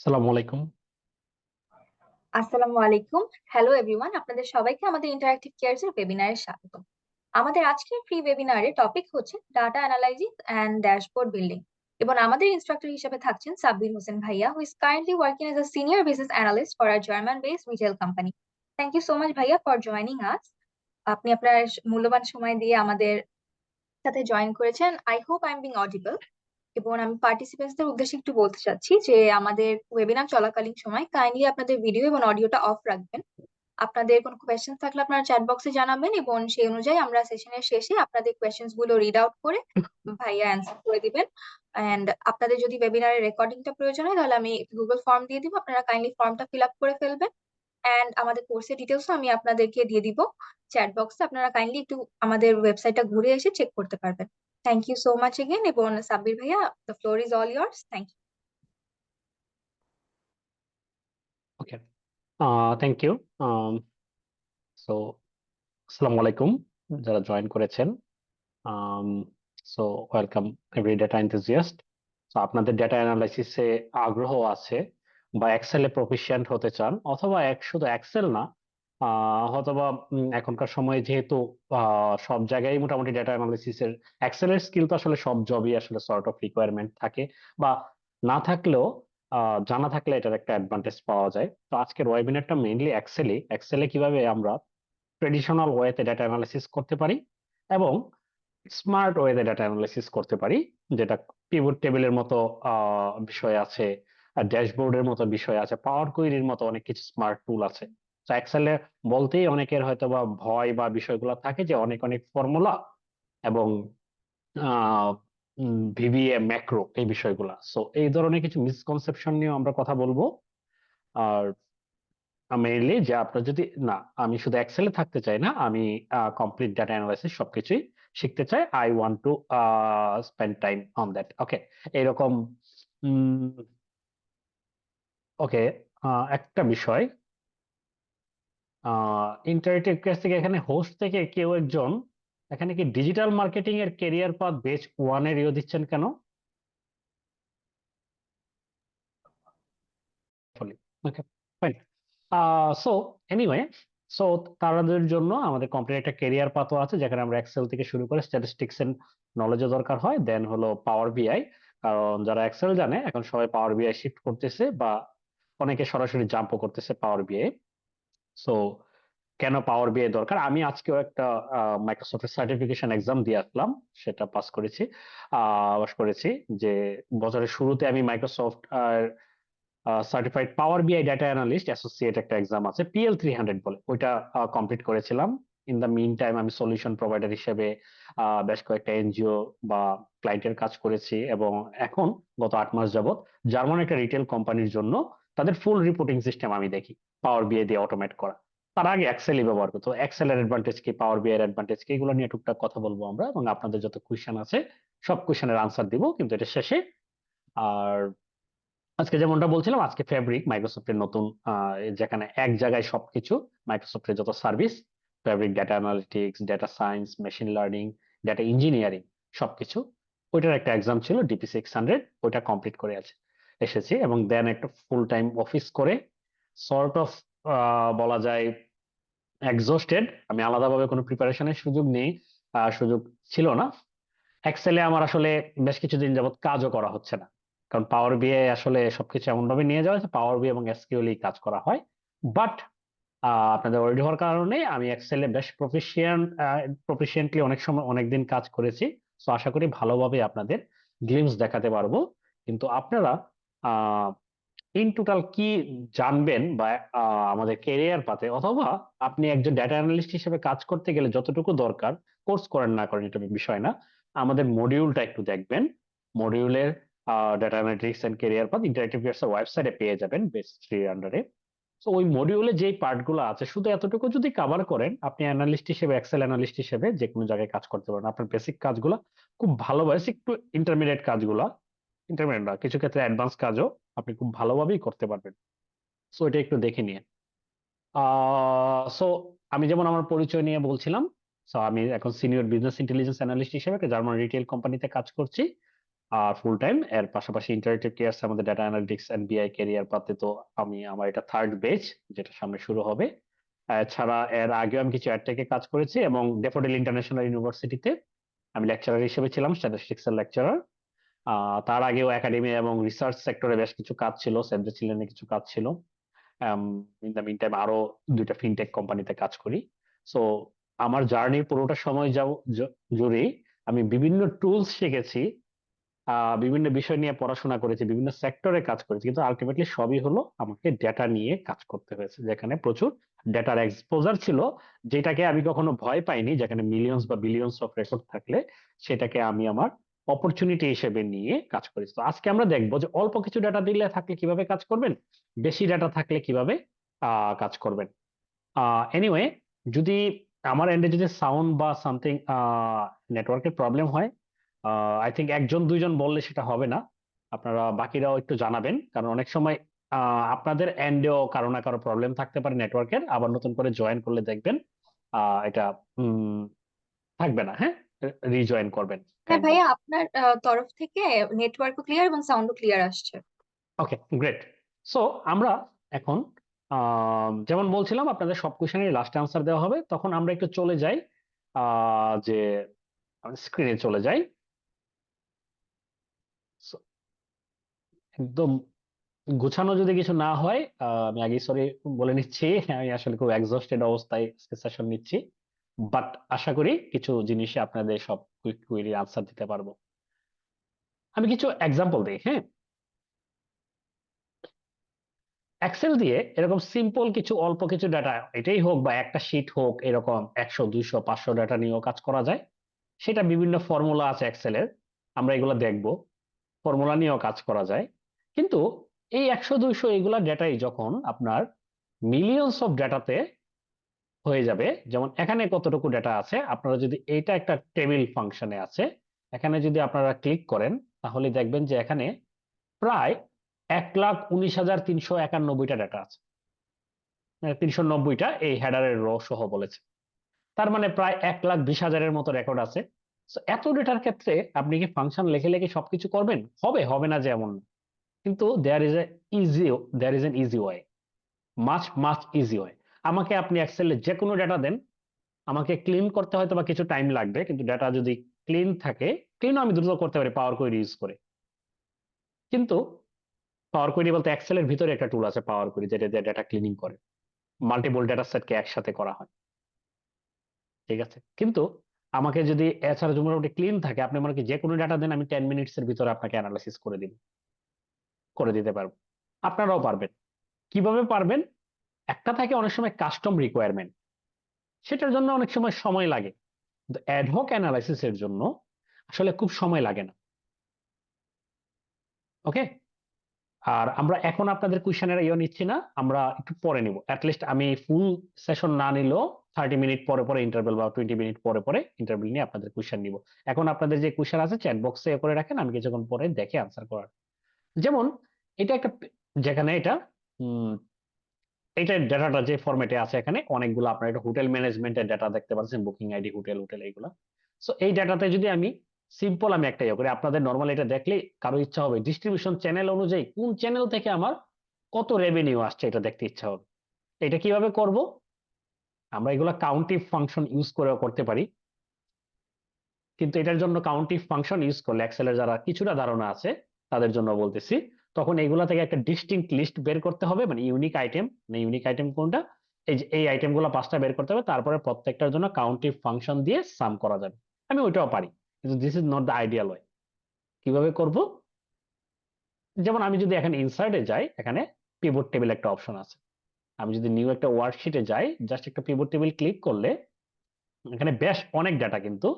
আসসালামু আলাইকুম। আসসালামু আলাইকুম। হ্যালো এভরিওয়ান, আপনাদের সবাইকে আমাদের ইন্টারঅ্যাক্টিভ কেয়ারস এর ওয়েবিনারে স্বাগত। আমাদের আজকের ফ্রি ওয়েবিনারে টপিক হচ্ছে data analysis and dashboard building, এবং আমাদের ইনস্ট্রাক্টর হিসেবে থাকছেন সাব্বির হোসেন ভাইয়া, who is currently working as a senior business analyst for a German based retail company. Thank you so much ভাইয়া ফর জয়নিং আস। আপনি আপনার মূল্যবান সময় দিয়ে আমাদের সাথে জয়েন করেছেন। I hope I am being audible. এবং আমি পার্টিসিপেন্টসদের উদ্দেশ্যে একটু বলতে চাচ্ছি যে আমাদের ওয়েবিনার চলাকালীন সময় কাইন্ডলি আপনাদের ভিডিও এবং অডিওটা অফ রাখবেন। আপনাদের কোনো কোয়েশ্চেন থাকলে আপনারা চ্যাট বক্সে জানাবেন, এবং সেই অনুযায়ী আমরা সেশনের শেষে আপনাদের কোয়েশ্চেন্স গুলো রিড আউট করে ভাইয়া অ্যান্সার করে দিবেন। এন্ড আপনাদের যদি ওয়েবিনারের রেকর্ডিংটা প্রয়োজন হয় তাহলে আমি গুগল ফর্ম দিয়ে দিব, আপনারা কাইন্ডলি ফর্মটা ফিল আপ করে ফেলবেন। এন্ড আমাদের কোর্সের ডিটেলসও আমি আপনাদেরকে দিয়ে দিব চ্যাট বক্সে, আপনারা কাইন্ডলি একটু আমাদের ওয়েবসাইটটা ঘুরে এসে চেক করতে পারবেন। Thank you so much again, এবং সাব্বির ভাইয়া, the floor is all yours. Thank you. Okay, thank you. So আসসালামু আলাইকুম যারা জয়েন করেছেন। um, so welcome every data enthusiast. তো আপনাদের ডেটা অ্যানালাইসিসে আগ্রহ আছে বা এক্সেলে প্রফিশিয়েন্ট হতে চান, অথবা শুধু এক্সেল না, অথবা এখনকার সময়ে যেহেতু সব জায়গায় মোটামুটি ডেটা অ্যানালাইসিসের এক্সেলের স্কিল তো আসলে সব জবই আসলে সর্ট অফ রিকোয়ারমেন্ট থাকে, বা না থাকলেও জানা থাকলে এটার একটা অ্যাডভান্টেজ পাওয়া যায়। তো আজকের ওয়েবিনারটা মেইনলি এক্সেলে কিভাবে আমরা ট্রেডিশনাল ওয়েতে ডেটা অ্যানালাইসিস করতে পারি এবং স্মার্ট ওয়েতে ডেটা অ্যানালাইসিস করতে পারি, যেটা পিভট টেবিলের মতো বিষয় আছে, ড্যাশবোর্ডের মতো বিষয় আছে, পাওয়ার কোয়েরির মতো অনেক কিছু স্মার্ট টুল আছে। তো এক্সেলে বলতেই অনেকের হয়তো বা ভয় বা বিষয়গুলো থাকে যে অনেক অনেক ফর্মুলা এবং ভিভিএ ম্যাক্রো এই বিষয়গুলা। সো এই ধরনের কিছু মিসকনসেপশন নিয়ে আমরা কথা বলবো। আর মেইনলি যে আপনার যদি না, আমি শুধু এক্সেলে থাকতে চাই না, আমি কমপ্লিট ডাটা অ্যানালাইসিস সবকিছুই শিখতে চাই। I want to spend time on that. Okay, এরকম। ওকে, একটা বিষয়, ইন্টারেক্টিভ ক্লাস থেকে এখানে হোস্ট থেকে কেউ একজন এখানে কি ডিজিটাল মার্কেটিং এর কেরিয়ার পাথ বেচ ওয়ান এর ইয়ে দিচ্ছেন কেন? ওকে, ফাইন। সো এনিওয়ে, সো তাদের জন্য আমাদের কমপ্লিট একটা কেরিয়ার পাথও আছে, যেখানে আমরা এক্সেল থেকে শুরু করে স্ট্যাটিস্টিক্স এর নলেজও দরকার হয়, দেন হলো পাওয়ার বিআই। কারণ যারা এক্সেল জানে এখন সবাই পাওয়ার বিআই শিফট করতেছে, বা অনেকে সরাসরি জাম্পও করতেছে পাওয়ার বিআই। সো কেন পাওয়ার বিআই দরকার, আমি আজকেও একটা মাইক্রোসফটের সার্টিফিকেশন এক্সাম দিয়ে আসলাম, সেটা পাস করেছি। যে বছরের শুরুতে আমি মাইক্রোসফট সার্টিফাইড পাওয়ার বিআই ডাটা অ্যানালিস্ট অ্যাসোসিয়েট একটা এক্সাম আছে, PL300 বলে, ওইটা কমপ্লিট করেছিলাম। ইন দ্য মিন টাইম আমি সলিউশন প্রোভাইডার হিসেবে বেশ কয়েকটা এনজিও বা ক্লায়েন্টের কাজ করেছি, এবং এখন গত 8 মাস যাবত জার্মান একটা রিটেল কোম্পানির জন্য তাদের ফুল রিপোর্টিং সিস্টেম আমি দেখি পাওয়ার বিআই দিয়ে অটোমেট করা। তার আগে এক্সেলই ব্যবহার করতো। এক্সেলের অ্যাডভান্টেজ কি, পাওয়ার বিআই এর অ্যাডভান্টেজ কি, এগুলো নিয়ে টুকটাক কথা বলবো আমরা, এবং আপনাদের যত কোয়েশ্চেন আছে সব কোয়েশ্চেনের আনসার দিব কিন্তু এটা শেষে। আর আজকে যেমনটা বলছিলাম, আজকে ফেব্রিক মাইক্রোসফটের নতুন, যেখানে এক জায়গায় সবকিছু, মাইক্রোসফটের যত service, fabric data analytics, data science, machine learning, data engineering সবকিছু, ওইটার একটা এক্সাম ছিল DP600, ওইটা কমপ্লিট করে এসেছি, এবং দেন একটা ফুল টাইম অফিস করে সর্ট অফ বলা যায় এক্সস্টেড। আমি আলাদাভাবে কোনো প্রিপারেশনের সুযোগ নেই, সুযোগ ছিল না। এক্সেলে আমার আসলে বেশ কিছুদিন যাবত কাজও করা হচ্ছে না, কারণ পাওয়ার বিআই আসলে সবকিছু এমন ভাবে নিয়ে যাওয়া হয়েছে, পাওয়ার বিআই এবং এসকিউএল কাজ করা হয়। বাট আপনাদের অলরেডি হওয়ার কারণে আমি এক্সেলে বেশ প্রফিসিয়েন্টলি অনেক সময় অনেকদিন কাজ করেছি। তো আশা করি ভালোভাবে আপনাদের গ্লিমস দেখাতে পারবো। কিন্তু আপনারা ইন টোটাল কি জানবেন, বা আমাদের কেরিয়ার পাতে, অথবা আপনি একজন ডেটা অ্যানালিস্ট হিসেবে কাজ করতে গেলে যতটুকু দরকার, কোর্স করেন না করেন এটা বিষয় না, আমাদের মডিউলটা একটু দেখবেন। মডিউলের data analytics and career path interactive এর ওয়েবসাইটে পেয়ে যাবেন, বেস 3 আন্ডারে। তো ওই মডিউলে যেই পার্টগুলো আছে শুধু এতটুকু যদি কভার করেন, আপনি অ্যানালিস্ট হিসেবে, এক্সেল অ্যানালিস্ট হিসেবে যে কোনো জায়গায় কাজ করতে পারেন। আপনার বেসিক কাজগুলো খুব ভালোভাবে, একটু ইন্টারমিডিয়েট কাজগুলো, ইন্টারমিডিয়েট না, কিছু ক্ষেত্রে অ্যাডভান্স কাজও আপনি খুব ভালোভাবেই করতে পারবেন। সো এটা একটু দেখে নিয়ে। সো আমি যেমন আমার পরিচয় নিয়ে বলছিলাম, সো আমি এখন সিনিয়র বিজনেস ইন্টেলিজেন্স অ্যানালিস্ট হিসেবে একটা জার্মান রিটেল কোম্পানিতে কাজ করছি। আর ফুল টাইম। এর পাশাপাশি ইন্টারেক্টিভ কেয়ার্স আমাদের ডাটা অ্যানালিটিক্স এন্ড বিআই ক্যারিয়ার পাতে তো আমার এটা থার্ড বেচ, যেটা সামনে শুরু হবে। এছাড়া এর আগেও আমি কিছু অ্যাডটেকে কাজ করেছি, এবং ডেফোডিল ইন্টারন্যাশনাল ইউনিভার্সিটিতে আমি লেকচারার হিসেবে ছিলাম, স্ট্যাটিস্টিক্স এর লেকচারার। তার আগেও একাডেমি এবং রিসার্চ সেক্টরে বেশ কিছু কাজ ছিল, সেভ দ্য চিলড্রেনে কিছু কাজ ছিল। ইন দ্য মিন টাইম আরো দুইটা ফিনটেক কোম্পানিতে কাজ করি। সো আমার জার্নির পুরোটা সময় জুড়েই আমি বিভিন্ন টুলস শিখেছি, বিভিন্ন বিষয় নিয়ে পড়াশোনা করেছি, বিভিন্ন সেক্টরে কাজ করেছি, কিন্তু আলটিমেটলি সবই হলো আমাকে ডেটা নিয়ে কাজ করতে হয়েছে, যেখানে প্রচুর ডেটার এক্সপোজার ছিল, যেটাকে আমি কখনো ভয় পাইনি। যেখানে মিলিয়ন্স বা বিলিয়ন্স অফ রেকর্ড থাকলে সেটাকে আমি আমার অপরচুনিটি হিসেবে নিয়ে কাজ করেছি। তো আজকে আমরা দেখবো যে অল্প কিছু ডেটা দিলে থাকলে কিভাবে কাজ করবেন, বেশি ডেটা থাকলে কিভাবে কাজ করবেন। এনিওয়ে, যদি আমার এন্ডে যদি সাউন্ড বা সামথিং নেটওয়ার্কের প্রবলেম হয়, আই থিঙ্ক একজন দুইজন বললে সেটা হবে না, আপনারা বাকিরাও একটু জানাবেন, কারণ অনেক সময় আপনাদের এন্ডেও কারো না কারো প্রবলেম থাকতে পারে নেটওয়ার্কের, আবার নতুন করে জয়েন করলে দেখবেন এটা থাকবে না। হ্যাঁ, রিজয়েন করবেন হ্যাঁ কাইন্ডলি। ভাইয়া, আপনার তরফ থেকে নেটওয়ার্কও ক্লিয়ার এবং সাউন্ডও ক্লিয়ার আসছে। ওকে, গ্রেট। সো আমরা এখন যেমন বলছিলাম, আপনাদের সব কোশ্চেনের লাস্ট আনসার দেওয়া হবে, তখন আমরা একটু চলে যাই যে স্ক্রিনে চলে যাই। So, একদম গুছানো যদি কিছু না হয়, আমি আগে সরি বলে নিচ্ছি, আমি আসলে খুব এক্সস্টেড অবস্থায় সেশন নিচ্ছি, বাট আশা করি কিছু জিনিসে আপনাদের সব কুইক কুইরি আনসার দিতে পারবো। আমি কিছু এক্সাম্পল দিই। হ্যাঁ, এক্সেল দিয়ে এরকম সিম্পল কিছু অল্প কিছু ডাটা, এটাই হোক বা একটা শিট হোক, এরকম 100 200 500 ডাটা নিয়েও কাজ করা যায়। সেটা বিভিন্ন ফর্মুলা আছে এক্সেলের, আমরা এগুলো দেখব, ফর্মুলা নিয়েও কাজ করা যায়। কিন্তু এই 100 200 এগুলা ডেটাই যখন আপনার মিলিয়নস অফ ডেটাতে হয়ে যাবে, যেমন এখানে কতটুকু ডেটা আছে, আপনারা যদি এইটা একটা টেবিল ফাংশনে আছে, এখানে যদি আপনারা ক্লিক করেন, তাহলে দেখবেন যে এখানে প্রায় 1,19,391টা ডেটা আছে। 390টা এই হেডারের রো সহ বলেছে, তার মানে প্রায় 1,20,000-এর মতো রেকর্ড আছে। So, এত ডেটার ক্ষেত্রে আপনি কি ফাংশন লিখে লিখে সবকিছু করবেন? হবে না যে এমন না। কিন্তু there is an easy way, much much easy way. আমাকে আপনি এক্সেলে যে কোনো ডেটা দেন, আমাকে ক্লিন করতে হয়তো বা কিছু টাইম লাগবে, কিন্তু ডেটা যদি ক্লিন থাকে, ক্লিন আমি দ্রুত করতে পারি পাওয়ার কোয়েরি ইউজ করে। কিন্তু পাওয়ার কোয়েরি বলতে এক্সেলের ভিতরে একটা টুল আছে পাওয়ার কোয়েরি, যেটা দিয়ে ডেটা ক্লিনিং করে, মাল্টিপল ডেটা সেটকে একসাথে করা হয়। ঠিক আছে, কিন্তু আমাকে যদি এছাড়া যদি মোটামুটি ক্লিন থাকে, আপনি আমাকে যে কোনো ডাটা দেন, আমি 10 মিনিটস এর ভিতরে আপনাকে অ্যানালাইসিস করে দিতে পারবো। আপনারাও পারবেন। কিভাবে পারবেন? একটা থাকে অনেক সময় কাস্টম রিকোয়ারমেন্ট, সেটার জন্য অনেক সময় সময় লাগে, কিন্তু অ্যাডহক অ্যানালাইসিস এর জন্য আসলে খুব সময় লাগে না। ওকে, আর আমরা এখন আপনাদের কোয়েশ্চেনের নিচ্ছি না, আমরা একটু পরে নিব। অ্যাটলিস্ট আমি ফুল সেশন না নিলেও 30 মিনিট পরে পরে ইন্টারভেল বা 20 মিনিট পরে পরে ইন্টারভেল নিয়ে আপনাদের কোয়েশ্চেন নিব। এখন আপনাদের যে কোয়েশ্চেন আছে চ্যাট বক্সে করে রাখেন, আমি কিছুক্ষণ পরে দেখে আনসার করার। যেমন এটা একটা, যেখানে এটা ডেটাটা যে ফরম্যাটে আছে, এখানে অনেকগুলো আপনার একটা হোটেল ম্যানেজমেন্টের ডেটা দেখতে পাচ্ছেন, বুকিং আইডি, হোটেল হোটেল এইগুলা। সো এই ডাটাতে যদি আমি সিম্পল আমি একটা করি, আপনাদের নর্মাল এটা দেখলে কারো ইচ্ছা হবে ডিস্ট্রিবিউশন চ্যানেল অনুযায়ী কোন চ্যানেল থেকে আমার কত রেভিনিউ আসছে, এটা দেখতে ইচ্ছা হবে। এটা কিভাবে করব? আমরা এগুলা কাউন্টিভ ফাংশন ইউজ করে করতে পারি, কিন্তু এটার জন্য কাউন্টিভ ফাংশন ইউজ করলে এক্সেলের যারা কিছুটা ধারণা আছে তাদের জন্য বলতেছি, তখন এগুলা থেকে একটা ডিস্টিংক্ট লিস্ট বের করতে হবে, মানে ইউনিক আইটেম, মানে ইউনিক আইটেম কোনটা, এই যে এই আইটেম গুলো 5টা বের করতে হবে, তারপরে প্রত্যেকটার জন্য কাউন্টিভ ফাংশন দিয়ে সাম করা যাবে। আমি ওইটাও পারি, কিন্তু this is not the ideal way. কিভাবে করব? যেমন আমি যদি এখানে ইনসার্টে যাই, এখানে পিভট টেবিল একটা অপশন আছে, আমি যদি নিউ একটা ওয়ার্কশিটে যাই, জাস্ট একটা পিভট টেবিল ক্লিক করলে এখানে বেশ অনেক ডাটা, কিন্তু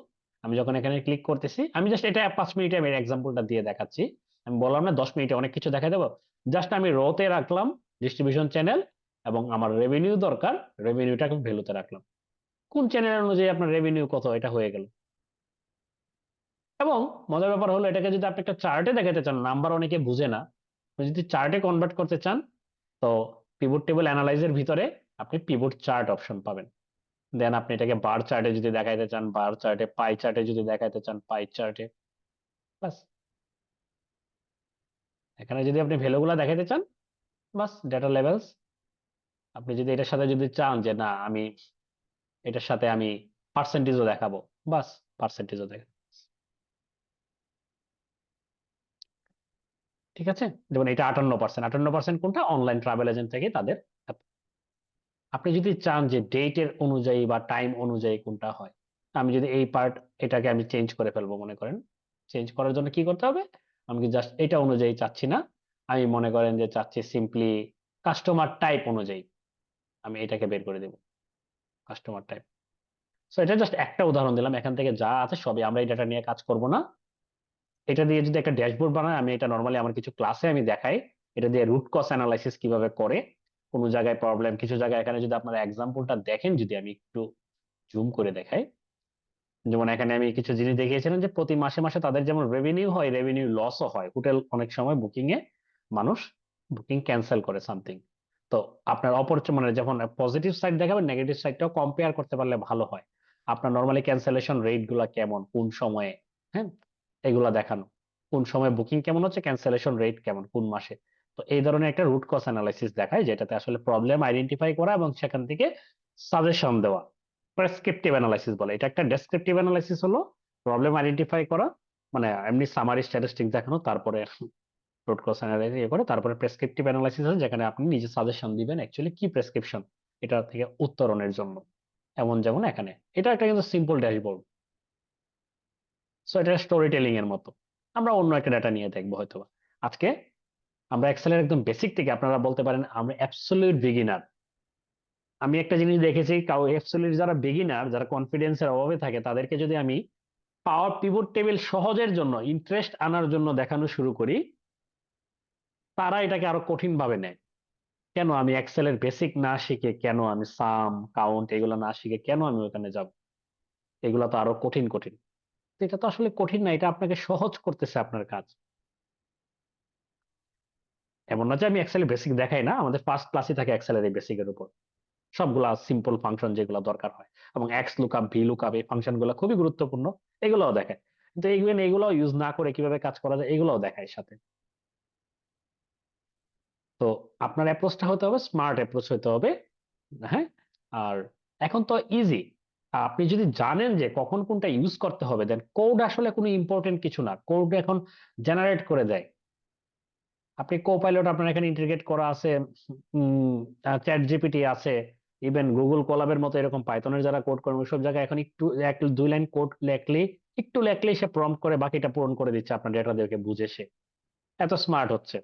আমি যখন এখানে ক্লিক করতেছি, আমি জাস্ট এটা 5 মিনিটে আমি এক্সাম্পলটা দিয়ে দেখাচ্ছি, আমি বললাম না 10 মিনিটে অনেক কিছু দেখা দেবো। জাস্ট আমি রোতে রাখলাম ডিস্ট্রিবিউশন চ্যানেল, এবং আমার রেভিনিউ দরকার, রেভিনিউটাকে ভ্যালুতে রাখলাম, কোন চ্যানেল অনুযায়ী আপনার রেভিনিউ কত, এটা হয়ে গেল। এবং মজার ব্যাপার হলো, এটাকে যদি আপনি একটা চার্টে দেখাতে চান, নাম্বার অনেকে বুঝে না, আপনি যদি চার্টে কনভার্ট করতে চান, তো পিভট টেবিল অ্যানালাইজের ভিতরে আপনি পিভট চার্ট অপশন পাবেন। দেন আপনি এটাকে বার চার্টে যদি দেখাইতে চান, বার চার্টে, পাই চার্টে যদি দেখাইতে চান, পাই চার্টে, বাস। এখানে যদি আপনি ভ্যালুগুলো দেখাতে চান, বাস ডেটা লেভেলস। আপনি যদি এটার সাথে যদি চান যে না আমি এটার সাথে আমি পার্সেন্টেজও দেখাবো, বাস পার্সেন্টেজও দেখাবো। ঠিক আছে, যেমন এটা 58%, 58% কোনটা? অনলাইন ট্রাভেল এজেন্ট থেকে তাদের। আপনি যদি চান যে ডেটের অনুযায়ী বা টাইম অনুযায়ী কোনটা হয়, আমি যদি এই পার্ট এটাকে আমি চেঞ্জ করে ফেলবো মনে করেন, চেঞ্জ করার জন্য কি করতে হবে? আমি কি জাস্ট এটা অনুযায়ী চাচ্ছি না, আমি মনে করেন যে চাচ্ছি সিম্পলি কাস্টমার টাইপ অনুযায়ী, আমি এটাকে বের করে দেব কাস্টমার টাইপ। সো এটা জাস্ট একটা উদাহরণ দিলাম, এখান থেকে যা আছে সবই, আমরা এই ডাটা নিয়ে কাজ করব না। এটা দিয়ে যদি একটা ড্যাশবোর্ড বানাই, আমি এটা নর্মালি আমার কিছু ক্লাসে আমি দেখাই, এটা দিয়ে রুট কজ অ্যানালাইসিস কিভাবে করে, কোন জায়গায় প্রবলেম, কিছু জায়গায়। এখানে যদি আপনারা এক্সাম্পলটা দেখেন, যদি আমি একটু জুম করে দেখাই, যেমন এখানে আমি কিছু জিনিস দেখিয়েছিলাম যে প্রতি মাসে মাসে তাদের যেমন রেভিনিউ হয়, রেভিনিউ লসও হয়। হোটেল অনেক সময় বুকিং এ মানুষ বুকিং ক্যান্সেল করে সামথিং। তো আপনার মানে যখন পজিটিভ সাইড দেখাবেন, নেগেটিভ সাইডটাও কম্পেয়ার করতে পারলে ভালো হয়। আপনার নর্মালি ক্যান্সেলেশন রেট গুলা কেমন, কোন সময়ে, হ্যাঁ, এগুলা দেখানো, কোন সময় বুকিং কেমন হচ্ছে, ক্যান্সেলেশন রেট কেমন কোন মাসে। তো এই ধরনের একটা রুট কজ অ্যানালাইসিস দেখায়, যেটাতে আসলে প্রবলেম আইডেন্টিফাই করা এবং সেখান থেকে সাজেশন দেওয়া, প্রেসক্রিপটিভ অ্যানালাইসিস বলে। এটা একটা ডেসক্রিপটিভ অ্যানালাইসিস হলো প্রবলেম আইডেন্টিফাই করা, মানে এমনি সামারি স্ট্যাটিস্টিক দেখানো, তারপরে রুট কজ অ্যানালাইসিস করে, তারপরে প্রেসক্রিপটিভ অ্যানালাইসিস আছে যেখানে আপনি নিজে সাজেশন দিবেন অ্যাকচুয়ালি কি প্রেসক্রিপশন এটা থেকে উত্তরণের জন্য। এমন যেমন এখানে এটা একটা কিন্তু সিম্পল ড্যাশবোর্ড। সো এটা স্টোরি টেলিং এর মতো। আমরা অন্য একটা ডাটা নিয়ে দেখবো হয়তো আজকে। আমরা এক্সেলের একদম বেসিক থেকে, আপনারা বলতে পারেন আমরা অ্যাবসলিউট বিগিনার। আমি একটা জিনিস দেখেছি, কাউ অ্যাবসলিউট যারা বিগিনার, যারা কনফিডেন্সের অভাবে থাকে, তাদেরকে যদি আমি পাওয়ার পিভট টেবিল সহজের জন্য, ইন্টারেস্ট আনার জন্য দেখানো শুরু করি, তারা এটাকে আরো কঠিন ভাবে নেয়। কেন আমি এক্সেলের বেসিক না শিখে, কেন আমি সাম কাউন্ট এগুলো না শিখে কেন আমি ওখানে যাব? এগুলো তো আরো কঠিন কঠিন। তো এটা তো আসলে কঠিন না, এটা আপনাকে সহজ করতেছে আপনার কাজ। এমন না যে আমি এক্সেলের বেসিক দেখাই না, আমাদের ফার্স্ট ক্লাসই থাকে এক্সেলের এই বেসিকের উপর। সবগুলা সিম্পল ফাংশন যেগুলো দরকার হয়, এবং এক্স লুকআপ, ভি লুকআপ, এই ফাংশন গুলো খুবই গুরুত্বপূর্ণ, এগুলোও দেখায়। কিন্তু এগুলো ইউজ না করে কিভাবে কাজ করা যায় এগুলোও দেখায় সাথে। তো আপনার অ্যাপ্রোচটা হতে হবে স্মার্ট অ্যাপ্রোচ হতে হবে। হ্যাঁ, আর এখন তো ইজি, আপনি যদি জানেন যে কখন কোনটা ইউজ করতে হবে, দেন কোড আসলে কোনো ইম্পর্টেন্ট কিছু না, কোড এখন জেনারেট করে দেয়। আপনি কোপাইলট আপনার এখানে ইন্টিগ্রেট করা আছে, চ্যাট জিপিটি আছে, ইভেন গুগল কোলাবের মতো এরকম পাইথনের যারা কোড করেন সব জায়গায় এখন একটু এক দুই লাইন কোড লেখলেই সে প্রম্পট করে বাকিটা পূরণ করে দিচ্ছে আপনার ডেটাদেরকে বুঝে। সে এত স্মার্ট হচ্ছে।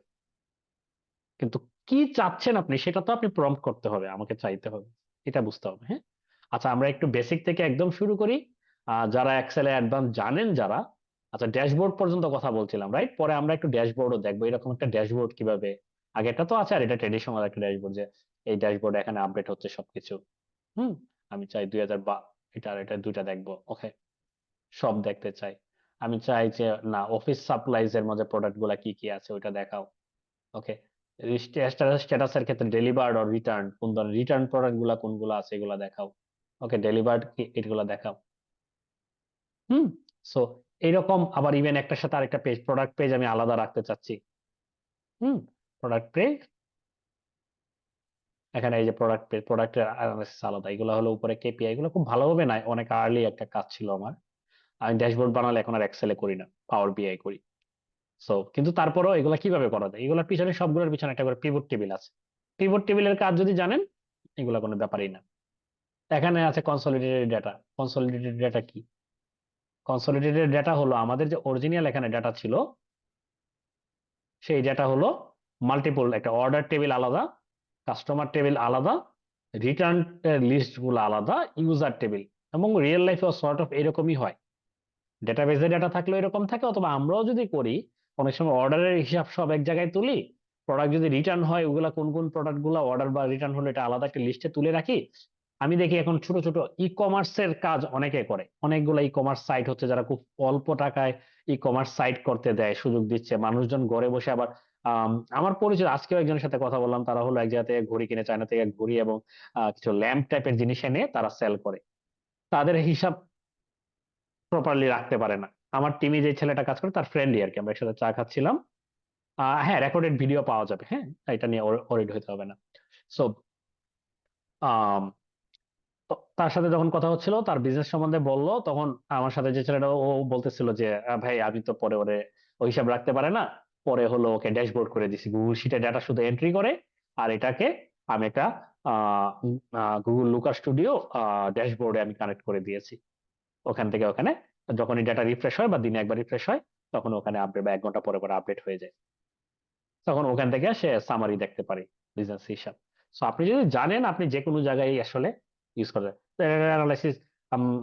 কিন্তু কি চাচ্ছেন আপনি সেটা তো আপনি প্রম্পট করতে হবে, আমাকে চাইতে হবে, এটা বুঝতে হবে। হ্যাঁ, আচ্ছা আমরা একটু বেসিক থেকে একদম শুরু করি। যারা এক্সেলে অ্যাডভান্স জানেন যারা, আচ্ছা ড্যাশবোর্ড পর্যন্ত কথা বলছিলাম, রাইট? পরে আমরা একটু ড্যাশবোর্ডও দেখবো, এরকম একটা ড্যাশবোর্ড কিভাবে। আগেটা তো আছে, আর এটা ট্রেডিশনাল একটা ড্যাশবোর্ড, যে এই ড্যাশবোর্ড এখানে আপডেট হচ্ছে সবকিছু। হুম, আমি চাই 2000 এটা আর এটা দুইটা দেখবো, ওকে, সব দেখতে চাই। আমি চাই যে না, অফিস সাপ্লাইজ এর মধ্যে প্রোডাক্ট গুলা কি কি আছে ওইটা দেখাও, ওকে। স্ট্যাটাসের ক্ষেত্রে ডেলিভার্ড আর রিটার্ন, কোন ধরনের রিটার্ন প্রোডাক্ট গুলা কোনগুলো আছে এগুলা দেখাও, ওকে। ডেলিভার্ড কি এগুলা দেখাও। হুম, সো এইরকম আবার ইভেন একটার সাথে আরেকটা পেজ, প্রোডাক্ট পেজ আমি আলাদা রাখতে চাচ্ছি। হুম, প্রোডাক্ট পেজ, এখানে এই যে প্রোডাক্ট পেজ, প্রোডাক্টের অ্যানালাইসিস আলাদা, এগুলো হলো উপরে কেপিআই, এগুলো খুব ভালোভাবে নাই, অনেক আর্লি একটা কাজ ছিল আমার। আমি ড্যাশবোর্ড বানালে এখন আর এক্সেলে করি না, পাওয়ার বিআই করি। সো কিন্তু তারপরেও এগুলা কিভাবে করা যায়, এগুলোর পিছনে সবগুলোর পিছনে একটা করে পিভট টেবিল আছে। পিভট টেবিলের কাজ যদি জানেন, এগুলা কোনো ব্যাপারই না। এখানে আছে কনসলিডেটেড ডেটা। কনসলিডেটেড ডেটা কি? কনসলিডেটেড ডেটা হলো আমাদের যে অরিজিনাল এখানে ডেটা ছিল, সেই ডেটা হলো মাল্টিপল, একটা অর্ডার টেবিল আলাদা, কাস্টমার টেবিল আলাদা, রিটার্ন লিস্ট গুলো আলাদা, ইউজার টেবিল। এবং রিয়েল লাইফেও সর্ট অফ এরকমই হয়, ডেটাবেজে ডেটা থাকলে এরকম থাকে, অথবা আমরাও যদি করি অনেক সময় অর্ডারের হিসাব সব এক জায়গায় তুলি, প্রোডাক্ট যদি রিটার্ন হয় ওগুলা কোন কোন প্রোডাক্ট গুলা অর্ডার বা রিটার্ন হলো এটা আলাদা একটা লিস্টে তুলে রাখি। আমি দেখি এখন ছোট ছোট ই কমার্সের কাজ অনেকে করে, অনেকগুলো ই কমার্স সাইট হচ্ছে যারা খুব অল্প টাকায় ই কমার্স সাইট করতে দেয়, সুযোগ দিচ্ছে মানুষজন ঘরে বসে। আবার আমার পরিচিত আজকেও একজনের সাথে কথা বললাম, তারা হলো এক জায়গা থেকে ঘড়ি কিনে, চায়না থেকে ঘড়ি এবং কিছু ল্যাম্প টাইপের জিনিস এনে তারা সেল করে। তাদের হিসাব প্রপারলি রাখতে পারে না। আমার টিমে যে ছেলেটা কাজ করে তার ফ্রেন্ডই আর কি, আমরা একসাথে চা খাচ্ছিলাম। হ্যাঁ, রেকর্ডেড ভিডিও পাওয়া যাবে। হ্যাঁ, এটা নিয়ে ওরিড হতে হবে না। সো তো তার সাথে যখন কথা হচ্ছিল, তার বিজনেস সম্বন্ধে বললো, তখন আমার সাথে যে ছেলেটা, ও বলতেছিল যে ভাই আমি তো পরে ওরে ওই হিসাব রাখতে পারে না, পরে হলো ওকে ড্যাশবোর্ড করে দিছি, গুগল শিটে ডাটা শুধু এন্ট্রি করে, আর এটাকে আমি একটা গুগল লুকার স্টুডিও ড্যাশবোর্ডে আমি কানেক্ট করে দিয়েছি। ওখান থেকে ওখানে যখনই ডাটা রিফ্রেশ হয় বা দিনে একবার রিফ্রেশ হয়, তখন ওখানে আপডেট বা 1 ঘন্টা পরে পরে আপডেট হয়ে যায়। তখন ওখান থেকে সে সামারি দেখতে পারে, বিজনেস হিসাব। সো আপনি যদি জানেন, আপনি যে কোনো জায়গায় আসলে ইউজ করবেন অ্যানালাইসিস।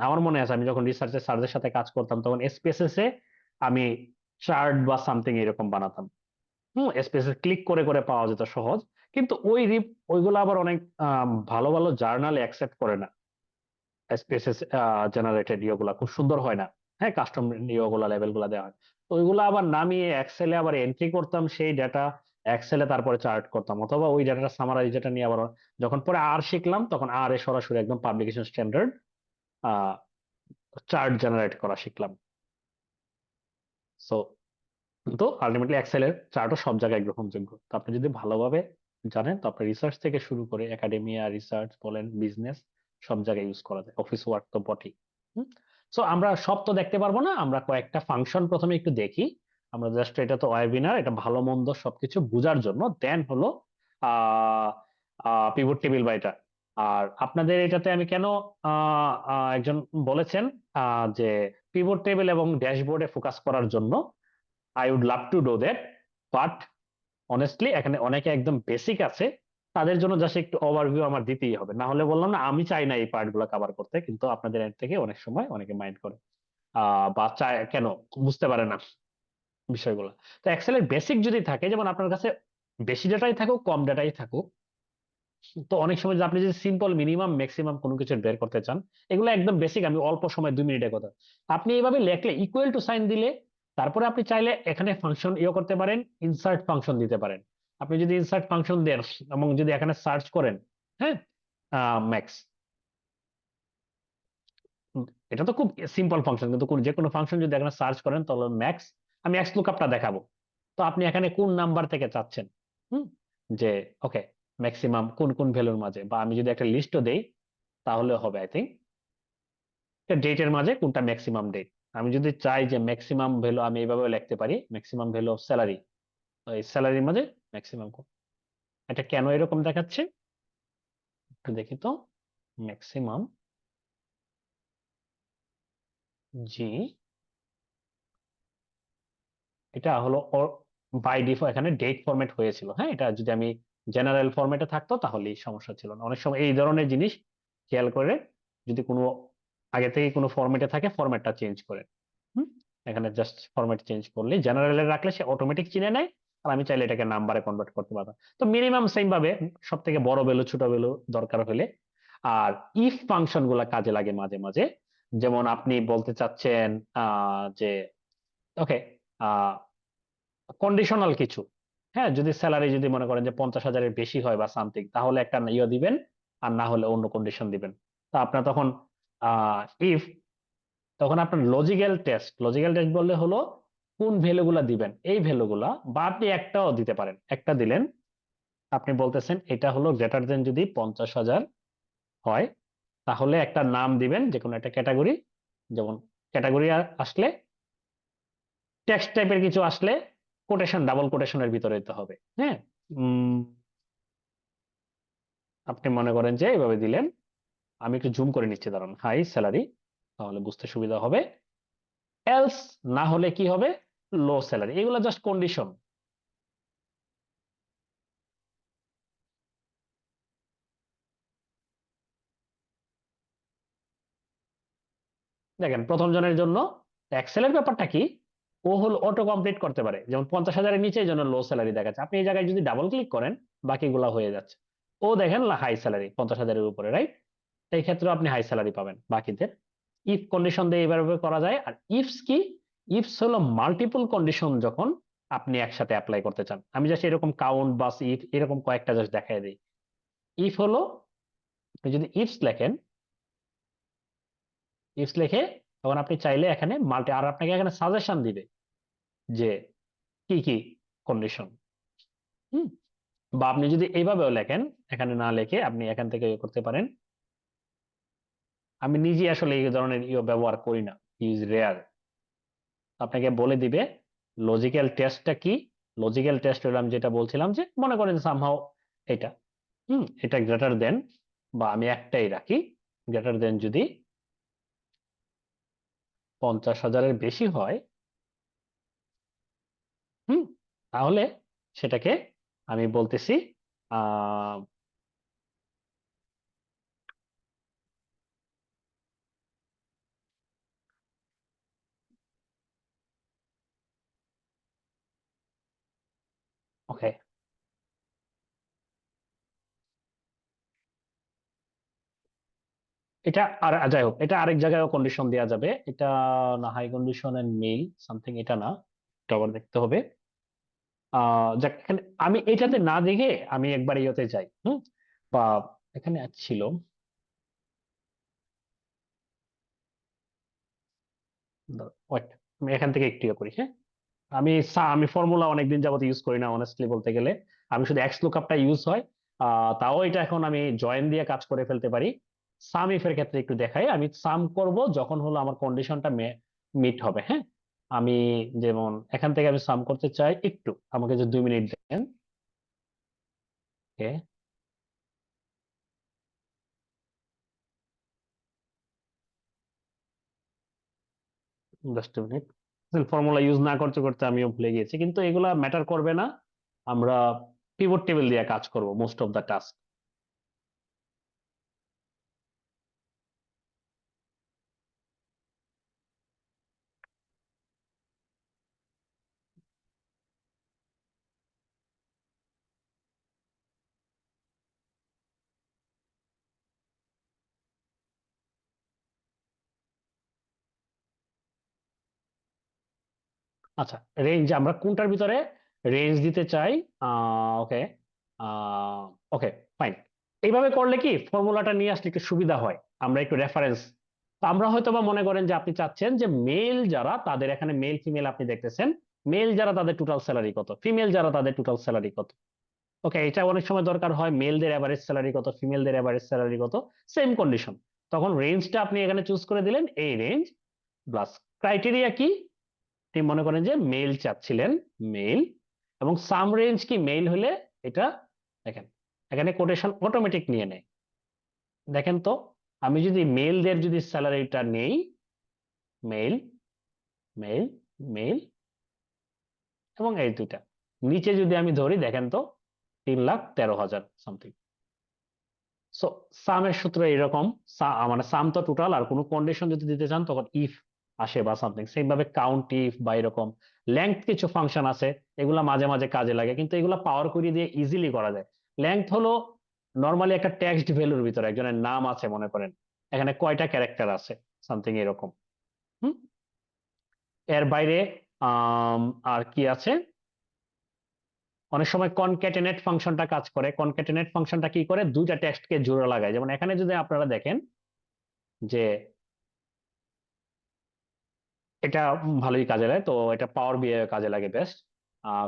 আমার মনে আছে আমি যখন রিসার্চের স্যারদের সাথে কাজ করতাম, তখন এসপিএসএস এ আমি চার্ট বা সামথিং এরকম বানাতাম। এসপিএসএস ক্লিক করে করে পাওয়া যেত সহজ। কিন্তু ওইগুলো আবার অনেক ভালো ভালো জার্নালে অ্যাকসেপ্ট করে না। এসপিএসএস জেনারেটেড ইয়েগুলা খুব সুন্দর হয় না। হ্যাঁ, কাস্টম ইয়েগুলা লেভেল গুলা দেওয়া হয়। তো ওইগুলো আবার নামিয়ে এক্সেলে আবার এন্ট্রি করতাম, সেই ডাটা এক্সেলে তারপরে চার্ট করতাম, অথবা ওই ডাটাটা সামারাইজ যেটা নিয়ে আবার যখন পরে আর শিখলাম, তখন আর এ সরাসরি একদম পাবলিকেশন স্ট্যান্ডার্ড চার্ট জেনারেট করা শিখলাম। সো কিন্তু আলটিমেটলি এক্সেলের চার্টও সব জায়গায় গ্রহণযোগ্য। তো আপনি যদি ভালোভাবে জানেন, তো আপনার রিসার্চ থেকে শুরু করে একাডেমিয়া, রিসার্চ বলেন, বিজনেস, সব জায়গায় ইউজ করা যায়। অফিস ওয়ার্ক তো বটেই। সো আমরা সব তো দেখতে পারবো না, আমরা কয়েকটা ফাংশন প্রথমে একটু দেখি। আমরা জাস্ট, এটা তো ওয়েবিনার, এটা ভালো মন্দ সবকিছু বোঝার জন্য, দেন হলো আহ পিভট টেবিল বা এটা। আর আপনাদের এটাতে আমি কেন একজন বলেছেন যে পিভট টেবিল এবং ড্যাশবোর্ডে ফোকাস করার জন্য, I would love to do that, but honestly এখানে অনেকে একদম বেসিক আছে, তাদের জন্য জাস্ট একটু ওভারভিউ আমার দিতেই হবে। না হলে বললাম না, আমি চাই না এই পার্ট গুলো কভার করতে, কিন্তু আপনাদের এন্ড থেকে অনেক সময় অনেকে মাইন্ড করে বা চায় কেন, বুঝতে পারে না বিষয়গুলো। তো এক্সেলের বেসিক যদি থাকে, যেমন আপনার কাছে বেশি ডাটাই থাকুক, কম ডাটাই থাকুক, তো অনেক সময় যে আপনি যদি সিম্পল মিনিমাম ম্যাক্সিমাম কোনো কিছু বের করতে চান, এগুলো একদম বেসিক, আমি অল্প সময় 2 মিনিটের কথা, আপনি এইভাবে লেখলে ইকুয়াল টু সাইন দিলে, তারপরে আপনি চাইলে এখানে ফাংশন ইয়ে করতে পারেন, ইনসার্ট ফাংশন দিতে পারেন। আপনি যদি ইনসার্ট ফাংশন দেন এবং যদি এখানে সার্চ করেন, হ্যাঁ, ম্যাক্স, এটা তো খুব সিম্পল ফাংশন, কিন্তু যে কোনো ফাংশন যদি এখানে সার্চ করেন, তাহলে ম্যাক্স, আমি এক্স লুকআপটা দেখাবো। তো আপনি এখানে কোন নাম্বার থেকে চাচ্ছেন, হুম, যে ওকে ম্যাক্সিমাম কোন কোন ভ্যালুর মাঝে, বা আমি যদি একটা লিস্টও দেই তাহলে হবে, আই থিঙ্ক ডেটের মাঝে কোনটা ম্যাক্সিমাম ডেট। আমি যদি চাই যে ম্যাক্সিমাম ভ্যালু, আমি এইভাবে লিখতে পারি, ম্যাক্সিমাম ভ্যালু অফ স্যালারি, এই স্যালারির মাঝে ম্যাক্সিমাম। এটা কেন এরকম দেখাচ্ছে একটু দেখি তো। ম্যাক্সিমাম জি, এটা হলো বাই ডিফল্ট এখানে ডেট ফরম্যাট হয়েছিল। হ্যাঁ, এটা যদি আমি জেনারেল ফরম্যাটে থাকতো তাহলেই সমস্যা ছিল না। অনেক সময় এই ধরনের জিনিস খেয়াল করে, যদি কোনো আগে থেকে কোনো ফরম্যাটে থাকে, ফরম্যাটটা চেঞ্জ করে। হুম, এখানে জাস্ট ফরম্যাট চেঞ্জ করলে, জেনারেলে রাখলে সে অটোমেটিক চিনে নেয়, আর আমি চাইলে এটাকে নাম্বারে কনভার্ট করতে পারবো। তো মিনিমাম সেম ভাবে সব থেকে বড় ভ্যালু, ছোট ভ্যালু দরকার হলে। আর ইফ ফাংশন গুলা কাজে লাগে মাঝে মাঝে। যেমন আপনি বলতে চাচ্ছেন যে ওকে, কন্ডিশনাল কিছু, হ্যাঁ, যদি স্যালারি যদি মনে করেন যে 50,000-এর বেশি হয় বা সামথিং, তাহলে একটা ইয়ে দিবেন, আর না হলে অন্য কন্ডিশন দিবেন। তা আপনার তখন ইফ, তখন আপনার লজিক্যাল টেস্ট বললে হলো কোন ভ্যালুগুলা দিবেন, এই ভ্যালুগুলা, বা আপনি একটাও দিতে পারেন, একটা দিলেন, আপনি বলতেছেন এটা হলো গ্রেটার দেন যদি 50,000 হয়, তাহলে একটা নাম দিবেন, যে কোনো একটা ক্যাটাগরি। যেমন ক্যাটাগরি আসলে, টেক্সট টাইপের কিছু আসলে, কোটেশন, ডাবল কোটেশনের ভিতরে দিতে হবে। হ্যাঁ, উম, আপনি মনে করেন যে এইভাবে দিলেন, আমি একটু জুম করে নিচ্ছি, দাঁড়ান, হাই স্যালারি, তাহলে বুঝতে সুবিধা হবে। এলস, না হলে কি হবে, লো স্যালারি, এগুলো জাস্ট কন্ডিশন। দেখেন প্রথম জনের জন্য এক্সেলের ব্যাপারটা কি, ও হলো অটো কমপ্লিট করতে পারে, যেমন 50,000-এর নিচে এই জন্য লো স্যালারি দেখাচ্ছে, আপনি এই জায়গায় যদি ডাবল ক্লিক করেন, বাকিগুলা হয়ে যাচ্ছে। ও দেখেন হাই স্যালারি 50,000-এর উপরে, রাইট, এই ক্ষেত্রে আপনি হাই স্যালারি পাবেন বাকিদের। ইফ কন্ডিশন দিয়ে এইভাবে করা যায়। আর ইফস কি, ইফস হলো মাল্টিপল কন্ডিশন যখন আপনি একসাথে অ্যাপ্লাই করতে চান। আমি জাস্ট এরকম কাউন্ট বা ইফ এরকম কয়েকটা জাস্ট দেখাই দিই। ইফ হলো, আপনি যদি ইফস লেখেন, ইফস লিখে, তখন আপনি চাইলে এখানে মাল্টি, আর আপনাকে এখানে সাজেশন দিবে যে কি কি কন্ডিশন। হুম, বা আপনি যদি এইভাবেও লেখেন, এখানে না লিখে আপনি এখান থেকে ইয়ে করতে পারেন। আমি নিজে আসলে এই ধরনের ব্যবহার করি না, ইউজ রেয়ার। আপনাকে বলে দিবে লজিক্যাল টেস্টটা কি। লজিক্যাল টেস্ট হলো আমি যেটা বলছিলাম, যে মনে করেন সামহাও এটা, এটা গ্রেটার দেন, বা আমি একটাই রাখি, গ্রেটার দেন যদি 50,000-এর বেশি হয়, হুম, তাহলে সেটাকে আমি বলতেছি আহ ওকে, এটা আর যাই হোক, এটা আরেক জায়গায়ও কন্ডিশন দেওয়া যাবে, এটা না high condition and mail something, এটা না, এটা আবার দেখতে হবে। যাক, এখানে আমি এটাতে না দেখে আমি একবার ইয়েতে যাই, বা এখানে ছিল, wait, আমি এখান থেকে একটু ইয়ে করি, হ্যাঁ। আমি ফর্মুলা অনেকদিন যাবত ইউজ করি না অনেস্টলি বলতে গেলে। আমি শুধু এক্স লুকআপটা ইউজ হয়। তাও এটা এখন আমি জয়েন দিয়ে কাজ করে ফেলতে পারি। সাম ইফ এর ক্ষেত্রে একটু দেখাই, আমি সাম করব যখন হলো আমার কন্ডিশনটা মিট হবে, হ্যাঁ। আমি যেমন এখান থেকে আমি সাম করতে চাই, একটু আমাকে যে 2 মিনিট দেন। ওকে, জাস্ট মিনিট। ফর্মুলা ইউজ না করতে করতে আমিও ভুলে গিয়েছি, কিন্তু এগুলা ম্যাটার করবে না। আমরা পিভট টেবিল দিয়ে কাজ করব মোস্ট অফ দা টাস্ক। আচ্ছা, রেঞ্জ আমরা কোনটার ভিতরে রেঞ্জ দিতে চাই? ওকে, ওকে, ফাইন। এইভাবে করলে কি ফর্মুলাটা নিয়ে আসলে একটু সুবিধা হয়, আমরা একটু রেফারেন্স। তো আমরা হয়তো বা মনে করেন যে আপনি চাচ্ছেন যে মেল যারা তাদের, এখানে মেল ফিমেল আপনি দেখতেছেন, মেল যারা তাদের টোটাল স্যালারি কত, ফিমেল যারা তাদের টোটাল স্যালারি কত। ওকে, এটা অনেক সময় দরকার হয়, মেলদের এভারেজ স্যালারি কত, ফিমেলদের এভারেজ স্যালারি কত, সেম কন্ডিশন। তখন রেঞ্জটা আপনি এখানে চুজ করে দিলেন, এই রেঞ্জ প্লাস ক্রাইটেরিয়া কি, আপনি মনে করেন যে মেল চাচ্ছিলেন, মেল, এবং সাম রেঞ্জ কি মেল হলে এটা, দেখেন এখানে কোটেশন অটোমেটিক নিয়ে নেয়। দেখেন তো, আমি যদি মেলদের যদি স্যালারিটা নেই, মেল, মেল, মেল, এবং এই দুইটা নিচে যদি আমি ধরি, দেখেন তো 3,13,000 সামথিং। সো সামের সূত্র এরকম, মানে সাম তো টোটাল, আর কোনো কন্ডিশন যদি দিতে চান তখন ইফ আসে বা সামথিং, সেম ভাবে কাউন্ট ইফ বা এরকম লেংথ কিছু ফাংশন আছে, এগুলা মাঝে মাঝে কাজে লাগে, কিন্তু এগুলা পাওয়ার কোয়েরি দিয়ে ইজিলি করা যায়। লেংথ হলো নর্মালি একটা টেক্সট ভ্যালুর ভিতরে একজনের নাম আছে মনে করেন, এখানে কয়টা ক্যারেক্টার আছে, সামথিং এরকম। হুম, এর বাইরে আর কি আছে, অনেক সময় কনক্যাটেনেট ফাংশনটা কাজ করে। কনক্যাটেনেট ফাংশনটা কি করে, দুইটা টেক্সটকে জোড়া লাগায়। যেমন এখানে যদি আপনারা দেখেন যে এটা ভালোই কাজে লাগে, তো এটা পাওয়ার বিআই কাজে লাগে বেস্ট।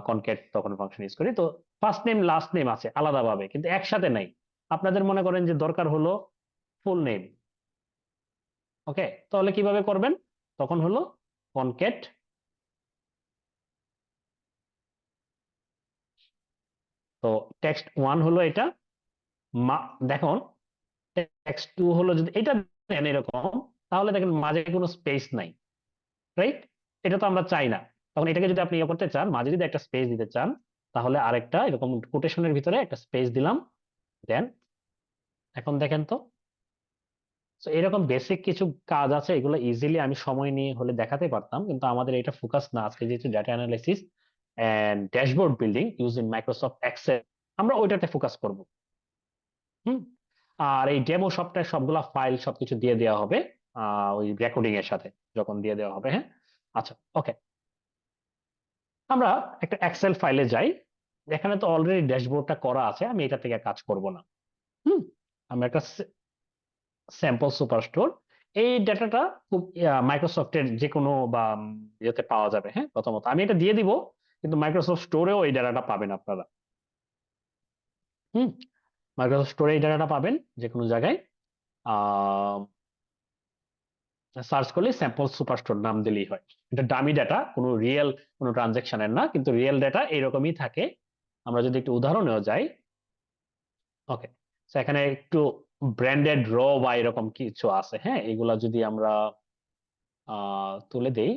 কনক্যাট তখন ফাংশন ইউজ করি, তো ফার্স্ট নেম লাস্ট নেম আছে আলাদাভাবে, কিন্তু একসাথে নাই। আপনাদের মনে করেন যে দরকার হলো ফুল নেম, ওকে, তাহলে কিভাবে করবেন, তখন হলো কনক্যাট, তো টেক্সট ওয়ান হলো এটা, মা দেখুন, টেক্সট টু হলো, যদি এটা দেন এরকম, তাহলে দেখেন মাঝে কোনো স্পেস নাই, রাইট? এটা তো আমরা চাই না। তখন এটাকে যদি আপনি ইয়ে করতে চান, মাঝে যদি একটা স্পেস দিতে চান, তাহলে আরেকটা এরকম কোটেশনের ভিতরে একটা স্পেস দিলাম, দেন এখন দেখেন তো। তো এরকম বেসিক কিছু কাজ আছে, এগুলো ইজিলি আমি সময় নিয়ে হলে দেখাতে পারতাম, কিন্তু আমাদের এটা ফোকাস না, আজকে যেহেতু data analysis and dashboard building using Microsoft Excel, আমরা ওইটাতে ফোকাস করব। হুম, আর এই ডেমো সফটওয়্যার সবগুলা ফাইল সবকিছু দিয়ে দেওয়া হবে ওই রেকর্ডিং এর সাথে, যখন দিয়ে দেওয়া হবে, হ্যাঁ। আচ্ছা, ওকে, আমরা একটা এক্সেল ফাইলে যাই। এখানে তো অলরেডি ড্যাশবোর্ডটা করা আছে, আমি এটা থেকে কাজ করব না। হুম, আমরা একটা স্যাম্পল সুপারস্টোর, এই ডেটাটা খুব মাইক্রোসফটের যে কোনো বা ইয়েতে পাওয়া যাবে, হ্যাঁ। প্রথমত আমি এটা দিয়ে দিব, কিন্তু মাইক্রোসফট স্টোরেও এই ডাটাটা পাবেন আপনারা। হুম, মাইক্রোসফট স্টোরে এই ডাটাটা পাবেন যে কোনো জায়গায়। আহ সার্চ করলে স্যাম্পল সুপারস্টোর নাম দিলেই হয়। এটা ডামি ডাটা, কোনো রিয়েল কোনো ট্রানজেকশনের না, কিন্তু রিয়েল ডাটা এরকমই থাকে। আমরা যদি একটু উদাহরণেও যাই, ওকে, এখানে একটু ব্র্যান্ডেড র বা এরকম কিছু আছে, হ্যাঁ, এগুলা যদি আমরা তুলে দেই,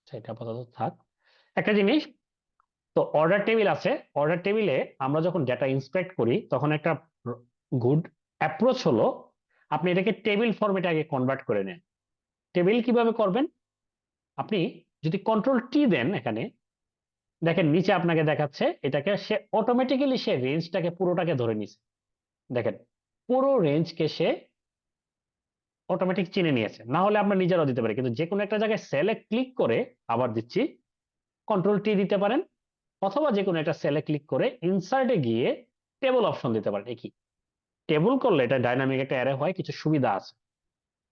সেটা আপাতত থাক। একটা জিনিস, তো অর্ডার টেবিল আছে। অর্ডার টেবিলে আমরা যখন ডেটা ইন্সপেক্ট করি তখন একটা গুড অ্যাপ্রোচ হলো আপনি এটাকে টেবিল ফরম্যাটে আগে কনভার্ট করে নেন। টেবিল কিভাবে করবেন? আপনি যদি কন্ট্রোল টি দেন, এখানে দেখেন নিচে আপনাকে দেখাচ্ছে এটাকে সে অটোমেটিক্যালি সে রেঞ্জটাকে পুরোটাকে ধরে নিছে। দেখেন পুরো রেঞ্জকে সে অটোমেটিক চিনে নিয়েছে। না হলে আমরা নিজেরাও দিতে পারি, কিন্তু যে কোনো একটা জায়গায় সেলে ক্লিক করে, আবার দিচ্ছি, কন্ট্রোল টি দিতে পারেন, অথবা যে কোনো একটা সেলে ক্লিক করে ইনসার্টে গিয়ে টেবল অপশন দিতে পারেন। কি টেবল করলে এটা ডাইনামিক একটা অ্যারে হয়, কিছু সুবিধা আছে।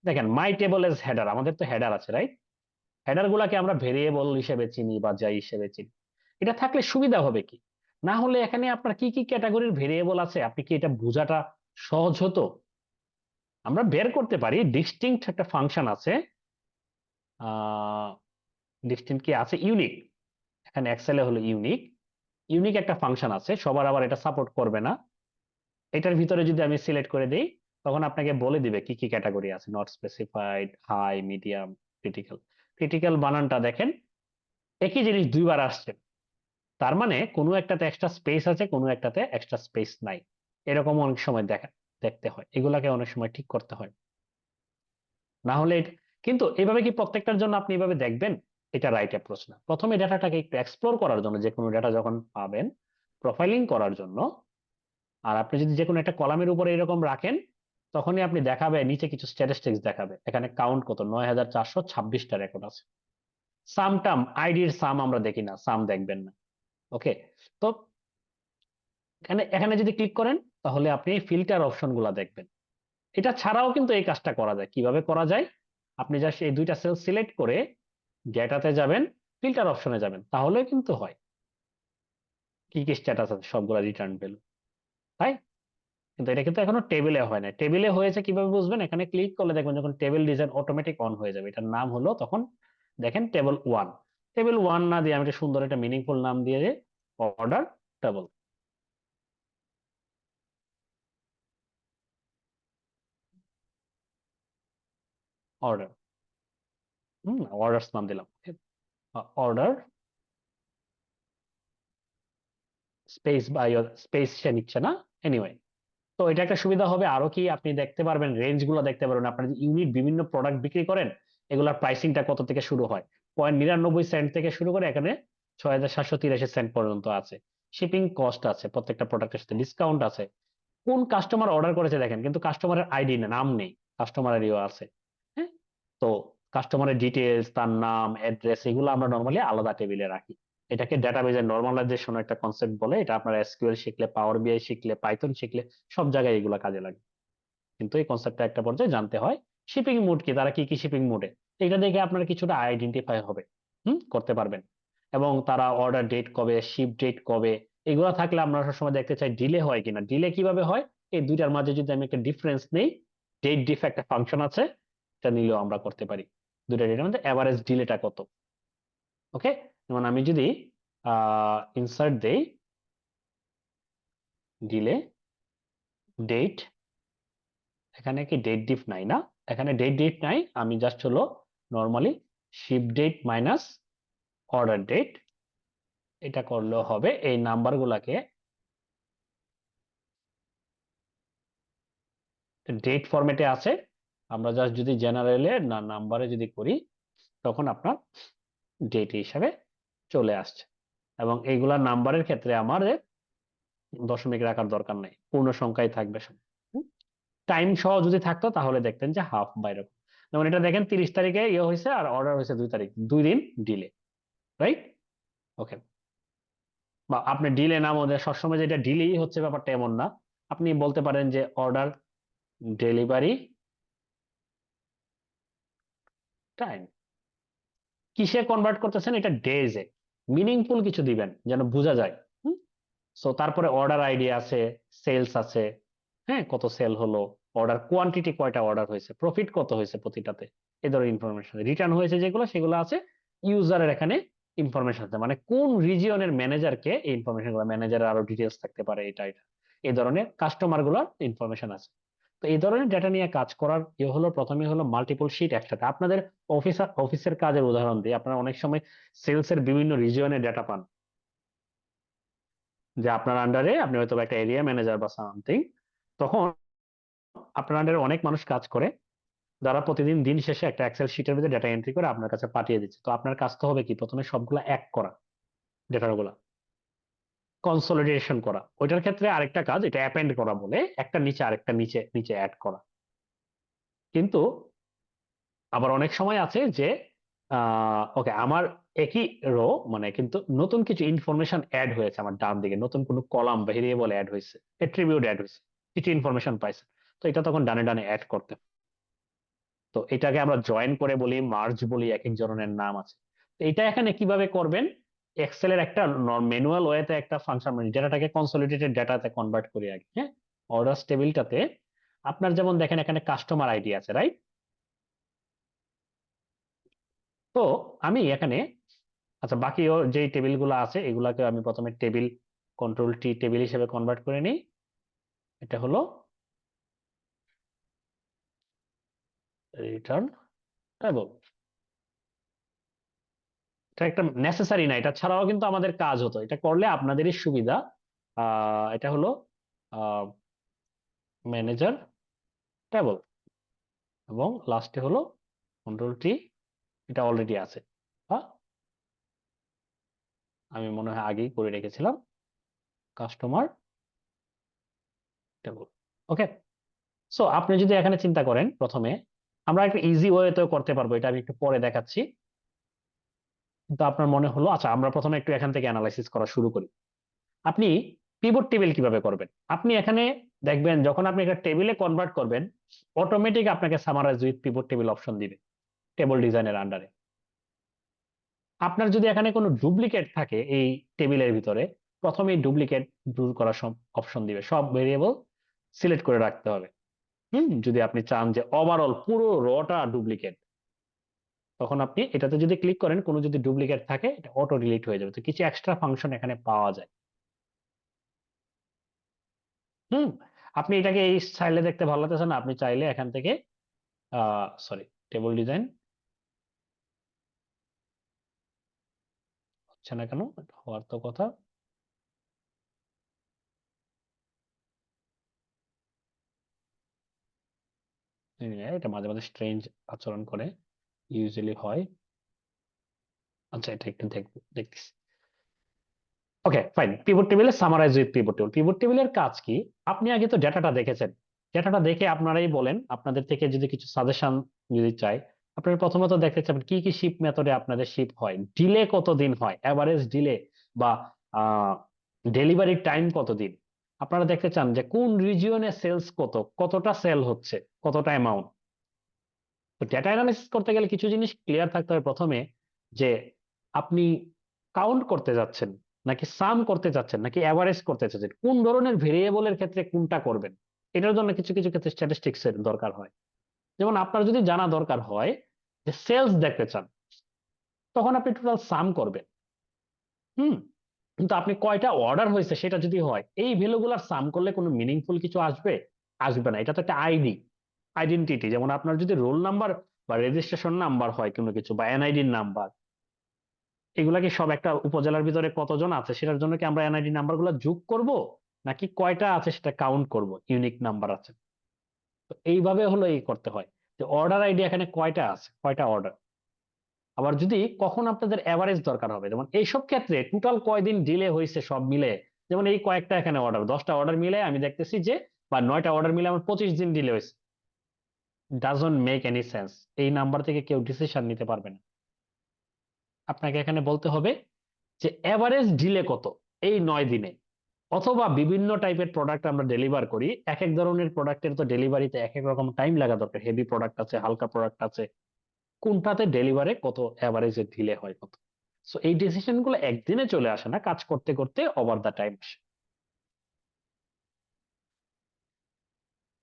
দেখেন মাই টেবল এজ হেডার, আমাদের তো হেডার আছে, রাইট? হেডার গুলাকে আমরা ভেরিয়েবল হিসেবে চিনি বা যাই হিসেবে চিনি। এটা থাকলে সুবিধা হবে কি, না হলে এখানে আপনার কি কি ক্যাটাগরির ভেরিয়েবল আছে, আপনি কি এটা বোঝাটা সহজ হতো? আমরা বের করতে পারি, ডিস্টিংক্ট একটা ফাংশন আছে, ডিস্টিংক্ট কি আছে, ইউনিক। এখানে এক্সেলে হলো ইউনিক। ইউনিক একটা ফাংশন আছে, সবার আবার এটা সাপোর্ট করবে না। এটার ভিতরে যদি আমি সিলেক্ট করে দিই, তখন আপনাকে বলে দিবে কি কি ক্যাটাগরি আছে, not specified, high, medium, critical. Critical বানানটা দেখেন একই জিনিস দুইবার আসছে, তার মানে কোনো একটাতে এক্সট্রা স্পেস আছে, কোনো একটাতে এক্সট্রা স্পেস নাই। এরকম অনেক সময় দেখতে হয়, এগুলাকে অনেক সময় ঠিক করতে হয়। না হলে কিন্তু এইভাবে কি প্রত্যেকটার জন্য আপনি এইভাবে দেখবেন? এটা রাইট অ্যাপ্রোচ না। প্রথমে ডাটাটাকে একটু এক্সপ্লোর করার জন্য, যে কোনো ডাটা যখন পাবেন প্রোফাইলিং করার জন্য, আর আপনি যদি যে কোনো একটা কলামের উপরে এরকম রাখেন, তখনই আপনি দেখাবে নিচে কিছু স্ট্যাটিস্টিক্স দেখাবে, এখানে কাউন্ট কত, 9426টা রেকর্ড আছে। সাম টাম, আইডির সাম আমরা দেখি না, সাম দেখবেন না। ওকে, তো এখানে এখানে যদি ক্লিক করেন তাহলে আপনি ফিল্টার অপশন গুলা দেখবেন। এটা ছাড়াও কিন্তু এই কাজটা করা যায়। কিভাবে করা যায়? আপনি জাস্ট এই দুইটা সেল সিলেক্ট করে ডেটাতে যাবেন, ফিল্টার অপশনে যাবেন, তাহলে কিন্তু হয়। কি কি স্ট্যাটাস আছে সবগুলা রিটার্ন ভ্যালু, তাই। কিন্তু এটা কিন্তু এখনো টেবিলে হয় না। টেবিলে হয়েছে কিভাবে বুঝবেন? এখানে ক্লিক করলে দেখবেন যখন টেবিল ডিজাইন অটোমেটিক অন হয়ে যাবে, এটার নাম হলো তখন দেখেন টেবিল ওয়ান। টেবিল ওয়ান না দিয়ে আমি একটা সুন্দর একটা মিনিংফুল নাম দিয়ে অর্ডার টেবল, অর্ডার, অর্ডার্স নাম দিলাম, অর্ডার স্পেস বা স্পেস সে নিচ্ছে না, এনিওয়ে। তো এটা একটা সুবিধা হবে। আরো কি আপনি দেখতে পারবেন, রেঞ্জ গুলো দেখতে পারবেন, আপনার যে ইউনিট বিভিন্ন প্রোডাক্ট বিক্রি করেন, এগুলোর প্রাইসিংটা কত থেকে শুরু হয়। 0.99 সেন্ট থেকে শুরু করে এখানে 6783 সেন্ট পর্যন্ত আছে। শিপিং কস্ট আছে, প্রত্যেকটা প্রোডাক্টের সাথে ডিসকাউন্ট আছে। কোন কাস্টমার অর্ডার করেছে দেখেন, কিন্তু কাস্টমারের আইডি নাম নেই, কাস্টমারের ইয়ে আছে। হ্যাঁ, তো কাস্টমারের ডিটেলস, তার নাম, অ্যাড্রেস, এগুলো আমরা নর্মালি আলাদা টেবিলে রাখি। এটাকে ডেটাবেজের নর্মালাইজেশন একটা কনসেপ্ট বলে। এটা আপনার এসকিউএল শিখলে, পাওয়ার বিআই শিখলে, পাইথন শিখলে সব জায়গায় এগুলো কাজে লাগে। কিন্তু এই কনসেপ্টটা একটা পর্যায়ে জানতে হয়। শিপিং মোড কি, তারা কি কি শিপিং মোডে, এটা দেখে আপনার কিছুটা আইডেন্টিফাই হবে, করতে পারবেন। এবং তারা অর্ডার ডেট কবে, শিপ ডেট কবে, এগুলো থাকলে আমরা সবসময় দেখতে চাই ডিলে হয় কিনা। ডিলে কিভাবে হয়? এই দুইটার মাঝে যদি আমি একটা ডিফারেন্স নেই, ডেট ডিফ একটা ফাংশন আছে, এটা নিলেও আমরা করতে পারি। দুইটা ডেটের মধ্যে এভারেজ ডিলেটা কত। ওকে, যেমন আমি যদি ইনসার্ট দেই, ডিলে ডেট, এখানে কি ডেট ডিফ নাই না, এখানে ডেট ডিফ নাই, আমি জাস্ট হলো normally ship date minus order date, এটা করলেও হবে। এই নাম্বার গুলাকে ডেট ফরম্যাটে আছে, আমরা জাস্ট যদি জেনারেলে না নাম্বারে যদি করি, তখন আপনার ডেট হিসাবে চলে আসছে। এবং এইগুলা নাম্বারের ক্ষেত্রে আমার দশমিক রাখার দরকার নেই, পূর্ণ সংখ্যায় থাকবে সব। টাইম সহ যদি থাকতো তাহলে দেখতেন যে হাফ বা এরকম। যেমন এটা দেখেন 30 তারিখে ইয়ে হয়েছে আর অর্ডার হয়েছে 2 তারিখ, 2 দিন ডিলে। রাইট? ওকে। বা আপনি ডিলে নামও দেয়, সবসময় যেটা ডিলেই হচ্ছে ব্যাপারটা এমন না। আপনি বলতে পারেন যে অর্ডার ডেলিভারি টাইম। কিসে কনভার্ট করতেছেন? এটা ডেজে। মিনিংফুল কিছু দিবেন যেন বোঝা যায়। সো তারপরে অর্ডার আইডি আছে, সেলস আছে, হ্যাঁ, কত সেল হলো, অর্ডার কোয়ান্টিটি, কয়টা অর্ডার হয়েছে, প্রফিট কত হয়েছে প্রতিটাতে, এই ধরনের ইনফরমেশন। রিটার্ন হয়েছে যেগুলো, সেগুলো আছে। ইউজারের এখানে ইনফরমেশন আছে, মানে কোন রিজিয়নের ম্যানেজারকে এই ইনফরমেশন গুলো, ম্যানেজারের আরো ডিটেলস থাকতে পারে, এটা এটা এই ধরনের কাস্টমার গুলোর ইনফরমেশন আছে। তো এই ধরনের ডেটা নিয়ে কাজ করার ইয়ে হলো, প্রথমে হলো মাল্টিপল শিট একসাথে। আপনাদের অফিসের কাজের উদাহরণ দিই। আপনারা অনেক সময় সেলস এর বিভিন্ন রিজিয়নের ডেটা পান, যে আপনার আন্ডারে আপনি হয়তো একটা এরিয়া ম্যানেজার বা সামথিং, তখন আপনার আন্ডারে অনেক মানুষ কাজ করে, যারা প্রতিদিন দিন শেষে একটা এক্সেল শিটের ভিতরে ডেটা এন্ট্রি করে আপনার কাছে পাঠিয়ে দিচ্ছে। তো আপনার কাজ তো হবে কি, প্রথমে সবগুলা এক করা, ডেটাগুলা কনসলিডেশন করা। ওইটার ক্ষেত্রে আরেকটা কাজ, এটা অ্যাপেন্ড করা বলে, একটা নিচে আরেকটা নিচে নিচে অ্যাড করা। কিন্তু আবার অনেক সময় আছে যে ওকে, আমার একই রো, মানে কিন্তু নতুন কিছু ইনফরমেশন অ্যাড হয়েছে আমার ডান দিকে, নতুন কোনো কলাম বা ভেরিয়েবল অ্যাড হয়েছে, অ্যাট্রিবিউট অ্যাড হয়েছে, কিছু ইনফরমেশন পাইছে। তো এটা তখন ডানে ডানে অ্যাড করতে হয়। তো এটাকে আমরা জয়েন করে বলি, মার্জ বলি, এক এক ধরনের নাম আছে। তো এটা এখানে কিভাবে করবেন? এক্সেলের একটা ম্যানুয়াল ওয়েতে একটা ফাংশন, মানে ডেটাটাকে কনসলিডেটেড ডাটাতে কনভার্ট করি আগে, হ্যাঁ। অর্ডার টেবিলটাতে আপনার যেমন দেখেন এখানে কাস্টমার আইডি আছে, রাইট? তো আমি এখানে, আচ্ছা, বাকি যে টেবিল গুলো আছে এগুলাকে আমি প্রথমে টেবিল, কন্ট্রোল টি, টেবিল হিসেবে কনভার্ট করে নিই। এটা হলো রিটার্ন টেবল। এটা একটা নেসেসারি না, এটা ছাড়াও কিন্তু আমাদের কাজ হতো, এটা করলে আপনাদেরই সুবিধা। এটা হলো ম্যানেজার টেবল, এবং লাস্টে হলো কন্ট্রোল টি, এটা অলরেডি আছে, বা আমি মনে হয় আগেই করে রেখেছিলাম, কাস্টমার টেবল। ওকে। সো আপনি যদি এখানে চিন্তা করেন, প্রথমে আমরা একটা ইজি ওয়েতেও করতে পারবো, এটা আমি একটু পরে দেখাচ্ছি। কিন্তু আপনার মনে হলো, আচ্ছা আমরা প্রথমে একটু এখান থেকে অ্যানালাইসিস করা শুরু করি। আপনি পিভট টেবিল কিভাবে করবেন? আপনি এখানে দেখবেন যখন আপনি একটা টেবিলে কনভার্ট করবেন, অটোমেটিক আপনাকে summarise with pivot table option দিবে টেবিল ডিজাইনের আন্ডারে। আপনার যদি এখানে কোনো ডুপ্লিকেট থাকে এই টেবিলের ভিতরে, প্রথমেই ডুপ্লিকেট দূর করার অপশন দিবে, সব ভেরিয়েবল সিলেক্ট করে রাখতে হবে। যদি আপনি চান যে ওভারঅল পুরো রটা ডুপ্লিকেট, তখন আপনি এটাতে যদি ক্লিক করেন, কোনো যদি ডুপ্লিকেট থাকে এটা অটো ডিলিট হয়ে যাবে। তো কিছু এক্সট্রা ফাংশন এখানে পাওয়া যায়। হুম আপনি এটাকে এই স্টাইলে দেখতে ভালো লাগতেছে না, আপনি চাইলে এখান থেকে সরি, টেবিল ডিজাইন হচ্ছে না কেন? এটা হওয়ার তো কথা। এটা মাঝে মাঝে স্ট্রেঞ্জ আচরণ করে, ইউজুয়ালি হয়। আচ্ছা, এটা একটু দেখবো, দেখতেছি। Okay fine. পিভট টেবিলে summarise with pivot table, pivot টেবিলের কাজ কি? আপনি আগে তো ডেটাটা দেখেছেন, ডেটাটা দেখে আপনারাই বলেন, আপনাদের থেকে যদি কিছু সাজেশন যদি চাই, আপনারা প্রথমত দেখতে চাবেন কি কি শিপ মেথডে আপনাদের শিপ হয়, ডিলে কতদিন হয়, এভারেজ ডিলে বা ডেলিভারি টাইম কতদিন। আপনারা দেখতে চান যে কোন রিজিয়নে সেলস কতটা সেল হচ্ছে, কতটা অ্যামাউন্ট। তো ডেটা অ্যানালিসিস করতে গেলে কিছু জিনিস ক্লিয়ার থাকতে হবে প্রথমে, যে আপনি কাউন্ট করতে যাচ্ছেন, নাকি সাম করতে যাচ্ছেন, নাকি অ্যাভারেজ করতে চাচ্ছেন, কোন ধরনের ভেরিয়েবলের ক্ষেত্রে কোনটা করবেন। এটার জন্য কিছু কিছু ক্ষেত্রে স্ট্যাটিস্টিক্স এর দরকার হয়। যেমন আপনার যদি জানা দরকার হয় যে সেলস দেখতে চান, তখন আপনি টোটাল সাম করবেন। হুম কিন্তু আপনি কয়টা অর্ডার হয়েছে সেটা যদি হয়, এই ভ্যালুগুলার সাম করলে কোনো মিনিংফুল কিছু আসবে? আসবে না। এটা তো একটা আইডেন্টিটি। যেমন আপনার যদি রোল নাম্বার বা রেজিস্ট্রেশন নাম্বার হয় কোনো কিছু, বা এনআইডি নাম্বার, এগুলা কি সব একটা উপজেলার ভিতরে কতজন আছে সেটার জন্য কি আমরা এনআইডি নাম্বার গুলা যোগ করব, নাকি কয়টা আছে সেটা কাউন্ট করব, ইউনিক নাম্বার আছে? তো এইভাবে হলো এই করতে হয়, যে অর্ডার আইডি এখানে কয়টা আছে, কয়টা অর্ডার। আবার যদি কখন আপনাদের এভারেজ দরকার হবে, যেমন এইসব ক্ষেত্রে টোটাল কয়দিন ডিলে হয়েছে সব মিলে, যেমন এই কয়েকটা এখানে অর্ডার, 10টা অর্ডার মিলে আমি দেখতেছি যে, বা 9টা অর্ডার মিলে আমার 25 দিন ডিলে হয়েছে। Doesn't make any sense. এই নাম্বার থেকে কেউ ডিসিশন নিতে পারবে না। আপনাকে এখানে বলতে হবে যে এভারেজ ডিলে কত এই 9 দিনে, অথবা বিভিন্ন টাইপের প্রোডাক্ট আমরা ডেলিভার করি, এক এক ধরনের প্রোডাক্টের তো ডেলিভারিতে এক এক রকম টাইম লাগা দরকার, হেভি প্রোডাক্ট আছে, হালকা প্রোডাক্ট আছে, কোনটাতে ডেলিভারে কত এভারেজে ডিলে হয় কত। সো এই ডিসিশন গুলো একদিনে চলে আসে না, কাজ করতে করতে ওভার দা টাইম আসে।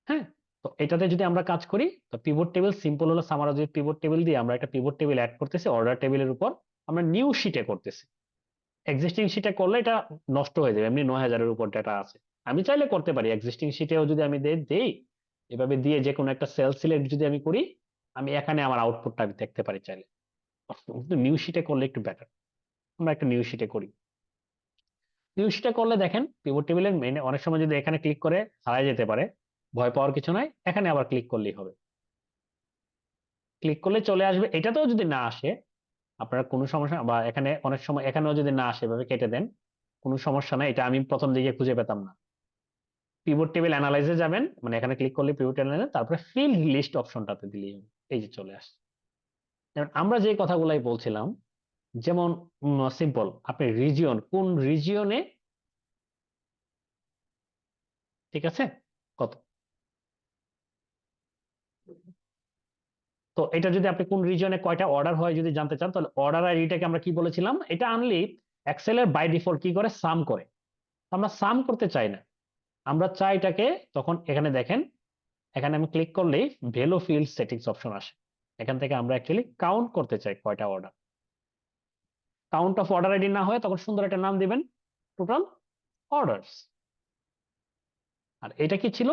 হ্যাঁ, তো এটাতে যদি আমরা কাজ করি, তো পিভট টেবিল সিম্পল হলো সামারাইজ পিভট টেবিল দিয়ে আমরা একটা পিভট টেবিল অ্যাড করতেছি অর্ডার টেবিলের উপর, আমরা নিউ শিটে করতেছি। এক্সিস্টিং শিটে করলে এটা নষ্ট হয়ে যাবে, এমনি 9,000-এর উপর ডেটা আছে। আমি চাইলে করতে পারি এক্সিস্টিং শিটেও, যদি আমি দেই এভাবে দিয়ে যে কোনো একটা সেল সিলেক্ট যদি আমি করি, আমি এখানে আমার আউটপুটটা আমি দেখতে পারি চাইলে। কিন্তু নিউ শিটে করলে একটু বেটার, আমরা একটা নিউ শিটে করি। নিউ শিটে করলে দেখেন পিভট টেবিলের মেইন অনেক সময় যদি এখানে ক্লিক করে হারাই যেতে পারে, ভয় পাওয়ার কিছু নাই, এখানে আবার ক্লিক করলেই হবে। ক্লিক করলে চলে আসবে। এটাতেও যদি না আসে আপনার কোনো সমস্যা, বা এখানে অনেক সময় এখানেও যদি না আসে এভাবে কেটে দেন, কোনো সমস্যা নাই, এটা আমি প্রথম দিকে খুঁজে পেতাম না। পিভট টেবিল অ্যানালাইজে যাবেন, মানে এখানে ক্লিক করলে পিভট অ্যানালাইজ, তারপরে ফিল্ড লিস্ট অপশনটাতে দিলেই হবে। এই যে চলে আসছে। যেমন আমরা যে কথাগুলাই বলছিলাম, যেমন সিম্পল, আপনি রিজিয়ন, কোন রিজিয়নে, ঠিক আছে, কত, তো এটা যদি আপনি কোন রিজিয়নে কয়টা অর্ডার হয় যদি জানতে চান, তাহলে অর্ডার আইডিটাকে আমরা কি বলেছিলাম, এটা আনলি এক্সেলের বাই ডিফল্ট কি করে, সাম করে। আমরা সাম করতে চাই না, আমরা চাই এটাকে, তখন এখানে দেখেন, এখানে আমি ক্লিক করলেই ভ্যালু ফিল্ড সেটিংস অপশন আসে। এখান থেকে আমরা অ্যাকচুয়ালি কাউন্ট করতে চাই কয়টা order. Count of order ID না হয় তখন সুন্দর একটা নাম দিবেন, টোটাল অর্ডারস। আর এটা কি ছিল,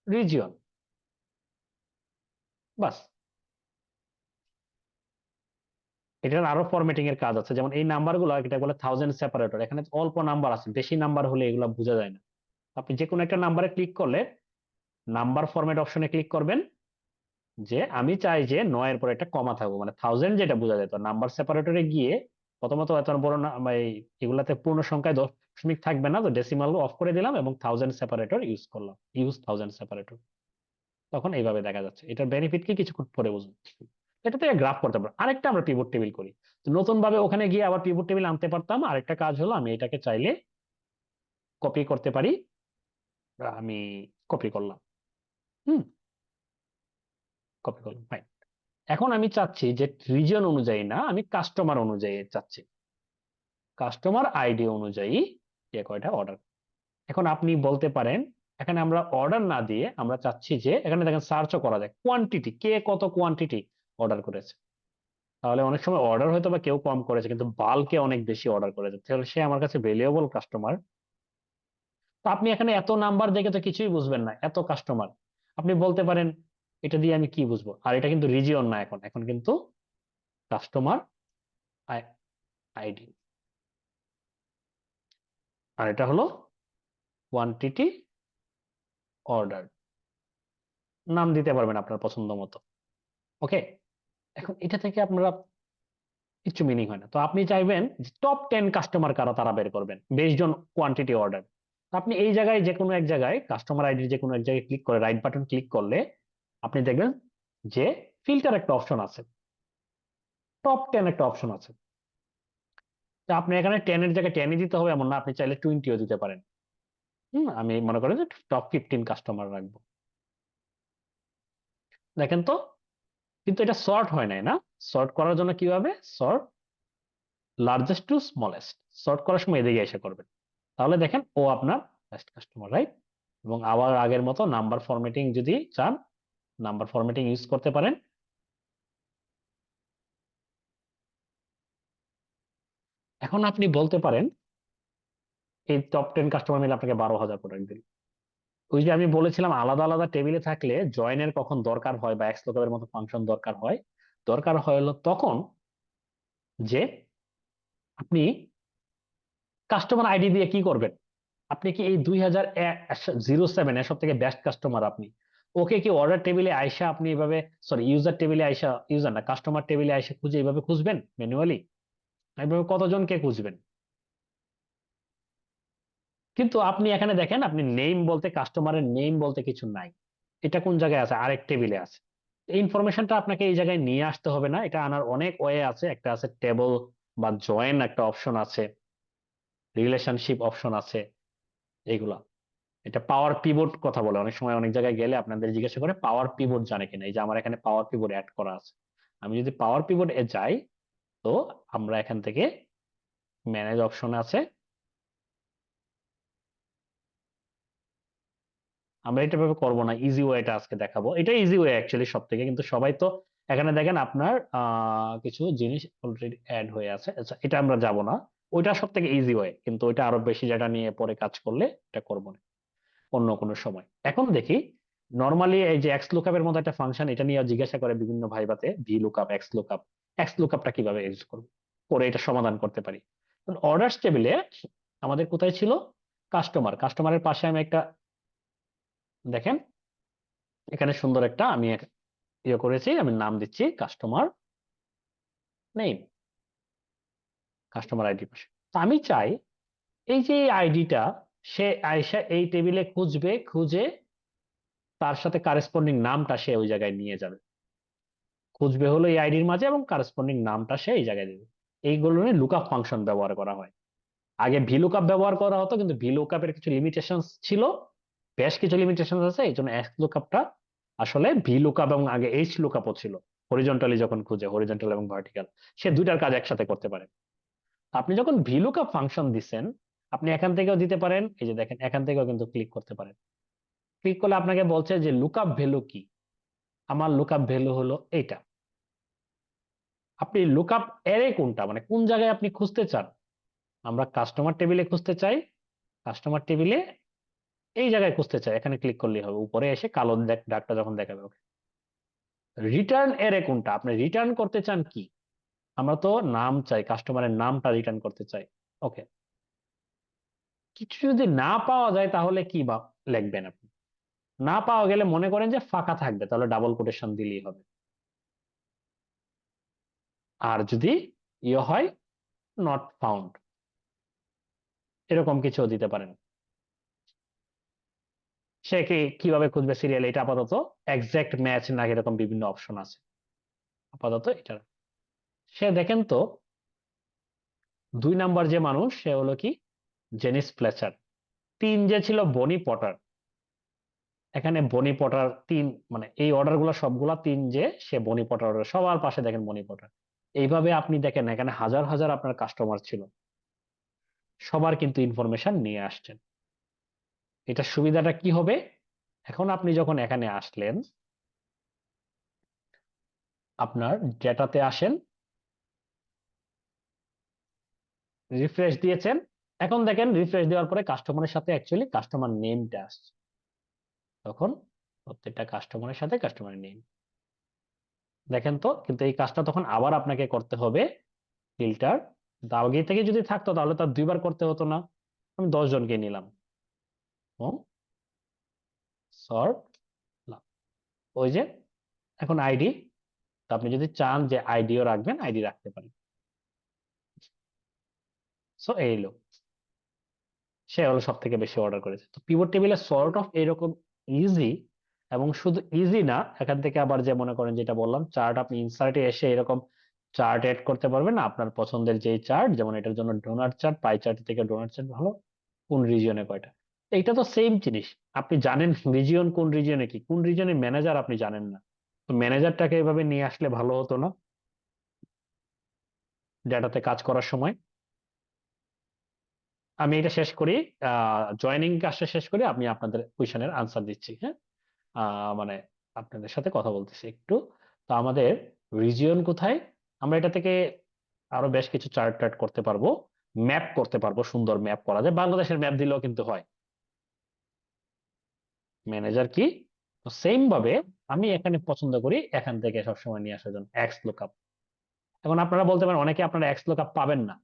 রিজিয়ন, বাস। এটার আরো ফরম্যাটিং এর কাজ আছে, যেমন এই নাম্বার গুলো, এটা বলে 1000 সেপারেটর, এখানে অল্প নাম্বার আছে, বেশি নাম্বার হলে এগুলো বোঝা যায় না। আপনি যে কোনো একটা নাম্বারে ক্লিক করলে নাম্বার ফরম্যাট অপশনে ক্লিক করবেন, যে আমি চাই যে 9-এর পরে একটা কমা থাকবো, মানে 1000 যেটা বোঝা যেত, নাম্বার সেপারেটরে গিয়ে প্রথমত এত বড় না, এগুলাতে পূর্ণ সংখ্যায় দশমিক থাকবে না, তো ডেসিমাল অফ করে দিলাম এবং 1000 সেপারেটর ইউজ করলাম, ইউজ 1000 সেপারেটর। তখন এইভাবে দেখা যাচ্ছে। এটার বেনিফিট কি কিছুক্ষণ পরে বুঝুন। এটা থেকে গ্রাফ করতে পারবো। আরেকটা আমরা পিভট টেবিল করি, নতুন ভাবে ওখানে গিয়ে আবার পিভট টেবিল আনতে পারতাম। আরেকটা কাজ হলো, আমি এটাকে চাইলে কপি করতে পারি, আমি কপি করলাম, হুম, কপি করলাম, ফাইন। এখন আমি চাচ্ছি যে রিজন অনুযায়ী না, আমি কাস্টমার অনুযায়ী চাচ্ছি, কাস্টমার আইডি অনুযায়ী কে কয়টা অর্ডার। এখন আপনি বলতে পারেন, এখানে আমরা অর্ডার না দিয়ে আমরা চাচ্ছি যে, এখানে দেখেন সার্চও করা যায় কোয়ান্টিটি, কে কত কোয়ান্টিটি অর্ডার করেছে। তাহলে অনেক সময় অর্ডার হয়তো বা কেউ কম করেছে কিন্তু বাল্কে অনেক বেশি অর্ডার করেছে, তাহলে সে আমার কাছে ভ্যালুয়েবল কাস্টমার। তো আপনি এখানে এত নাম্বার দেখে তো কিছুই বুঝবেন না, এত কাস্টমার। আপনি বলতে পারেন এটা দিয়ে আমি কি বুঝবো, আর এটা কিন্তু রিজিয়ন না, এখন এখন কিন্তু কাস্টমার আইডি, আর এটা হলো কোয়ান্টিটি অর্ডার। নাম দিতে পারবেন আপনার পছন্দ মতো। ওকে, এখন এটা থেকে আপনারা কিছু মিনিং হয় না, তো আপনি চাইবেন টপ 10 কাস্টমার কারা তারা বের করবেন বেসড অন কোয়ান্টিটি অর্ডার। আপনি এই জায়গায় যে কোনো এক জায়গায় কাস্টমার আইডি যে কোনো এক জায়গায় ক্লিক করে, রাইট বাটন ক্লিক করলে আপনি দেখবেন যে ফিল্টার একটা অপশন আছে, টপ 10 একটা অপশন আছে। তো আপনি এখানে 10 এর জায়গায় 10ই দিতে হবে এমন না, আপনি চাইলে 20ও দিতে পারেন। আমি মনে করি যে টপ 15 কাস্টমার রাখবো। দেখেন তো, কিন্তু এটা সর্ট হয় নাই না। সর্ট করার জন্য কিভাবে, sort largest two smallest, sort করার সময় এদিকে এসে করবেন, তাহলে দেখেন ও আপনার বেস্ট কাস্টমার, রাইট। এবং আবার আগের মতো নাম্বার ফরম্যাটিং যদি চান, নাম্বার ফরম্যাটিং ইউজ করতে পারেন। এখন আপনি বলতে পারেন এই টপ 10 কাস্টমার মিলে আপনাকে 12,000 প্রোডাক্ট দিল। ওই যে আমি বলেছিলাম আলাদা আলাদা টেবিলে থাকলে জয়েনের কখন দরকার হয় বা এক্সক্লুসিভ এর মতো ফাংশন দরকার হয়, দরকার হলো তখন যে আপনি কাস্টমার আইডি দিয়ে কি করবেন। আপনি কি এই 2007 এসব থেকে বেস্ট কাস্টমার, আপনি ওকে কি অর্ডার টেবিলে আইসা আপনি এভাবে, সরি ইউজার টেবিলে আইসা, ইউজার না কাস্টমার টেবিলে আইসা খুঁজে এইভাবে খুঁজবেন ম্যানুয়ালি, এইভাবে কতজনকে খুঁজবেন। কিন্তু আপনি এখানে দেখেন, আপনি নেম বলতে, কাস্টমারের নেম বলতে কিছু নাই। এটা কোন জায়গায় আছে, আরেক টেবিলে আছে। এই ইনফরমেশনটা আপনাকে এই জায়গায় নিয়ে আসতে হবে না, এটা আনার অনেক ওয়ে আছে। একটা আছে টেবল বা জয়েন একটা অপশন আছে, রিলেশনশিপ অপশন আছে, এইগুলা। এটা পাওয়ার পিভট কথা বলে, অনেক সময় অনেক জায়গায় গেলে আপনাদের জিজ্ঞাসা করে পাওয়ার পিভট জানে কিনা। এই যে আমার এখানে পাওয়ার পিভট অ্যাড করা আছে, আমি যদি পাওয়ার পিভট এ যাই, তো আমরা এখান থেকে ম্যানেজ অপশন আছে, আমরা এটা ভাবে করবো না, ইজি ওয়েটা আজকে দেখাবো। এটা ইজি ওয়ে অ্যাকচুয়ালি সব থেকে, কিন্তু সবাই তো এখানে দেখেন আপনার কিছু জিনিস অলরেডি অ্যাড হয়ে আছে। আচ্ছা, এটা আমরা যাব না, ওইটা সব থেকে ইজি ওয়ে, কিন্তু ওইটা আরো বেশি যেটা নিয়ে পরে কাজ করলে এটা করবো না, অন্য কোনো সময়। এখন দেখি নর্মালি এই যে এক্স লুকআপ এর মতো একটা ফাংশন, এটা নিয়ে জিজ্ঞাসা করে বিভিন্ন ভাইবাতে, V lookup, X lookup. X লুকআপটা কিভাবে ইউজ করবো, করে এটা সমাধান করতে পারি। অর্ডার্স টেবিলে আমাদের কোথায় ছিল, কাস্টমার। কাস্টমারের পাশে আমি একটা, দেখেন এখানে সুন্দর একটা আমি ইয়ে করেছি, আমি নাম দিচ্ছি কাস্টমার নেম, কাস্টমার আইডি পাশে। তো আমি চাই এই যে আইডিটা, সে আয়সা এই টেবিলে খুঁজবে, খুঁজে তার সাথে কারেসপন্ডিং নামটা সে ওই জায়গায় নিয়ে যাবে। খুঁজবে হলো এই আইডির মাঝে, এবং কারেসপন্ডিং নামটা সে এই জায়গায় দেবে। এইগুলো নিয়ে লুকআপ ফাংশন ব্যবহার করা হয়। আগে ভিলুকআপ ব্যবহার করা হতো, কিন্তু ভিলুকআপের কিছু লিমিটেশন ছিল, বেশ কিছু লিমিটেশন আছে, এই জন্য এক্স লুকআপটা আসলে ভিলুকআপ, এবং আগে এইচ লুকআপও ছিল। হরিজন্টালি যখন খুঁজে, হরিজন্টাল এবং ভার্টিক্যাল, সে দুইটার কাজ একসাথে করতে পারে। আপনি যখন ভিলুকআপ ফাংশন দিচ্ছেন, আপনি এখান থেকেও দিতে পারেন, এই যে দেখেন এখান থেকেও কিন্তু ক্লিক করতে পারেন। ক্লিক করলে আপনাকে বলছে যে লুকআপ ভ্যালু কি। আমার লুকআপ ভ্যালু হলো এইটা। আপনি লুকআপ এরে কোনটা, মানে কোন জায়গায় আপনি খুঁজতে চান। আমরা কাস্টমার টেবিলে খুঁজতে চাই, কাস্টমার টেবিলে এই জায়গায় খুঁজতে চাই, এখানে ক্লিক করলেই হবে, উপরে এসে কালো দাগটা যখন দেখাবে। ওকে, রিটার্ন এরে কোনটা, আপনি রিটার্ন করতে চান কি। আমরা তো নাম চাই, কাস্টমারের নামটা রিটার্ন করতে চাই। ওকে, কিছু যদি না পাওয়া যায় তাহলে কি বা লিখবেন আপনি। না পাওয়া গেলে মনে করেন যে ফাঁকা থাকবে, তাহলে ডাবল কোটেশন দিলেই হবে। আর যদি ইয়ে হয়, নট ফাউন্ড, এরকম কিছু দিতে পারেন। সে কি কিভাবে খুঁজবে সিরিয়াল, এটা আপাতত এক্সাক্ট ম্যাচ না, এরকম বিভিন্ন অপশন আছে, আপাতত এটা। সে দেখেন তো 2 নাম্বার যে মানুষ, সে হলো কি জেনিস ফ্লেচার। 3 যে ছিল বনি পটার, এখানে বনি পটার 3, মানে এই অর্ডার গুলো সবগুলা 3, যে সে বনি পটার order, সবার পাশে দেখেন বনি পটার। এইভাবে আপনি দেখেন এখানে হাজার হাজার আপনার কাস্টমার ছিল, সবার কিন্তু ইনফরমেশন নিয়ে আসছেন। এটা সুবিধাটা কি হবে, এখন আপনি যখন এখানে আসলেন, আপনার ডেটাতে আসেন, রিফ্রেশ দিয়েছেন, এখন দেখেন রিফ্রেশ দেওয়ার পরে কাস্টমারের সাথে অ্যাকচুয়ালি কাস্টমার নেমটা আসছে, তখন প্রত্যেকটা কাস্টমারের সাথে কাস্টমার নেম দেখেন তো। কিন্তু এই কাজটা তখন আবার আপনাকে করতে হবে, ফিল্টার। আগে থেকে যদি থাকতো তাহলে তার 2 বার করতে হতো না। আমি 10 জনকে নিলাম, সর্ট, ওই যে এখন আইডি, আপনি যদি চান যে আইডিও রাখবেন, আইডি রাখতে পারেন। সো এই লোক, সে হলো সব থেকে বেশি অর্ডার করেছে। তো পিভট টেবিলে সর্ট অফ এরকম ইজি, এবং শুধু ইজি না, এখান থেকে আবার যে মনে করেন যেটা বললাম, চার্ট আপনি ইনসার্টে এসে এরকম চার্ট এড করতে পারবেন না, আপনার পছন্দের যেই চার্ট, যেমন এটার জন্য ডোনার চার্ট, পাই চার্ট থেকে ডোনার চার্ট ভালো, কোন রিজিয়নে কয়টা। এইটা তো সেম জিনিস, আপনি জানেন রিজিয়ন কোন রিজিয়নে কি, কোন রিজিয়নে ম্যানেজার আপনি জানেন না, তো ম্যানেজারটাকে এভাবে নিয়ে আসলে ভালো হতো না ডেটাতে কাজ করার সময়। আমি এটা শেষ করি, জয়নিং কাজটা শেষ করি, আমি আপনাদের কোয়েশনের আনসার দিচ্ছি, হ্যাঁ। মানে আপনাদের সাথে কথা বলতেছি একটু। তো আমাদের রিজিয়ন কোথায়, আমরা এটা থেকে আরো বেশ কিছু চার্ট টার্ট করতে পারবো, ম্যাপ করতে পারবো, সুন্দর ম্যাপ করা যায়, বাংলাদেশের ম্যাপ দিলেও কিন্তু হয়। ম্যানেজার কি, তো সেম ভাবে আমি এখানে পছন্দ করি এখান থেকে সবসময় নিয়ে আসার জন্য এক্স লুকআপ। এখন আপনারা বলতে পারেন অনেকে আপনারা এক্স লুকআপ পাবেন না,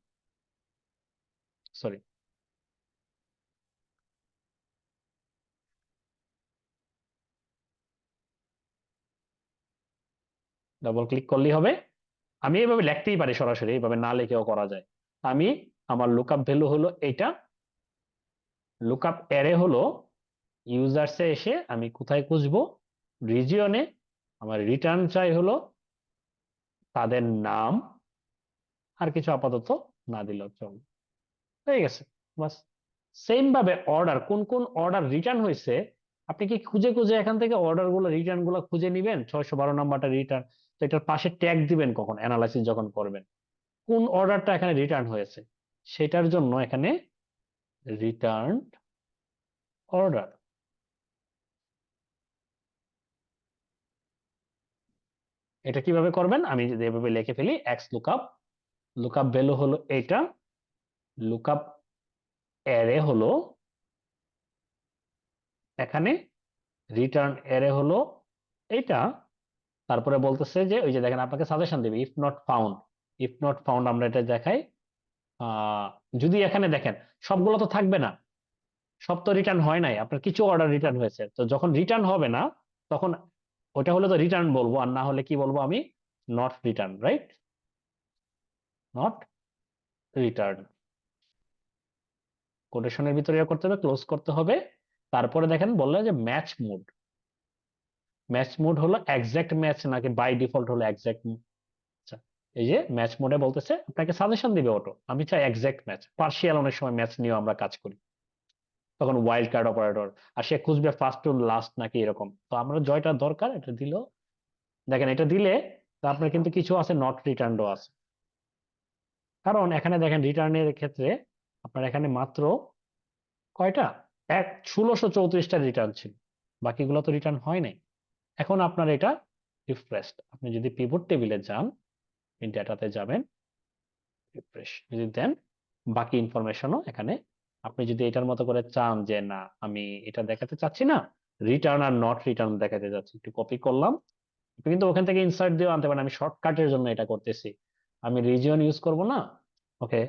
সরি, ডাবল ক্লিক করলেই হবে। আমি এইভাবে লিখতেই পারি সরাসরি, এইভাবে না লিখেও করা যায়। আমি, আমার লুকআপ ভ্যালু হলো এইটা, লুকআপ অ্যারে হলো ইউজার্সে এসে আমি কোথায় খুঁজবো, রিজিয়নে। আমার রিটার্ন চাই হলো তাদের নাম, আর কিছু আপাতত না দিলেও চলবে। হয়ে গেছে, বাস। সেম ভাবে অর্ডার, কোন কোন অর্ডার রিটার্ন হয়েছে আপনি কি খুঁজে খুঁজে এখান থেকে অর্ডার গুলো, রিটার্ন গুলো খুঁজে নিবেন? 612 নাম্বারটা রিটার্ন, তো এটার পাশে ট্যাগ দিবেন কখন অ্যানালাইসিস যখন করবেন, কোন অর্ডারটা এখানে রিটার্ন হয়েছে সেটার জন্য এখানে রিটার্ন অর্ডার। এটা কিভাবে করবেন আমি যদি এভাবে লিখে ফেলি, এক্স লুকআপ, লুকআপ ভ্যালু হলো এটা, লুকআপ অ্যারে হলো এখানে, রিটার্ন অ্যারে হলো এটা। তারপরে বলতেছে যে ওই যে দেখেন আপনাকে সাজেশন দিবে if not found, if not found আমরা এটা দেখাই। আহ যদি এখানে দেখেন সবগুলো তো থাকবে না, সব তো রিটার্ন হয় নাই, আপনার কিছু অর্ডার রিটার্ন হয়েছে, তো যখন রিটার্ন হবে না তখন ওটা হলে তো রিটার্ন বলবো, আর না হলে কি বলবো আমি, not return, right, not return. কোটেশনের ভিতরে ইয়ে করতে হবে, ক্লোজ করতে হবে। তারপরে দেখেন বললো যে ম্যাচ মুড, ম্যাচ মুড হলো এক্সাক্ট ম্যাচ নাকি বাই ডিফল্ট হলো এক্সাক্ট। আচ্ছা, এই যে ম্যাচ মোডে বলতেছে আপনাকে সাজেশন দিবে অটো, আমি চাই এক্সাক্ট ম্যাচ, পার্শিয়াল অনেক সময় ম্যাচ নিয়েও আমরা কাজ করি, তখন ওয়াইল্ড কার্ড অপারেটর, আর সে খুঁজবে ফার্স্ট টু লাস্ট নাকি এরকম, তো আমরা জয়টা দরকার এটা দিল। দেখেন এটা দিলে তো আপনার কিন্তু কিছু আছে নট রিটার্নও আছে, কারণ এখানে দেখেন রিটার্নের ক্ষেত্রে আপনার এখানে মাত্র কয়টা, 1634টা রিটার্ন ছিল, বাকিগুলো তো রিটার্ন হয় নাই। এখন আপনার এটা রিফ্রেশড, আপনি যদি পিভট টেবিলে যান, ডেটাতে যাবেন, রিফ্রেশ যদি দেন, বাকি ইনফরমেশনও এখানে, আপনি যদি এটার মতো করে চান যে না আমি এটা দেখাতে চাচ্ছি না, রিটার্ন আর নট রিটার্ন দেখাতে যাচ্ছি, একটু কপি করলাম, আপনি কিন্তু ওখান থেকে ইনসার্ট দিয়ে আনতে পারেন, আমি শর্টকাটের জন্য এটা করতেছি, আমি রিজিয়ন ইউজ করব না। ওকে,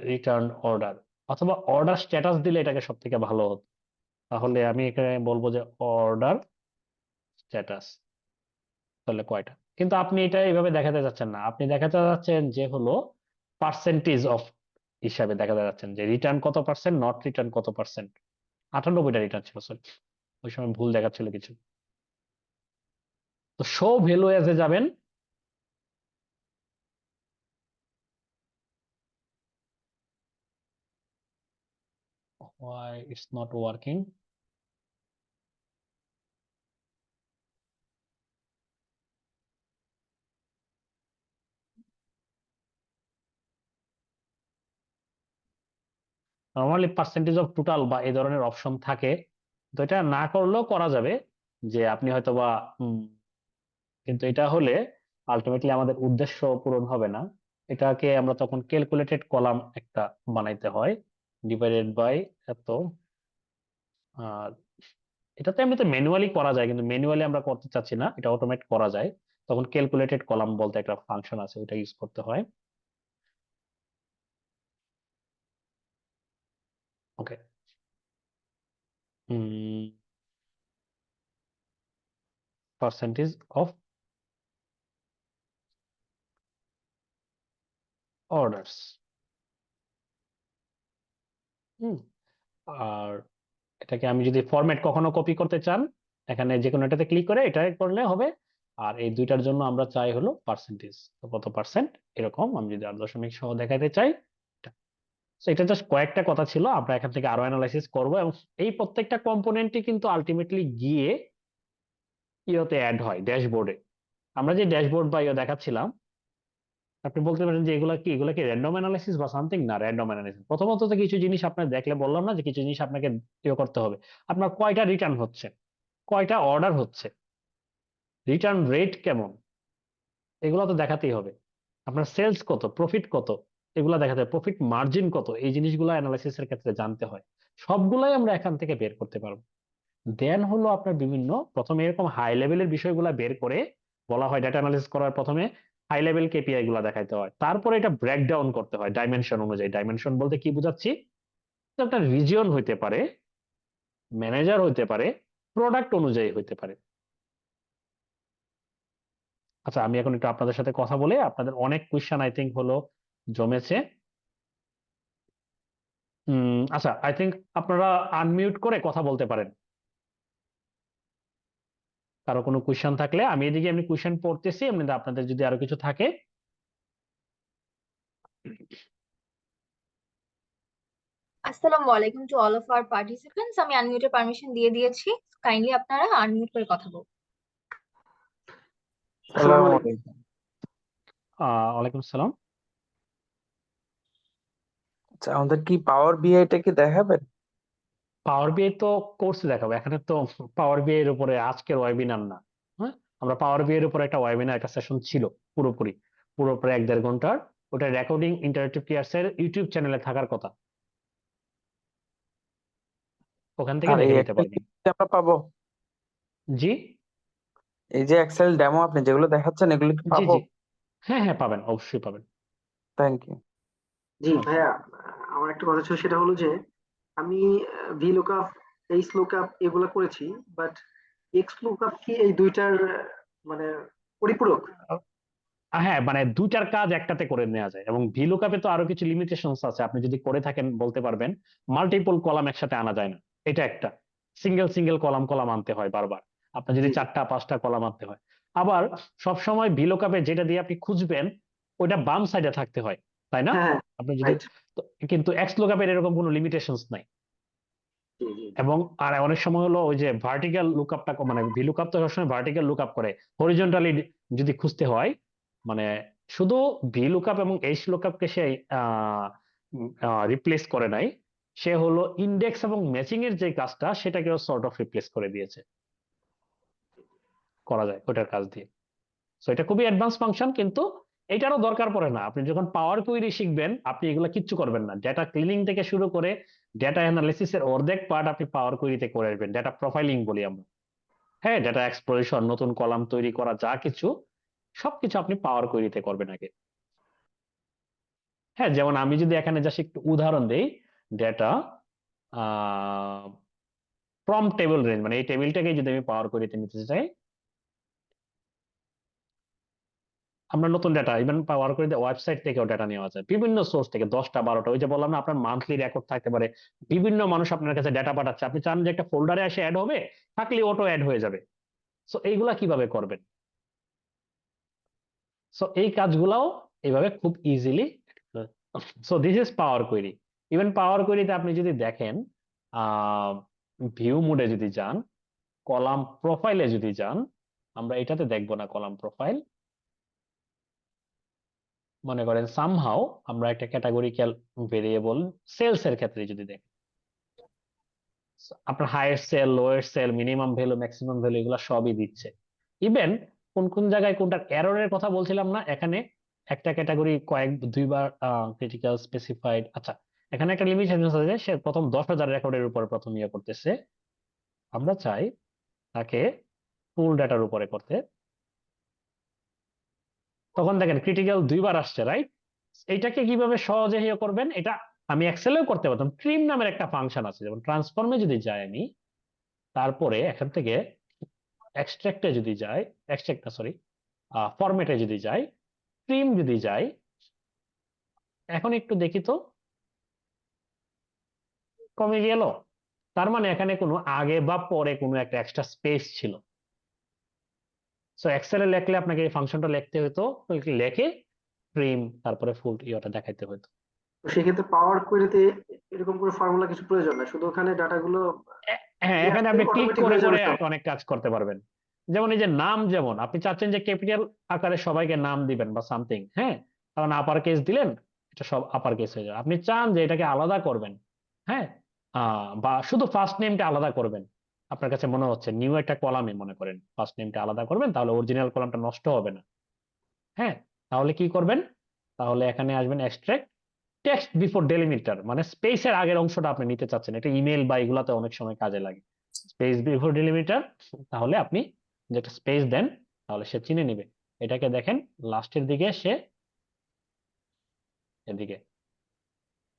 রিটার্ন অর্ডার অথবা অর্ডার স্ট্যাটাস দিলে এটাকে সব থেকে ভালো হতো, তাহলে আমি এখানে বলবো যে অর্ডার স্ট্যাটাস, তাহলে কয়টা, কিন্তু আপনি এটা এইভাবে দেখাতে যাচ্ছেন না, আপনি দেখাতে যাচ্ছেন যে হলো পার্সেন্টেজ অফ হিসাবে দেখাতে যাচ্ছেন যে রিটার্ন কত পার্সেন্ট, নট রিটার্ন কত পার্সেন্ট। 98টা রিটার্ন ছিল, সরি ওই সময় ভুল দেখাচ্ছিল কিছু। তো শো ভ্যালু এজ এ যাবেন, why it's not working, normally percentage of total বা এই ধরনের অপশন থাকে, তো এটা না করলেও করা যাবে, যে আপনি হয়তো বা কিন্তু এটা হলে আলটিমেটলি আমাদের উদ্দেশ্য পূরণ হবে না, এটাকে আমরা তখন ক্যালকুলেটেড কলাম একটা বানাইতে হয়, ডিভাইডেড বাই এত। আর এটাতে এমনিতে ম্যানুয়ালি করা যায়, কিন্তু ম্যানুয়ালি আমরা করতে চাচ্ছি না, এটা অটোমেট করা যায়, তখন ক্যালকুলেটেড কলাম বলতে একটা ফাংশন আছে, ওটা ইউজ করতে হয়। ওকে, পার্সেন্টেজ অফ অর্ডারস। আর এটাকে আমি যদি ফরম্যাট কখনো কপি করতে চান, এখানে যে কোনো এটাতে ক্লিক করে এটা করলে হবে। আর এই দুইটার জন্য আমরা চাই হলো পার্সেন্টেজ, কত পার্সেন্ট, এরকম আমি যদি 8 দশমিক সহ দেখাতে চাই। তো এটা জাস্ট কয়েকটা কথা ছিল, আমরা এখান থেকে আরো অ্যানালাইসিস করবো, এবং এই প্রত্যেকটা কম্পোনেন্টই কিন্তু আলটিমেটলি গিয়ে ইয়েতে অ্যাড হয় ড্যাশবোর্ডে। আমরা যে ড্যাশবোর্ড বা ইয়ে দেখাচ্ছিলাম, আপনি বলতে পারেন যে এগুলা কি র্যান্ডম অ্যানালাইসিস বা সামথিং, না র্যান্ডম অ্যানালাইসিস। প্রথমত তো কিছু জিনিস আপনার দেখলে বললাম না যে কিছু জিনিস আপনাকে ইয়ে করতে হবে, আপনার কয়টা রিটার্ন হচ্ছে, কয়টা অর্ডার হচ্ছে, রিটার্ন রেট কেমন, এগুলো তো দেখাতেই হবে, আপনার সেলস কত, প্রফিট কত, এগুলো দেখাতে হবে, প্রফিট মার্জিন কত, এই জিনিসগুলো অ্যানালাইসিস এর ক্ষেত্রে জানতে হয়, সবগুলাই আমরা এখান থেকে বের করতে পারবো। দেন হলো আপনার বিভিন্ন, প্রথমে এরকম হাই লেভেলের বিষয়গুলো বের করে বলা হয়, ডাটা অ্যানালিসিস করার প্রথমে হাই লেভেল কেপিআই গুলা দেখাইতে হয়, তারপরে এটা ব্রেকডাউন করতে হয় ডাইমেনশন অনুযায়ী। ডাইমেনশন বলতে কি বুঝাচ্ছি, একটা রিজিয়ন হইতে পারে, ম্যানেজার হইতে পারে, প্রোডাক্ট অনুযায়ী হইতে পারে। আচ্ছা, আমি এখন একটু আপনাদের সাথে কথা বলে, আপনাদের অনেক কোয়েশ্চেন আই থিঙ্ক হলো জমেছে। আচ্ছা, আই থিঙ্ক আপনারা আনমিউট করে কথা বলতে পারেন, কারো কোনো কোয়েশ্চেন থাকলে। আমি এদিকে এমনি কোয়েশ্চেন পড়তেছি, এমনি আপনাদের যদি আরো কিছু থাকে আসসালামু আলাইকুম to all of our participants. আমি আনমিউটের পারমিশন দিয়ে দিয়েছি। কাইন্ডলি আপনারা আনমিউট করে কথা বলুন। আসসালামু আসসালামু আলাইকুম। আলাইকুম। ওয়ালাইকুম আসসালাম। আচ্ছা, আমাদের কি পাওয়ার বিআইটা কি দেখাবেন? পাওয়ার বিআই তো কোর্সে দেখাবো, এখানে তো পাওয়ার বিআই এর উপরে আজকের ওয়েবিনার না। হ্যাঁ, আমরা পাওয়ার বিআই এর উপরে একটা ওয়েবিনার, একটা সেশন ছিল পুরোপুরি পুরোপুরি 1-1.5 ঘন্টার। ওটা রেকর্ডিং ইন্টারেক্টিভ কেয়ার্স এর ইউটিউব চ্যানেলে থাকার কথা, ওখান থেকে আর এই দেখে নিতে এক্সেল পারবেন। আমরা পাবো? জি এই যে এক্সেল ডেমো আপনি যেগুলো দেখাচ্ছেন এগুলো কি জি পাবো? জি, হ্যাঁ হ্যাঁ পাবেন, অবশ্যই পাবেন। Thank you. জি ভাইয়া, আমার একটা কথা ছিল, সেটা হলো যে আমি ভি লুকআপ, এইচ লুকআপ এগুলো করেছি, বাট এক্স লুকআপ কি এই দুইটার মানে পরিপূরক? হ্যাঁ, মানে দুইটার কাজ একটাতে করে নেওয়া যায়, এবং ভিলুকআপে তো আরো কিছু লিমিটেশনস আছে। আপনি যদি করে থাকেন বলতে পারবেন মাল্টিপল কলাম একসাথে আনা যায় না, এটা একটা। সিঙ্গেল সিঙ্গেল কলাম কলাম আনতে হয় বারবার, আপনার যদি জি 4টা 5টা কলাম আনতে হয়। আবার সবসময় ভিলুকআপে যেটা দিয়ে আপনি খুঁজবেন ওইটা বাম সাইডে থাকতে হয়, তাই না? হ্যাঁ, আপনি যদি রাইট। তো, কিন্তু এক্স লুকআপের এরকম কোনো লিমিটেশনস নাই। জি জি এবং আর অনেক সময় হলো ওই যে ভার্টিক্যাল লুকআপটা, মানে ভিলুকআপ তো সবসময় ভার্টিক্যাল লুকআপ করে, হরিজন্টালি যদি খুঁজতে হয়, মানে শুধু ভিলুকআপ এবং এইচ লুকআপকে সে রিপ্লেস করে নাই, সে হলো ইন্ডেক্স এবং ম্যাচিং এর যে কাজটা সেটাকেও সর্ট অফ রিপ্লেস করে দিয়েছে, করা যায় ওটার কাজ দিয়ে। সো এটা খুবই অ্যাডভান্স ফাংশন, কিন্তু এটারও দরকার পড়ে না। আপনি যখন পাওয়ার কোয়েরি শিখবেন আপনি এগুলো কিচ্ছু করবেন না, ডেটা ক্লিনিং থেকে শুরু করে ডেটা অ্যানালিসিস এর অর্ধেক পার্ট আপনি পাওয়ার কোয়েরিতে করে আসবেন। ডেটা প্রোফাইলিং বলি আমরা, হ্যাঁ, ডেটা এক্সপ্লোরেশন, নতুন কলাম তৈরি করা, যা কিছু সবকিছু আপনি পাওয়ার কোয়েরিতে করবেন আগে। হ্যাঁ, যেমন আমি যদি এখানে জাস্ট একটু উদাহরণ দেই, ডেটা ফ্রম টেবিল রেঞ্জ, মানে এই টেবিলটাকে যদি আমি পাওয়ার কোয়েরিতে নিতে চাই, আমরা নতুন ডেটা ইভেন পাওয়ার করে ওয়েবসাইট থেকেও ডেটা নেওয়া যায়, বিভিন্ন সোর্স থেকে, 10টা 12টা। ওই যে বললাম না, আপনার মান্থলি রেকর্ড থাকতে পারে, বিভিন্ন মানুষ আপনার কাছে ডেটা পাঠাচ্ছে, আপনি চান যে একটা ফোল্ডারে এসে অ্যাড হবে, থাকলে অটো অ্যাড হয়ে যাবে। সো এইগুলা কিভাবে করবেন? সো এই কাজগুলাও এইভাবে খুব easily. So this is power query. Even power কোয়েরিতে আপনি যদি দেখেন, ভিউ মোডে যদি যান, কলাম প্রোফাইলে যদি যান, আমরা এটাতে দেখবো না কলাম প্রোফাইল। মনে করেন সামহাও আমরা একটা ক্যাটাগরিক্যাল ভেরিয়েবল সেলস এর ক্ষেত্রে যদি দেখেন, আপনার highest sale, lowest sale, minimum value, maximum value, এগুলো সবই দিচ্ছে। ইভেন কোন কোন জায়গায় কোনটার এররের কথা বলছিলাম না, এখানে একটা ক্যাটাগরি দুইবার ক্রিটিক্যাল স্পেসিফাইড। আচ্ছা, এখানে একটা লিমিটেশন আছে, সে প্রথম 10,000 রেকর্ডের উপর প্রথম ইয়ে করতেছে, আমরা চাই তাকে ফুল ডাটার উপরে করতে। তখন দেখেন ক্রিটিক্যাল দুইবার আসছে, রাইট? এইটাকে কিভাবে সহজে ইয়ে করবেন, এটা আমি এক্সেলেও করতে পারতাম। ট্রিম নামের একটা ফাংশন আছে, যেমন ট্রান্সফর্মে যদি যাই আমি, তারপরে এখান থেকে এক্সট্রাক্টে যদি যাই, এক্সট্রাক্ট সরি, ফরম্যাটে যদি যাই, ট্রিম যদি যাই, এখন একটু দেখি তো কমে গেল। তার মানে এখানে কোনো আগে বা পরে কোনো একটা এক্সট্রা স্পেস ছিল। সো এক্সেলে লেখলে আপনাকে এই ফাংশনটা লিখতে হতো, লেখে ট্রিম তারপরে ফুল ইয়েটা দেখাইতে হতো। তো সেক্ষেত্রে পাওয়ার কোয়েরিতে এরকম করে ফর্মুলা কিছু প্রয়োজন না, শুধু ওখানে ডাটাগুলো হ্যাঁ, দিয়ে এখানে আসলে আপনি ক্লিক অটোমেটিক করে হয়ে করে যাবে সব। অনেক কাজ করতে পারবেন। যেমন এই যে নাম, যেমন আপনি চাচ্ছেন যে ক্যাপিটাল আকারে সবাইকে নাম দিবেন বা সামথিং, হ্যাঁ, কারণ আপার কেস দিলেন, এটা সব আপার কেস হয়ে যাবে। আপনি চান যে এটাকে আলাদা করবেন, হ্যাঁ, বা শুধু ফার্স্ট নেমটা আলাদা করবেন, আপনার কাছে মনে হচ্ছে নিউ একটা কলামে মনে করেন ফার্স্ট নেমটা আলাদা করবেন, তাহলে অরিজিনাল কলামটা নষ্ট হবে না। হ্যাঁ, তাহলে কি করবেন? তাহলে এখানে আসবেন এক্সট্রাক্ট টেক্সট বিফোর ডেলিমিটার, মানে স্পেসের আগের অংশটা আপনি নিতে চাচ্ছেন, এটা ইমেল বা এগুলাতে অনেক সময় কাজে লাগে। স্পেস বিফোর ডেলিমিটার, তাহলে আপনি যেটা স্পেস দেন তাহলে সে চিনে নিবে। এটাকে দেখেন লাস্টের দিকে সে এদিকে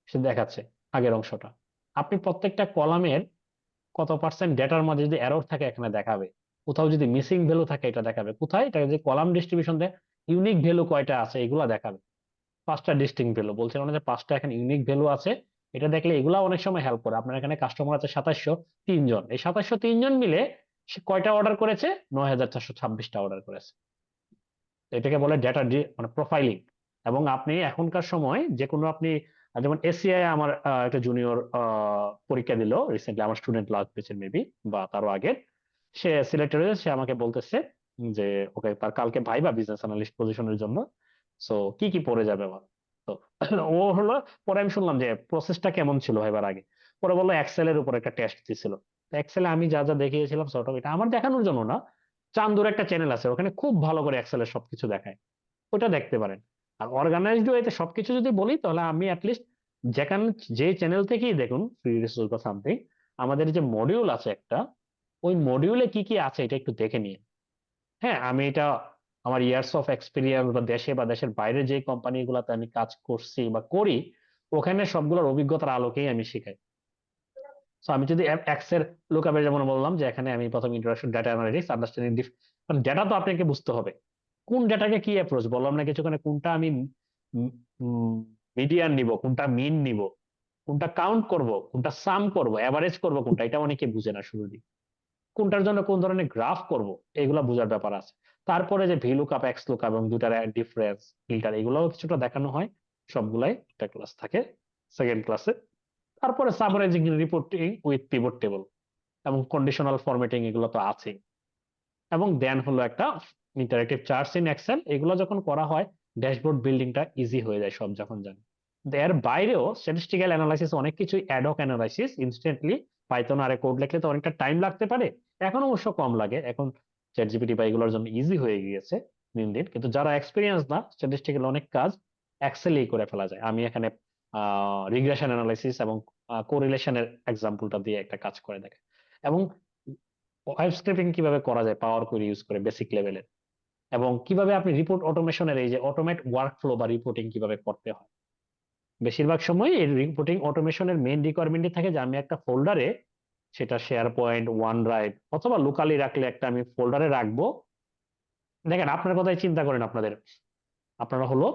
সে দেখাচ্ছে আগের অংশটা। আপনি প্রত্যেকটা কলামের কত পার্সেন্ট ডেটার মাঝে যদি এরর থাকে এখানে দেখাবে, কোথাও যদি মিসিং ভ্যালু থাকে এটা দেখাবে, কোথায় এটা যে কলাম ডিস্ট্রিবিউশন দেয় ইউনিক ভ্যালু কয়টা আছে এগুলা দেখাবে। 5টা ডিস্টিংক্ট ভ্যালু বলছিলাম না, যে 5টা এখানে ইউনিক ভ্যালু আছে, এটা দেখলে এগুলা অনেক সময় হেল্প করে। আপনার এখানে কাস্টমার আছে 2703 জন, এই 2703 জন মিলে সে কয়টা অর্ডার করেছে? 9426টা অর্ডার করেছে। এটাকে বলে ডেটা মানে প্রোফাইলিং। এবং আপনি এখনকার সময় যে কোনো আপনি যেমন এসিআই আমার একটা জুনিয়র পরীক্ষা দিল রিসেন্টলি, আমার স্টুডেন্ট লাস্ট ব্যাচের মেবি বা তারও আগে, সে সিলেক্টেড হয়েছে, সে আমাকে বলতেছে যে ওকে তার কালকে ভাইবা বিজনেস অ্যানালিস্ট পজিশনের জন্য, সো কি কি পড়ে যাবে আমার। তো ও হলো, পরে আমি শুনলাম যে প্রসেসটা কেমন ছিল ভাইবার আগে। পরে বললো এক্সেল এর উপর একটা টেস্ট দিছিল। এক্সেলে আমি যা যা দেখিয়েছিলাম সর্ট অফ, এটা আমার দেখানোর জন্য না, চান্দুর একটা চ্যানেল আছে ওখানে খুব ভালো করে এক্সেলের সবকিছু দেখায়, ওটা দেখতে পারেন। আর অর্গানাইজড ওয়েতে সবকিছু যদি বলি তাহলে আমি অ্যাটলিস্ট যেখানে, যে চ্যানেল থেকেই দেখুন ফ্রি রিসোর্স বা সামথিং, আমাদের যে মডিউল আছে একটা, ওই মডিউলে কি কি আছে এটা একটু দেখে নিন। হ্যাঁ, আমি এটা আমার ইয়ার্স অফ এক্সপিরিয়েন্স বা দেশে বা দেশের বাইরে যে কোম্পানিগুলোতে আমি কাজ করছি বা করি, ওখানে সবগুলোর অভিজ্ঞতার আলোকেই আমি শিখাই। তো আমি যদি এক্সের লুকআপে যেমন বললাম যে এখানে আমি প্রথম ইন্ট্রোডাকশন ডেটা অ্যানালিটিক্স আন্ডারস্ট্যান্ডিং, কারণ ডেটা তো আপনাকে বুঝতে হবে কোন ডেটাকে কি অ্যাপ্রোচ, বললাম না কিছুক্ষণে, কোনটা আমি মিডিয়ান নিব, কোনটা মিন নিব, কোনটা কাউন্ট করব, কোনটা সাম করব, এভারেজ করব, কোনটা, এটা অনেকে বুঝে না শুরুর দিকে। কোনটার জন্য কোন ধরনের গ্রাফ করব, এগুলা বোঝার ব্যাপার আছে। তারপরে যে ভি লুকআপ, এক্স লুকআপ এবং দুটার ডিফারেন্স, ফিল্টার, এগুলোও কিছুটা দেখানো হয়। সবগুলাই একটা ক্লাস থাকে সেকেন্ড ক্লাসে। তারপরে summarising reporting with pivot table এবং কন্ডিশনাল ফরম্যাটিং, এগুলো তো আছেই। এবং দেন হলো একটা ইন্টারেক্টিভ চার্টস ইন এক্সেল, এগুলো যখন করা হয় ড্যাশবোর্ড বিল্ডিংটা ইজি হয়ে যায় সব যখন জানি। এর বাইরেও স্ট্যাটিস্টিক্যাল অ্যানালাইসিস, অনেক কিছু অ্যাডহক অ্যানালাইসিস ইনস্ট্যান্টলি পাইথন আরে কোড লিখলে তো অনেকটা টাইম লাগতে পারে, এখন অবশ্য কম লাগে, এখন চ্যাট জিপিটি বা এগুলোর জন্য ইজি হয়ে গিয়েছে দিন দিন। কিন্তু যারা এক্সপিরিয়েন্স না, স্ট্যাটিস্টিক্যাল অনেক কাজ এক্সেলেই করে ফেলা যায়। আমি এখানে রিগ্রেশন অ্যানালাইসিস এবং কোরিলেশনের এক্সাম্পলটা দিয়ে একটা কাজ করে দেখে, এবং ওয়েব স্ক্রিপ্টিং কিভাবে করা যায় পাওয়ার কোয়েরি ইউজ করে বেসিক লেভেলের, এবং কিভাবে আপনি রিপোর্ট অটোমেশনের এই যে অটোমেট ওয়ার্কফ্লো বা রিপোর্টিং কিভাবে করতে হয়। বেশিরভাগ সময় এই রিপোর্টিং অটোমেশনের মেইন রিকোয়ারমেন্টই থাকে যে আমি একটা ফোল্ডারে, সেটা শেয়ার পয়েন্ট, ওয়ান ড্রাইভ অথবা লোকালি রাখলে একটা আমি ফোল্ডারে রাখবো। দেখেন আপনার কথাই চিন্তা করেন, আপনারা হলো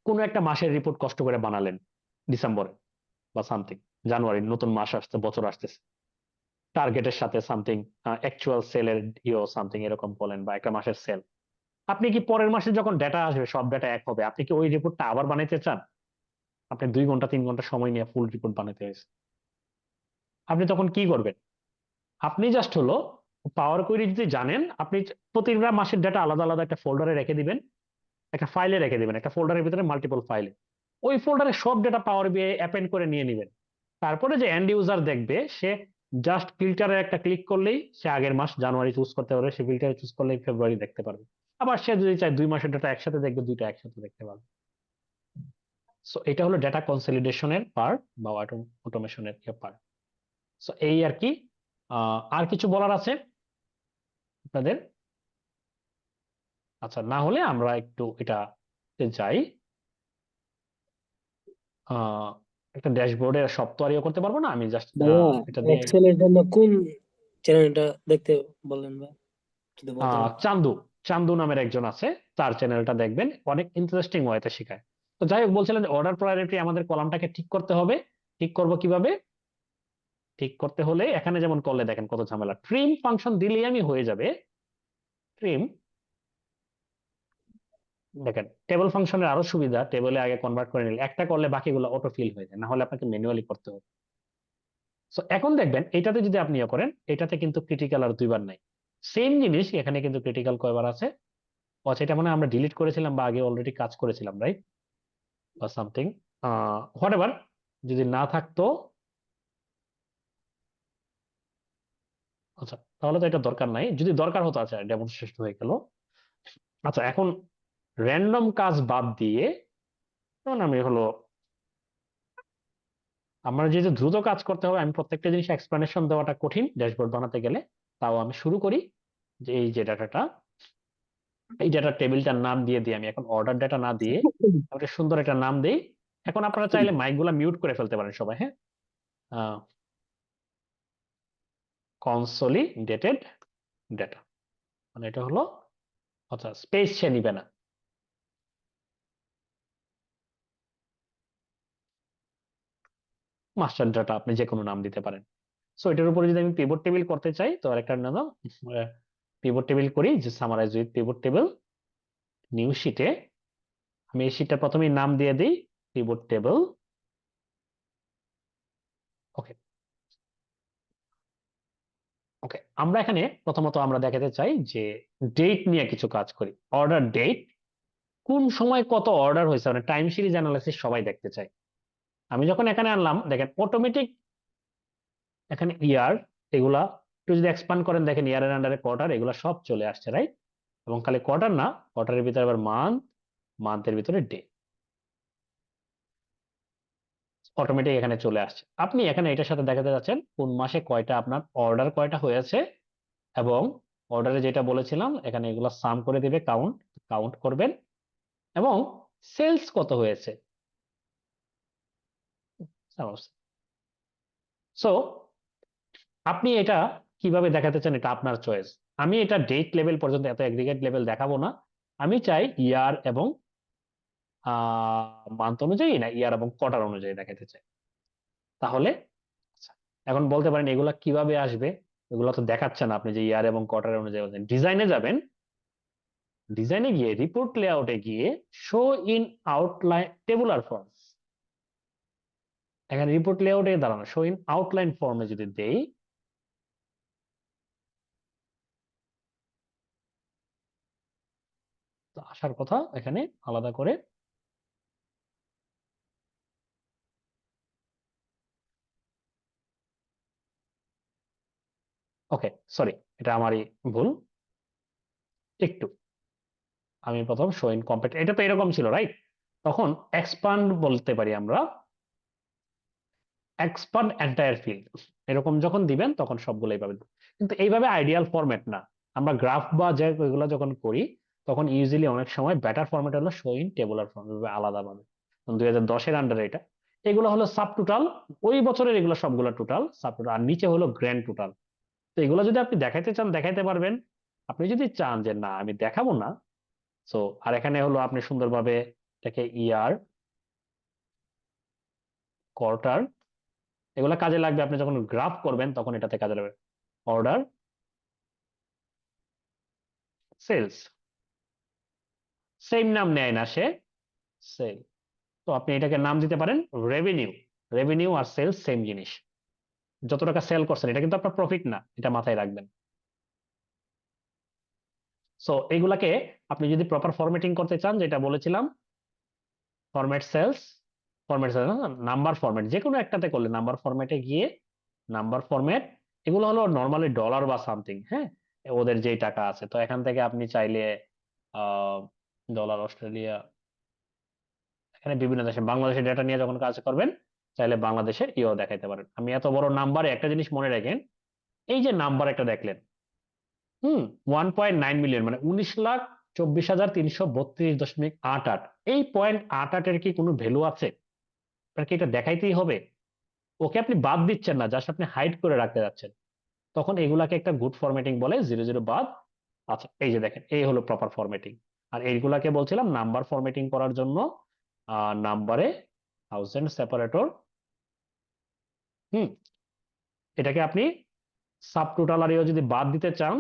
কোনো একটা মাসের রিপোর্ট কষ্ট করে বানালেন ডিসেম্বরে বা সামথিং, জানুয়ারি, নতুন মাস আসছে, বছর আসতেছে, টার্গেটের সাথে সামথিং অ্যাকচুয়াল সেলের ইও সামথিং এরকম বলেন, বা একটা মাসের সেল। আপনি কি পরের মাসে যখন ডেটা আসবে সব ডেটা এক হবে, আপনি কি ওই রিপোর্টটা আবার বানাইতে চান? আপনি 2 ঘন্টা 3 ঘন্টা সময় নিয়ে ফুল রিপোর্ট বানাতে হয়েছে, আপনি তখন কি করবেন? আপনি জাস্ট হলো পাওয়ার কোয়েরি যদি জানেন, আপনি প্রতিটা মাসের ডেটা আলাদা আলাদা একটা ফোল্ডারে রেখে দিবেন, একটা ফাইলে রেখে দিবেন, একটা ফোল্ডারের ভিতরে মাল্টিপল ফাইলে, ওই ফোল্ডারে সব ডেটা পাওয়ার বিআই অ্যাপেন্ড করে নিয়ে নেবেন। তারপরে যে এন্ড ইউজার দেখবে, সে জাস্ট ফিল্টারে একটা ক্লিক করলেই সে আগের মাস জানুয়ারি চুজ করতে পারবে, সে ফিল্টারে চুজ করলেই ফেব্রুয়ারি দেখতে পারবে। আবার সে যদি চায় 2 মাসের ডেটা একসাথে দেখবে, দুইটা একসাথে দেখতে পারবে। সো এটা হলো ডেটা কনসলিডেশনের পার্ট বা অটোমেশনের পার্ট। সো এই আর কি। আর কিছু বলার আছে আপনাদের? আচ্ছা, না হলে আমরা একটু এটা যাই। একটা ড্যাশবোর্ডে সব তো আর ইয়ে করতে পারবো না, আমি জাস্ট ভাইয়া এটা দিয়ে এক্সেল এর জন্য কোন চ্যানেলটা দেখতে বললেন ভাই, যদি বলতে পারেন। চান্দু, চান্দু নামের একজন আছে, তার চ্যানেলটা দেখবেন, অনেক ইন্টারেস্টিং ওয়েতে শেখায়। তো যাই হোক, বলছিলেন যে অর্ডার প্রায়োরিটি আমাদের কলামটাকে ঠিক করতে হবে। ঠিক করব কিভাবে? ঠিক করতে হলে এখানে যেমন করলে দেখেন কত ঝামেলা, ট্রিম ফাংশন দিলেই আমি হয়ে যাবে। ট্রিম, দেখেন টেবল ফাংশনের আরো সুবিধা, টেবলে আগে কনভার্ট করে নিলে একটা করলে বাকিগুলো অটো ফিল হয়ে যায়, না হলে আপনাকে ম্যানুয়ালি করতে হবে। সো এখন দেখবেন এটাতে যদি আপনি ইয়ে করেন, এটাতে কিন্তু ক্রিটিক্যাল আর দুইবার নাই, সেম জিনিস এখানে কিন্তু ক্রিটিক্যাল কয়বার আছে। আচ্ছা, এটা মনে হয় আমরা ডিলিট করেছিলাম বা আগে অলরেডি কাজ করেছিলাম, রাইট, বা সামথিং, হোয়াট এভার। যদি না থাকতো, আচ্ছা তাহলে তো এটা দরকার নাই, যদি দরকার হতো, আচ্ছা ডেমনস্ট্রেশন হয়ে গেল। আচ্ছা, এখন র্যান্ডম কাজ বাদ দিয়ে, যেমন আমি হলো, আমার যেহেতু দ্রুত কাজ করতে হবে, আমি প্রত্যেকটা জিনিস এক্সপ্লেনেশন দেওয়াটা কঠিন ড্যাশবোর্ড বানাতে গেলে, তাও আমি শুরু করি যে এই যে ডাটাটা, এই ডাটা টেবিলটার নাম দিয়ে দিই আমি এখন, অর্ডার ডাটা না দিয়ে একটা সুন্দর একটা নাম দেই। এখন আপনারা চাইলে মাইকগুলা মিউট করে ফেলতে পারেন সবাই, হ্যাঁ। কনসলিডেটেড ডেটা, মানে এটা হলো, আচ্ছা স্পেস সে নিবে না, মাস্টার ডাটা আপনি যে কোনো নাম দিতে পারেন। সো এটার উপরে যদি আমি পিভট টেবিল করতে চাই, তো আরেকটা নাম পিভট টেবিল করি, যে summarise with pivot table, new শিটে আমি এই শীটটা প্রথমেই নাম দিয়ে দিই পিভট টেবল। ওকে ওকে, আমরা এখানে প্রথমত আমরা দেখাতে চাই যে ডেট নিয়ে কিছু কাজ করি। অর্ডার ডেট, কোন সময় কত অর্ডার হয়েছে, মানে টাইম সিরিজ অ্যানালাইসিস সবাই দেখতে চাই। আমি যখন এখানে আনলাম দেখেন অটোমেটিক এখানে ইয়ার, এগুলা একটু যদি এক্সপান্ড করেন দেখেন ইয়ারের আন্ডারে কোয়ার্টার, এগুলা সব চলে আসছে, রাইট? এবং খালি কোয়ার্টার না, কোয়ার্টারের ভিতরে আবার মান্থ, মান্থের ভিতরে ডে, অটোমেটিক এখানে চলে আসছে। আপনি এখানে এটার সাথে দেখাতে যাচ্ছেন কোন মাসে কয়টা আপনার অর্ডার কয়টা হয়েছে, এবং অর্ডারে যেটা বলেছিলাম এখানে এগুলো সাম করে দিবে, কাউন্ট কাউন্ট করবেন, এবং সেলস কত হয়েছে। সো আপনি এটা কিভাবে দেখাতে চান এটা আপনার চয়েস। আমি এটা ডেট লেভেল পর্যন্ত, এত এগ্রিগেট লেভেল দেখাবো না। আমি চাই ইয়ার এবং মান্থ অনুযায়ী, না ইয়ার এবং কোয়ার্টার অনুযায়ী দেখাতে চাই। তাহলে আচ্ছা, এখন বলতে পারেন এগুলা কিভাবে আসবে, এগুলো তো দেখাচ্ছে না আপনি যে ইয়ার এবং কোয়ার্টার অনুযায়ী বলছেন। ডিজাইনে যাবেন, ডিজাইনে গিয়ে রিপোর্ট লেআউটে গিয়ে show in outline tabular form, এখানে রিপোর্ট লেআউটে দাঁড়ানো শো ইন আউটলাইন ফর্মে যদি দেই, তো আসার কথা এখানে আলাদা করে। ওকে সরি, এটা আমারই ভুল একটু। আমি প্রথম শো ইন কমপ্লিট, এটা তো এরকম ছিল, রাইট? তখন এক্সপান্ড বলতে পারি আমরা, এক্সপান্ড এন্টায়ার ফিল্ড, এরকম যখন দিবেন তখন সবগুলোই পাবেন। কিন্তু এইভাবে আইডিয়াল ফরম্যাট না। আমরা গ্রাফ বা যে এগুলো যখন করি তখন ইউজুয়ালি অনেক সময় বেটার ফরম্যাট হলো শো ইন টেবুলার ফর্ম, আলাদা ভাবে। 2010-এর আন্ডারে এটা, এগুলো হলো সাব টোটাল, ওই বছরের এগুলো সবগুলো টোটাল সাব টোটাল, আর নিচে হলো গ্র্যান্ড টোটাল। তো এগুলো যদি আপনি দেখাইতে চান দেখাইতে পারবেন, আপনি যদি চান যে না আমি দেখাবো না, সো আর এখানে হলো আপনি সুন্দরভাবে এটাকে ইয়ার, কোয়ার্টার, এগুলা কাজে লাগবে আপনি যখন গ্রাফ করবেন তখন এটাতে কাজে লাগবে। অর্ডার, সেলস, সেম নাম নেয় না সে, সেল। তো আপনি এটাকে নাম দিতে পারেন রেভিনিউ। রেভিনিউ আর সেলস সেম জিনিস, যত টাকা সেল করছেন এটা কিন্তু আপনার প্রফিট না, এটা মাথায় রাখবেন। সো এগুলাকে আপনি যদি প্রপার ফরম্যাটিং করতে চান, যেটা বলেছিলাম format cells, format cells number format, যে কোনো একটাতে করলে নাম্বার ফরম্যাটে গিয়ে নাম্বার ফরম্যাট, এগুলো হলো নর্মালি ডলার বা সামথিং, হ্যাঁ, ওদের যেই টাকা আছে। তো এখান থেকে আপনি চাইলে ডলার, অস্ট্রেলিয়া, এখানে বিভিন্ন দেশে, বাংলাদেশের ডেটা নিয়ে যখন কাজ করবেন চাইলে বাংলাদেশের ইও দেখাইতে পারেন। আমি এত বড় নাম্বারে একটা জিনিস মনে রাখেন, এই যে নাম্বার একটা দেখলেন, 1.9 মিলিয়ন, মানে 19,24,332.88, এই 0.88-এর কি কোনো ভ্যালু আছে? আপনার কি এটা দেখাইতেই হবে? ওকে আপনি বাদ দিচ্ছেন না, জাস্ট আপনি হাইড করে রাখতে যাচ্ছেন। তখন এগুলাকে একটা গুড ফরম্যাটিং বলে, 00 বাদ। আচ্ছা এই যে দেখেন এই হলো প্রপার ফরম্যাটিং। আর এইগুলাকে বলছিলাম নাম্বার ফরম্যাটিং করার জন্য নাম্বারে থাউজেন্ড সেপারেটর, হুম, এটাকে আপনি সাব টোটাল আর যদি বাদ দিতে চান,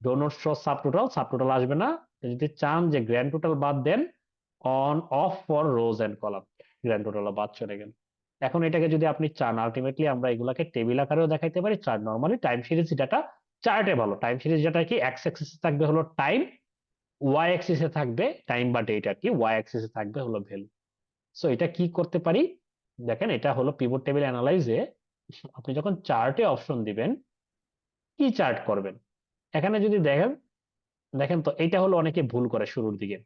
do not show sub total, sub total আসবে না। যদি চান যে গ্র্যান্ড টোটাল বাদ দেন, on off for rows and column, grand total বাদ চলে গেল। এখন এটাকে যদি আপনি চান, আলটিমেটলি আমরা এগুলাকে টেবিল আকারেও দেখাইতে পারি, chart, normally time series data চার্টে ভালো। টাইম সিরিজ ডাটা কি এক্স অ্যাক্সিসে থাকবে হলো টাইম, ওয়াই অ্যাক্সিসে থাকবে টাইম বা ডেট আর কি, ওয়াই অ্যাক্সিসে থাকবে হলো ভ্যালু। সো এটা কি করতে পারি, দেখেন এটা হলো পিভট টেবিল অ্যানালাইজে আপনি যখন চার্টে অপশন দিবেন কি চার্ট করবেন, এখানে যদি দেখেন, দেখেন তো এটা হলো অনেকে ভুল করে শুরুর দিকে।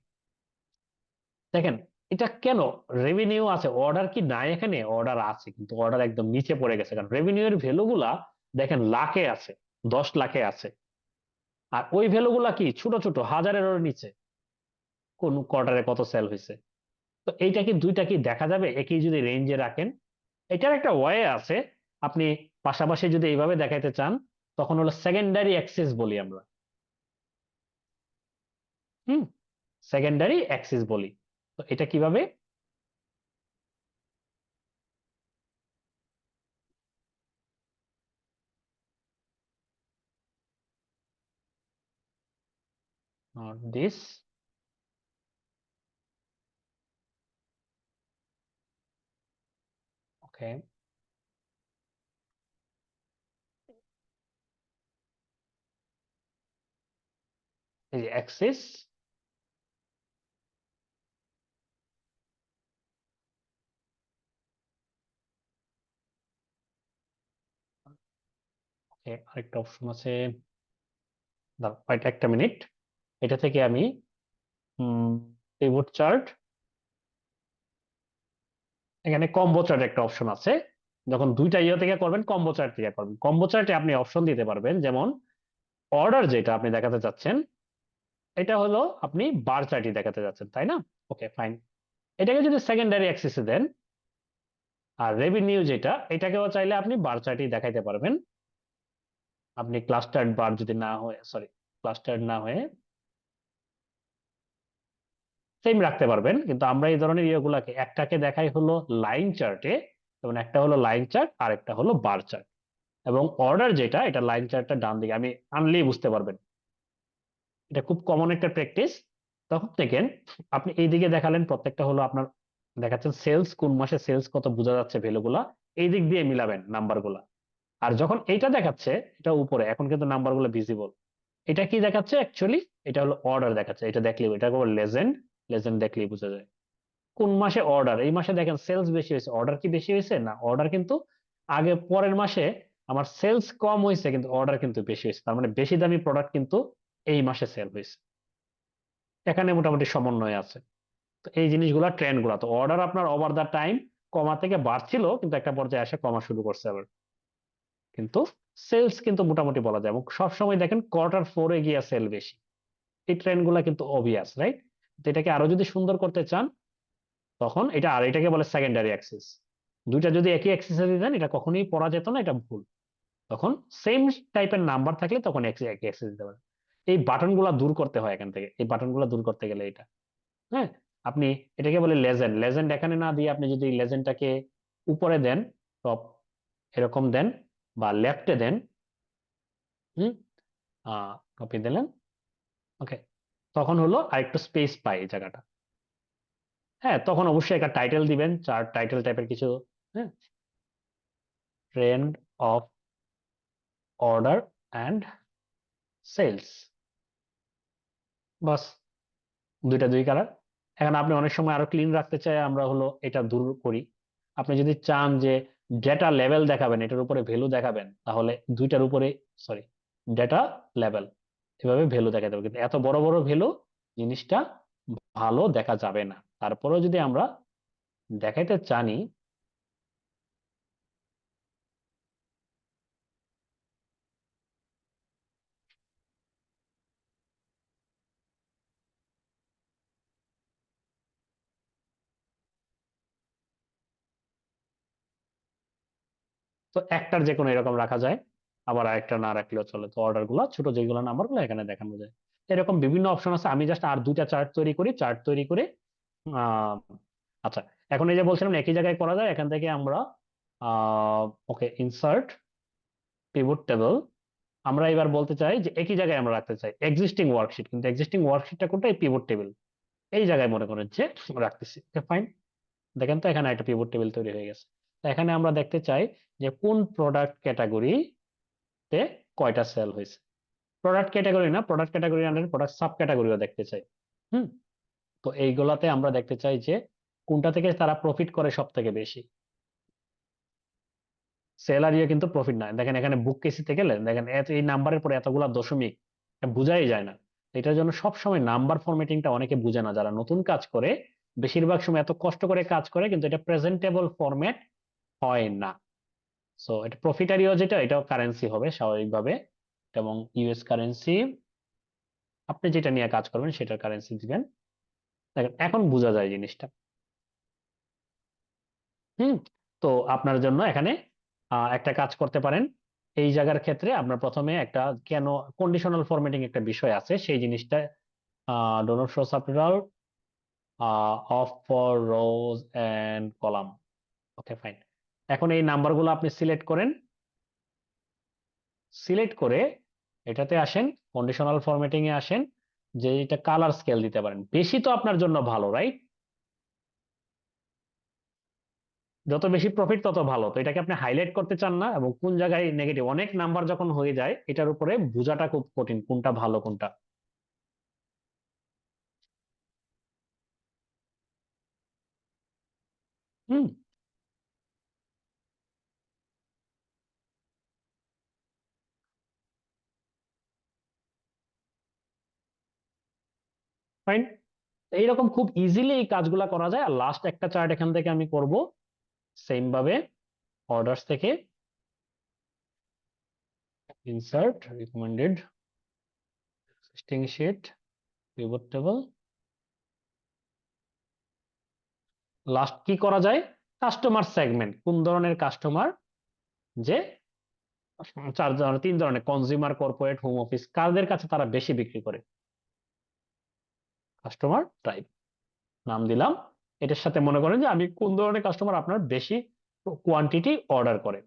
দেখেন এটা কেন, রেভিনিউ আছে, অর্ডার কি নাই? এখানে অর্ডার আছে কিন্তু অর্ডার একদম নিচে পড়ে গেছে, কারণ রেভিনিউ এর ভ্যালু গুলা দেখেন লাখে আছে, 10 লাখে আছে। আর ওই ভ্যালু গুলা কি ছোট ছোট, হাজারেরও নিচে, কোন কোয়ার্টারে কত সেল হয়েছে। তো এইটা কি দুইটা কি দেখা যাবে একই যদি রেঞ্জে রাখেন? এটার একটা ওয়ে আছে, আপনি পাশাপাশি যদি এইভাবে দেখাইতে চান তখন হলো সেকেন্ডারি অ্যাক্সেস বলি আমরা, হুম, সেকেন্ডারি অ্যাক্সেস বলি। তো এটা কিভাবে, not this, ওকে, এই যে অ্যাক্সিস, ওকে, আরেকটা অপশন আছে, দাঁড়াও, wait একটা মিনিট, এটা থেকে আমি পিভট চার্ট, এখানে কম্বো চার্ট একটা অপশন আছে, যখন দুইটা ইয়ে থেকে করবেন কম্বো চার্ট থেকে করবেন, কম্বো চার্টে আপনি অপশন দিতে পারবেন, যেমন অর্ডার যেটা আপনি দেখাতে চাচ্ছেন এটা হলো আপনি বার চার্টই দেখাতে যাচ্ছেন, তাই না? ওকে, ফাইন। এটাকে যদি সেকেন্ডারি অ্যাক্সিসে দেন, আর রেভিনিউ যেটা, এটাকেও চাইলে আপনি বার চার্টই দেখাইতে পারবেন। আপনি ক্লাস্টার্ড বার যদি না হয়ে, সরি, ক্লাস্টার্ড না হয়ে সেম রাখতে পারবেন, কিন্তু আমরা এই ধরনের ইয়েগুলাকে একটাকে দেখাই হলো লাইন চার্টে, যেমন একটা হলো লাইন চার্ট আর একটা হলো বার চার্ট, এবং অর্ডার যেটা, এটা লাইন চার্টটা ডান দিকে, আমি আনলেই বুঝতে পারবেন, এটা খুব কমন একটা প্র্যাকটিস। তখন দেখেন আপনি এইদিকে দেখালেন, প্রত্যেকটা হলো আপনার দেখাচ্ছেন সেলস, কোন মাসে সেলস কত বোঝা যাচ্ছে, ভ্যালুগুলা এই দিক দিয়ে মিলাবেন নাম্বারগুলা। আর যখন এইটা দেখাচ্ছে, এটা উপরে, এখন কিন্তু নাম্বারগুলো ভিজিবল, এটা কি দেখাচ্ছে অ্যাকচুয়ালি, এটা হলো অর্ডার দেখাচ্ছে, এটা দেখলেই, এটা লেজেন্ড, লেজেন্ড দেখলেই বোঝা যায় কোন মাসে অর্ডার, এই মাসে দেখেন সেলস বেশি হয়েছে, অর্ডার কি বেশি হয়েছে না, অর্ডার কিন্তু আগে পরের মাসে আমার সেলস কম হয়েছে কিন্তু অর্ডার কিন্তু বেশি হয়েছে, তার মানে বেশি দামি প্রোডাক্ট কিন্তু এই মাসে সেল হয়েছে, এখানে মোটামুটি সমন্বয় আছে। তো এই জিনিসগুলা ট্রেন্ড গুলা, তো অর্ডার আপনার ওভার দা টাইম কমা থেকে বাড়ছিল, কিন্তু একটা পর্যায়ে এসে কমা শুরু করছে আবার, কিন্তু সেলস কিন্তু মোটামুটি বলা যায়, এবং সবসময় দেখেন কোয়ার্টার 4-এ গিয়ে সেল বেশি, এই ট্রেন্ড গুলা কিন্তু অবভিয়াস, রাইট? তো এটাকে আরো যদি সুন্দর করতে চান, তখন এটা, আর এটাকে বলে সেকেন্ডারি অ্যাক্সিস, দুইটা যদি একই অ্যাক্সিসে দেন এটা কখনোই পড়া যেত না, এটা ভুল। তখন সেম টাইপের নাম্বার থাকলে তখন একই অ্যাক্সিস দিতে পারেন। এই বাটন গুলা দূর করতে হয় এখান থেকে, এই বাটন গুলা দূর করতে গেলে এটা, হ্যাঁ, আপনি এটাকে বলে লেজেন্ড, লেজেন্ড এখানে না দিয়ে আপনি যদি লেজেন্ডটাকে উপরে দেন, টপ এরকম দেন, বা লেফটে দেন, হুম, কপি দিলেন, ওকে, তখন হলো আরেকটু স্পেস পাই এই জায়গাটা। হ্যাঁ, তখন অবশ্যই একটা টাইটেল দিবেন, চার্ট টাইটেল টাইপের কিছু, হ্যাঁ, trend of order and sales, বাস, দুইটা দুই কালার। এখন আপনি অনেক সময় আরো ক্লিন রাখতে চাই, আমরা হলো এটা দূর করি। আপনি যদি চান যে ডেটা লেভেল দেখাবেন, এটার উপরে ভ্যালু দেখাবেন, তাহলে দুইটার উপরে, সরি, ডেটা লেভেল, এভাবে ভ্যালু দেখাতে হবে, কিন্তু এত বড় বড় ভ্যালু জিনিসটা ভালো দেখা যাবে না। তারপরেও যদি আমরা দেখাইতে চানি, তো একটার যে কোনো এরকম রাখা যায়, আবার আরেকটা না রাখলেও চলে, তো অর্ডার গুলা ছোট যেগুলো নাম্বার গুলো এখানে দেখানো যায়। এরকম বিভিন্ন অপশন আছে, আমি জাস্ট আর দুইটা চার্ট তৈরি করি, চার্ট তৈরি করে আহ আচ্ছা, এখন এই যে বলছিলাম একই জায়গায় করা যায়, এখান থেকে আমরা ওকে, ইনসার্ট পিভট টেবল, আমরা এবার বলতে চাই যে একই জায়গায় আমরা রাখতে চাই এক্সিস্টিং ওয়ার্কশিট, কিন্তু এক্সিস্টিং ওয়ার্কশিটটা কোনটা, এই পিভট টেবিল, এই জায়গায় মনে করেন যে রাখতেছি, ফাইন। দেখেন তো এখানে একটা পিভট টেবিল তৈরি হয়ে গেছে। তো এখানে আমরা দেখতে চাই যে কোন প্রোডাক্ট ক্যাটাগরিতে কয়টা সেল হয়েছে, প্রোডাক্ট ক্যাটাগরি না, প্রোডাক্ট ক্যাটাগরি আন্ডারে প্রোডাক্ট সাব ক্যাটাগরিও দেখতে চাই। হুম, তো এইগুলাতে আমরা দেখতে চাই যে কোনটা থেকে তারা প্রফিট করে সব থেকে বেশি, সেলারিও কিন্তু প্রফিট না, দেখেন এখানে বুক কেসি থেকে দেখেন এই নাম্বারের পরে এতগুলা দশমিক, এটা বোঝাই যায় না। এটার জন্য সব সময় নাম্বার ফরম্যাটিংটা অনেকে বুঝে না, যারা নতুন কাজ করে বেশিরভাগ সময় এত কষ্ট করে কাজ করে, কিন্তু এটা প্রেজেন্টেবল ফরম্যাট হয় না। সো এটা প্রফিটারিও যেটা, এটাও কারেন্সি হবে স্বাভাবিকভাবে, এবং ইউএস কারেন্সি, আপনি যেটা নিয়ে কাজ করবেন সেটার কারেন্সি দিবেন। দেখেন এখন বোঝা যায় জিনিসটা। হুম, তো আপনার জন্য এখানে একটা কাজ করতে পারেন, এই জায়গার ক্ষেত্রে আপনার প্রথমে একটা, কেন কন্ডিশনাল ফরম্যাটিং একটা বিষয় আছে, সেই জিনিসটা do not show subtotal of for rows and column, okay, fine. এখন এই নাম্বারগুলো আপনি সিলেক্ট করেন, সিলেক্ট করে এটাতে আসেন, কন্ডিশনাল ফরম্যাটিং এ আসেন, যে এটা কালার স্কেল দিতে পারেন, বেশি তো আপনার জন্য ভালো, রাইট? যত বেশি প্রফিট তত ভালো। তো এটাকে আপনি হাইলাইট করতে চান না, এবং কোন জায়গায় নেগেটিভ, অনেক নাম্বার যখন হয়ে যায় এটার উপরে বোঝাটা খুব কঠিন, কোনটা ভালো কোনটা। হুম, ফাইন। এইরকম খুব ইজিলি এই কাজগুলা করা যায়। আর লাস্ট একটা চার্ট এখান থেকে আমি করব সেম ভাবে, অর্ডারস থেকে insert recommended existing sheet pivot table. Last কি করা যায়, কাস্টমার সেগমেন্ট, কোন ধরনের কাস্টমার, যে তিন ধরনের, কনজিউমার, কর্পোরেট, হোম অফিস, কাদের কাছে তারা বেশি বিক্রি করে, কাস্টমার টাইপ নাম দিলাম। এটার সাথে মনে করেন যে আমি কোন ধরনের কাস্টমার আপনার বেশি কোয়ান্টিটি অর্ডার করে,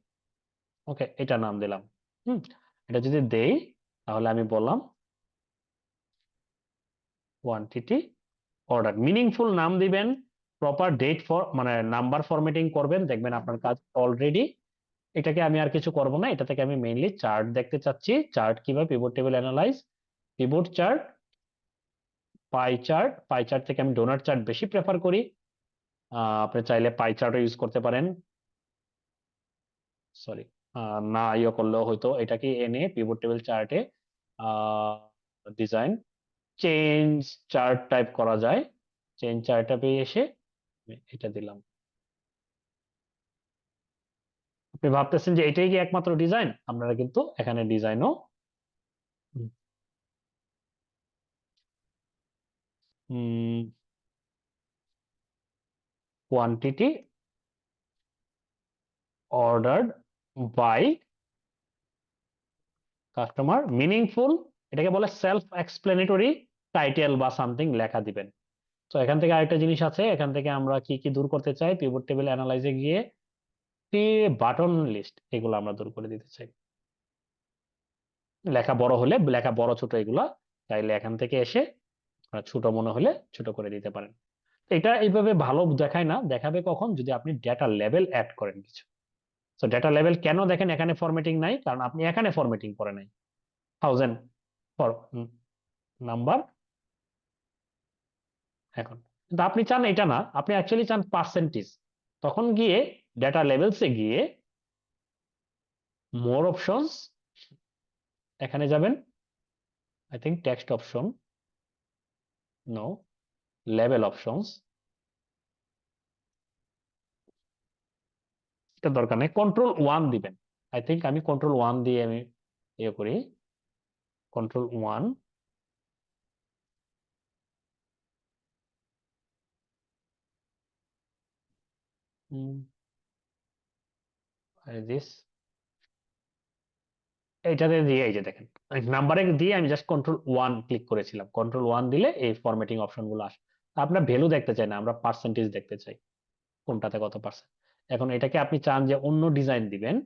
ওকে, এটা নাম দিলাম। হুম, এটা যদি দেই তাহলে আমি বললাম কোয়ান্টিটি অর্ডার, মিনিংফুল নাম দিবেন, প্রপার ডেট ফর মানে নাম্বার ফরম্যাটিং করবেন, দেখবেন আপনার কাজ অলরেডি। এটাকে আমি আর কিছু করব না, এটা থেকে আমি মেইনলি চার্ট দেখতে চাচ্ছি, চার্ট কিভাবে pivot table analyse, pivot chart, pie chart, pie chart থেকে আমি ডোনাট চার্ট বেশি প্রেফার করি। আপনি চাইলে পাই চার্টও ইউজ করতে পারেন, সরি, না ইয়ে করলেও হয়তো, এটাকে এনে পিভট টেবিল চার্টে ডিজাইন চেঞ্জ চার্ট টাইপ করা যায়, চেঞ্জ চার্ট টাইপে এসে আমি এটা দিলাম। আপনি ভাবতেছেন যে এটাই কি একমাত্র ডিজাইন, আপনারা কিন্তু এখানে ডিজাইনও quantity ordered by customer, meaningful, এটাকে বলে সেলফ এক্সপ্লেনেটরি টাইটেল বা সামথিং লেখা দিবেন। তো এখান থেকে আরেকটা জিনিস আছে, এখান থেকে আমরা কি কি দূর করতে চাই, পিভট টেবিল অ্যানালাইজে গিয়ে বাটন লিস্ট, এগুলো আমরা দূর করে দিতে চাই। লেখা বড় হলে, লেখা বড় ছোট এগুলা চাইলে এখান থেকে এসে ছোট মনে হলে ছোট করে দিতে পারেন। এটা এইভাবে ভালো দেখায় না, দেখাবে কখন, যদি আপনি ডেটা লেভেল অ্যাড করেন কিছু। তো ডেটা লেভেল কেন দেখেন এখানে ফরম্যাটিং নাই, কারণ আপনি এখানে ফরম্যাটিং করে নাই, 1000 ফর নাম্বার এখন। কিন্তু আপনি চান এটা না, আপনি অ্যাকচুয়ালি চান পার্সেন্টেজ, তখন গিয়ে ডেটা লেভেলসে গিয়ে মোর অপশনস, এখানে যাবেন, I think text option, no, level options, এটা দরকার নেই, কন্ট্রোল 1 দিবেন। আই থিঙ্ক আমি কন্ট্রোল 1 দিয়ে আমি ইয়ে করি, কন্ট্রোল 1, দিস, এইটাতে দিয়ে, এই যে দেখেন নাম্বারে দিয়ে আমি জাস্ট কন্ট্রোল 1 ক্লিক করেছিলাম, কন্ট্রোল 1 দিলে এই ফরম্যাটিং অপশন গুলো আসে। আপনার ভ্যালু দেখতে চাই না, আমরা পার্সেন্টেজ দেখতে চাই, কোনটাতে কত পার্সেন্ট। এখন এটাকে আপনি চান যে অন্য ডিজাইন দিবেন,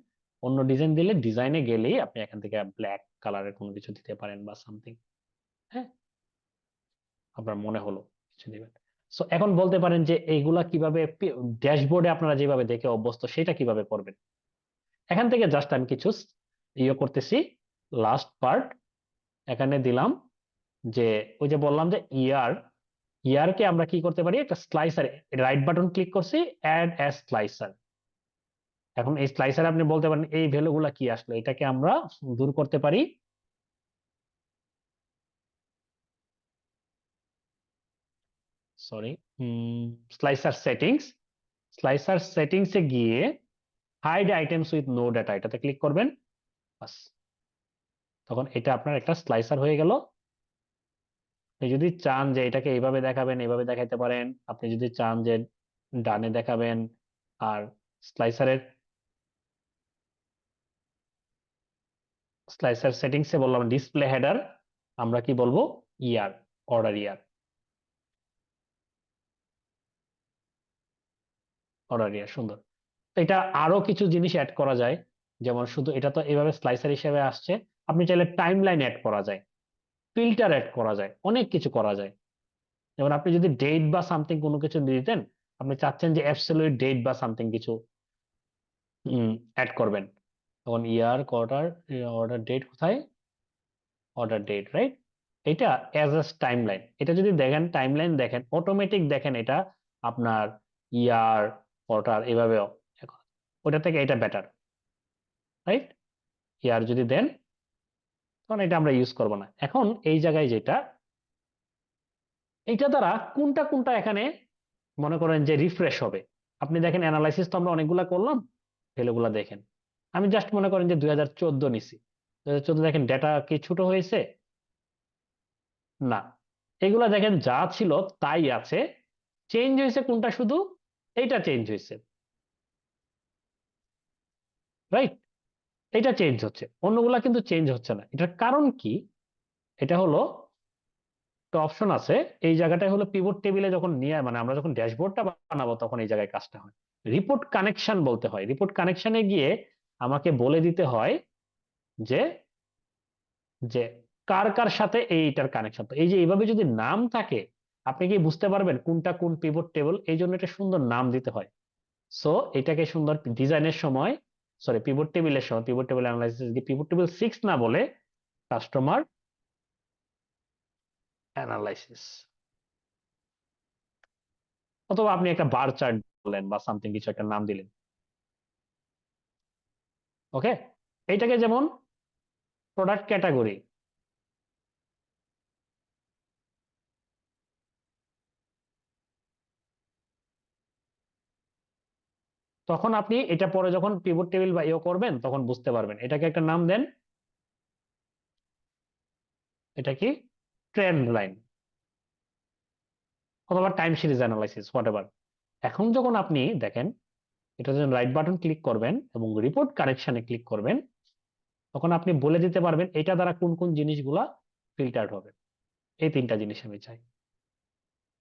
অন্য ডিজাইন দিলে ডিজাইনে গেলেই আপনি এখান থেকে ব্ল্যাক কালারের কোনো কিছু দিতে পারেন বা সামথিং, হ্যাঁ, আপনার মনে হলো কিছু দিবেন। সো এখন বলতে পারেন যে এইগুলা কিভাবে ড্যাশবোর্ডে আপনারা যেভাবে দেখে অভ্যস্ত সেটা কিভাবে করবেন। এখান থেকে জাস্ট আমি কিছু ইয়ে করতেছি, লাস্ট পার্ট এখানে দিলাম, যে ওই যে বললাম যে ইয়ারকে আমরা কি করতে পারি, একটা স্লাইসার, রাইট বাটন ক্লিক করছি, অ্যাড অ্যাজ স্লাইসার। এখন এই স্লাইসারে আপনি বলতে পারেন এই ভ্যালুগুলা কি আসলে, এটাকে আমরা দূর করতে পারি, সরি, স্লাইসার সেটিংস, স্লাইসার সেটিংসে গিয়ে hide items with no data, এটাতে ক্লিক করবেন, বাস, তখন এটা আপনার একটা স্লাইসার হয়ে গেল। আপনি যদি চান যে এটাকে এইভাবে দেখাবেন, এইভাবে দেখাইতে পারেন, আপনি যদি চান যে ডানে দেখাবেন। আর স্লাইসারের স্লাইসার সেটিংসে বললাম ডিসপ্লে হেডার, আমরা কি বলবো, ইয়ার, অর্ডার ইয়ার, অর্ডার ইয়ার, সুন্দর। তো এটা আরো কিছু জিনিস অ্যাড করা যায়, যেমন শুধু এটা তো এইভাবে স্লাইসার হিসেবে আসছে, আপনি চাইলে টাইম লাইন অ্যাড করা যায়, ফিল্টার অ্যাড করা যায়, অনেক কিছু করা যায়। যেমন আপনি যদি ডেট বা সামথিং কোনো কিছু দিতেন, আপনি চাচ্ছেন যে অ্যাবসলিউট ডেট বা সামথিং কিছু অ্যাড করবেন, তখন ইয়ার, কোয়ার্টার, অর্ডার ডেট কোথায়, অর্ডার ডেট, রাইট? এটা অ্যাজ আ টাইমলাইন, এটা যদি দেখেন টাইমলাইন দেখেন অটোমেটিক দেখেন এটা আপনার ইয়ার, কোয়ার্টার এভাবেও, ওটা থেকে এটা বেটার, রাইট? ইয়ার যদি দেন তখন এটা আমরা ইউজ করব না। এখন এই জায়গায় যেটা, এইটা দ্বারা কোনটা কোনটা এখানে মনে করেন যে রিফ্রেশ হবে। আপনি দেখেন অ্যানালাইসিস তো আমরা অনেকগুলা করলাম, ভ্যালুগুলা দেখেন। আমি জাস্ট মনে করেন যে 2014 নিছি, 2014 দেখেন ডেটা কি ছোট হয়েছে? না, এগুলা দেখেন যা ছিল তাই আছে, চেঞ্জ হয়েছে কোনটা, শুধু এইটা চেঞ্জ হয়েছে, রাইট? এটা চেঞ্জ হচ্ছে, অন্যগুলা কিন্তু চেঞ্জ হচ্ছে না। এটার কারণ কি? এটা হলো একটা অপশন আছে এই জায়গাটায়, হলো পিভট টেবিলে যখন নিয়ে মানে আমরা যখন ড্যাশবোর্ডটা বানাবো তখন এই জায়গায় কাজটা হয়, রিপোর্ট কানেকশন বলতে হয়। রিপোর্ট কানেকশনে গিয়ে আমাকে বলে দিতে হয় যে যে কার কার সাথে এইটার কানেকশন। তো এই যে এইভাবে যদি নাম থাকে আপনি কি বুঝতে পারবেন কোনটা কোন পিভট টেবিল, এই জন্য এটা সুন্দর নাম দিতে হয়। সো এটাকে সুন্দর ডিজাইনের সময়, সরি পিভট টেবিলের সময়, pivot table analysis pivot table 6 না বলে কাস্টমার অ্যানালাইসিস, অথবা আপনি একটা বার চার্ট বললেন বা সামথিং কিছু একটা নাম দিলেন, ওকে? এইটাকে যেমন প্রোডাক্ট ক্যাটাগরি, তখন আপনি এটা পরে যখন পিভট টেবিল বা ইয়ে করবেন তখন বুঝতে পারবেন। এটাকে একটা নাম দেন, এটা কি ট্রেন্ড লাইন অথবা টাইম সিরিজ অ্যানালাইসিস, হোয়াটএভার। এখন যখন আপনি দেখেন এটা যখন রাইট বাটন ক্লিক করবেন এবং রিপোর্ট কারেকশনে ক্লিক করবেন, তখন আপনি বলে দিতে পারবেন এটা দ্বারা কোন কোন জিনিসগুলা ফিল্টার্ড হবে। এই তিনটা জিনিস আমি চাই।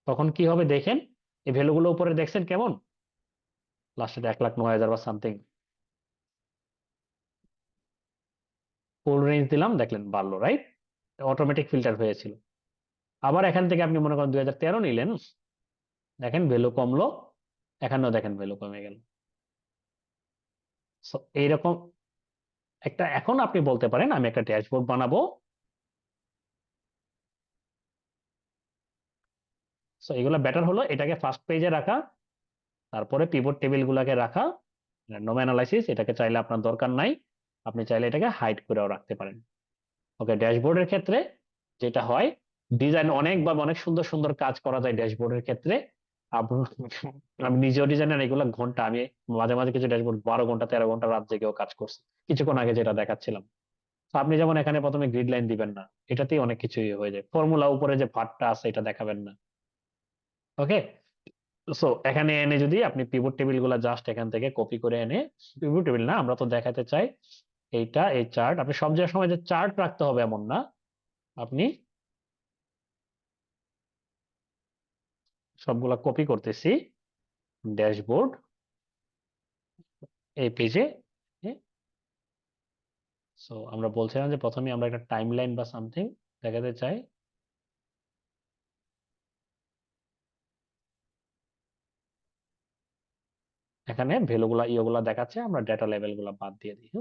তখন কি হবে দেখেন, এই ভ্যালুগুলো উপরে দেখছেন কেমন, লাস্টে 1,09,000 বা সামথিং, ফুল রেঞ্জ দিলাম দেখলেন বাড়লো, রাইট? অটোমেটিক ফিল্টার হয়েছিল। আবার এখান থেকে আপনি মনে করেন 2013 নিলেন, দেখেন ভ্যালু কমলো, এখানেও দেখেন ভ্যালু কমে গেল। সো এইরকম একটা, এখন আপনি বলতে পারেন আমি একটা ড্যাশবোর্ড বানাবো। সো এগুলো বেটার হলো এটাকে ফার্স্ট পেজে রাখা, তারপরে পিভট টেবিল গুলাকে রাখা, র্যান্ডম অ্যানালাইসিস এটাকে চাইলে আপনার দরকার নাই, আপনি চাইলে এটাকে হাইড করেও রাখতে পারেন। ওকে, ড্যাশবোর্ডের ক্ষেত্রে যেটা হয়, ডিজাইন অনেক বা অনেক সুন্দর সুন্দর কাজ করা যায় ড্যাশবোর্ডের ক্ষেত্রে। আমি নিজেও ডিজাইনার, এগুলো ঘন্টা, আমি মাঝে মাঝে কিছু ড্যাশবোর্ড 12 ঘন্টা 13 ঘন্টা রাত জেগেও কাজ করছি, কিছুক্ষণ আগে যেটা দেখাচ্ছিলাম। তো আপনি যেমন এখানে প্রথমে গ্রিড লাইন দিবেন না, এটাতেই অনেক কিছুই হয়ে যায়, ফর্মুলা উপরে যে ভারটা আছে এটা দেখাবেন না, ওকে? সো এখানে এনে যদি আপনি পিভট টেবিল গুলা জাস্ট এখান থেকে কপি করে এনে, পিভট টেবিল না, আমরা তো দেখাতে চাই এইটা, এই চার্ট, আপনি সব জায়গায় সময় যে চার্ট রাখতে হবে এমন না, আপনি সবগুলা কপি করতেছি ড্যাশবোর্ড এই পেজে। সো আমরা বলছিলাম যে প্রথমে আমরা একটা টাইমলাইন বা সামথিং দেখাতে চাই। এখানে ভ্যালুগুলা ইয়েগুলা দেখাচ্ছে, আমরা ডেটা লেভেল গুলা বাদ দিয়ে দিই।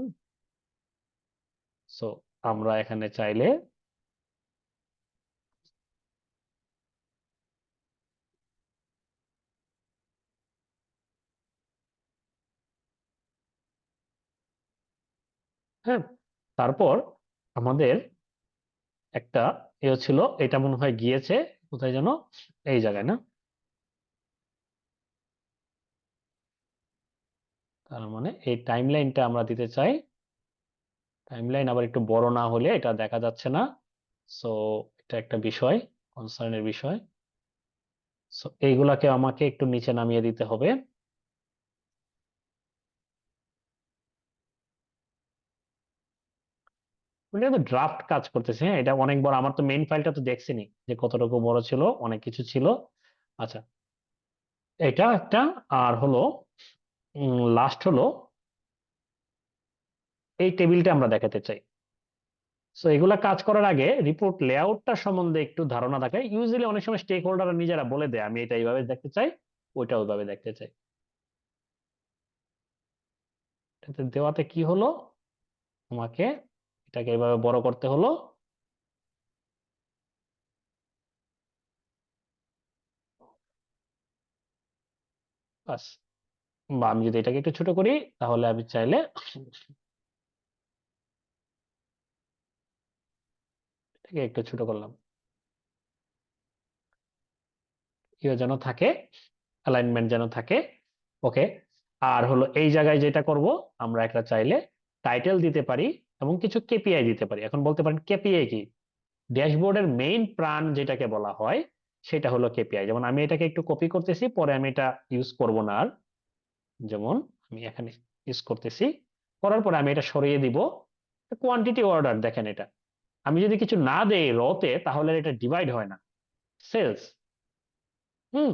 সো আমরা এখানে চাইলে হ্যাঁ, তারপর আমাদের একটা ছিল, এটা মনে হয় গিয়েছে কোথায় যেন, এই জায়গায় না? তার মানে এই টাইমলাইনটা আমরা দিতে চাই, টাইমলাইন আবার একটু বড় না হলে এটা দেখা যাচ্ছে না। সো এটা একটা বিষয়, কনসার্নের বিষয়। সো এইগুলাকে আমাকে একটু নিচে নামিয়ে দিতে হবে। এটা তো ড্রাফট কাজ করতেছে, হ্যাঁ, এটা অনেক বড়, আমার তো মেইন ফাইলটা তো দেখছিনি যে কতটুকু বড় ছিল, অনেক কিছু ছিল। আচ্ছা, এটা একটা, আর হলো লাস্ট হলো এই টেবিলটা আমরা দেখাতে চাই। সো এগুলা কাজ করার আগে রিপোর্ট লেআউটটা সম্বন্ধে একটু ধারণা থাকে। ইউজুয়ালি অনেক সময় স্টেক হোল্ডাররা নিজেরা বলে দেয় আমি এটা এইভাবে দেখতে চাই, ওইটা ওইভাবে দেখতে চাই। এটাতে দেওয়াতে কি হলো, আমাকে এটাকে এভাবে বড় করতে হলো। বাস। বা আমি যদি এটাকে একটু ছোট করি, তাহলে আমি চাইলে এটাকে একটু ছোট করলাম, ইয়ে যেন থাকে, অ্যালাইনমেন্ট যেন থাকে। ওকে। আর হলো এই জায়গায় যেটা করব, আমরা একটা চাইলে টাইটেল দিতে পারি এবং কিছু কেপিআই দিতে পারি। এখন বলতে পারেন কেপিআই কি? ড্যাশবোর্ডের মেইন প্রাণ যেটাকে বলা হয় সেটা হলো কেপিআই। যেমন আমি এটাকে একটু কপি করতেছি, পরে আমি এটা ইউজ করব না আর। যেমন আমি এখানে ইউজ করতেছি, করার পরে আমি এটা সরিয়ে দিব। কোয়ান্টিটি অর্ডার দেখেন, এটা আমি যদি কিছু না দেই রতে, তাহলে এটা ডিভাইড হয় না। সেলস, হুম,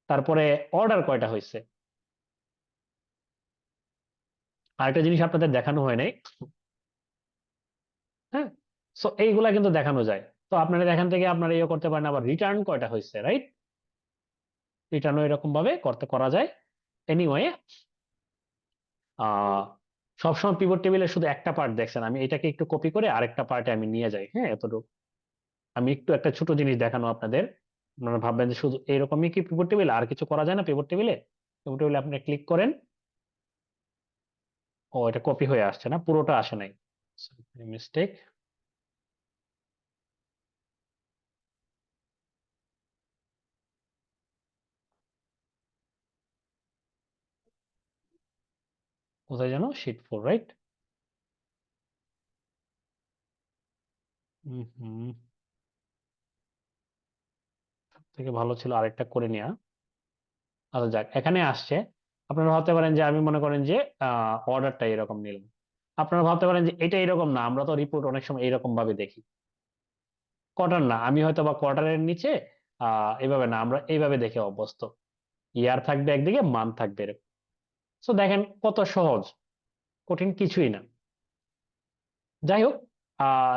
তারপরে অর্ডার কয়টা হয়েছে। আরেকটা জিনিস আপনাদের দেখানো হয় নাই, হ্যাঁ, সো এইগুলা কিন্তু দেখানো যায়। তো আপনারা এখান থেকে আপনারা ইয়ে করতে পারেন, আবার রিটার্ন কয়টা হয়েছে, রাইট? রিটার্নও এরকম ভাবে করা যায়। এনিওয়ে, সবসময় পিভট টেবিলের শুধু একটা পার্ট দেখছেন, আমি এটাকে একটু কপি করে আরেকটা পার্টে আমি নিয়ে যাই। হ্যাঁ, এতটুকু আমি একটু একটা ছোট জিনিস দেখানো আপনাদের। আপনারা ভাববেন যে শুধু এরকমই কি পিভট টেবিল, আর কিছু করা যায় না পিভট টেবিলে? পিভট টেবিলে আপনি ক্লিক করেন, ও এটা কপি হয়ে আসছে না, পুরোটা আসে নাই, মিস্টেক। কোথায় যেন, শিট 4, রাইট? হুম, থেকে ভালো ছিল আরেকটা করে নেওয়া। আচ্ছা যাক, এখানে আসছে। আপনারা ভাবতে পারেন যে আমি মনে করেন যে অর্ডারটা এরকম নিলাম। আপনারা ভাবতে পারেন যে এটা এরকম না, আমরা তো রিপোর্ট অনেক সময় এরকম ভাবে দেখি। কোয়ার্টার না, আমি হয়তো বা কোয়ার্টারের নিচে এইভাবে না, আমরা এইভাবে দেখে অভ্যস্ত। ইয়ার থাকবে একদিকে, মান থাকবে এরকম। তো দেখেন কত সহজ, কঠিন কিছুই না। যাই হোক,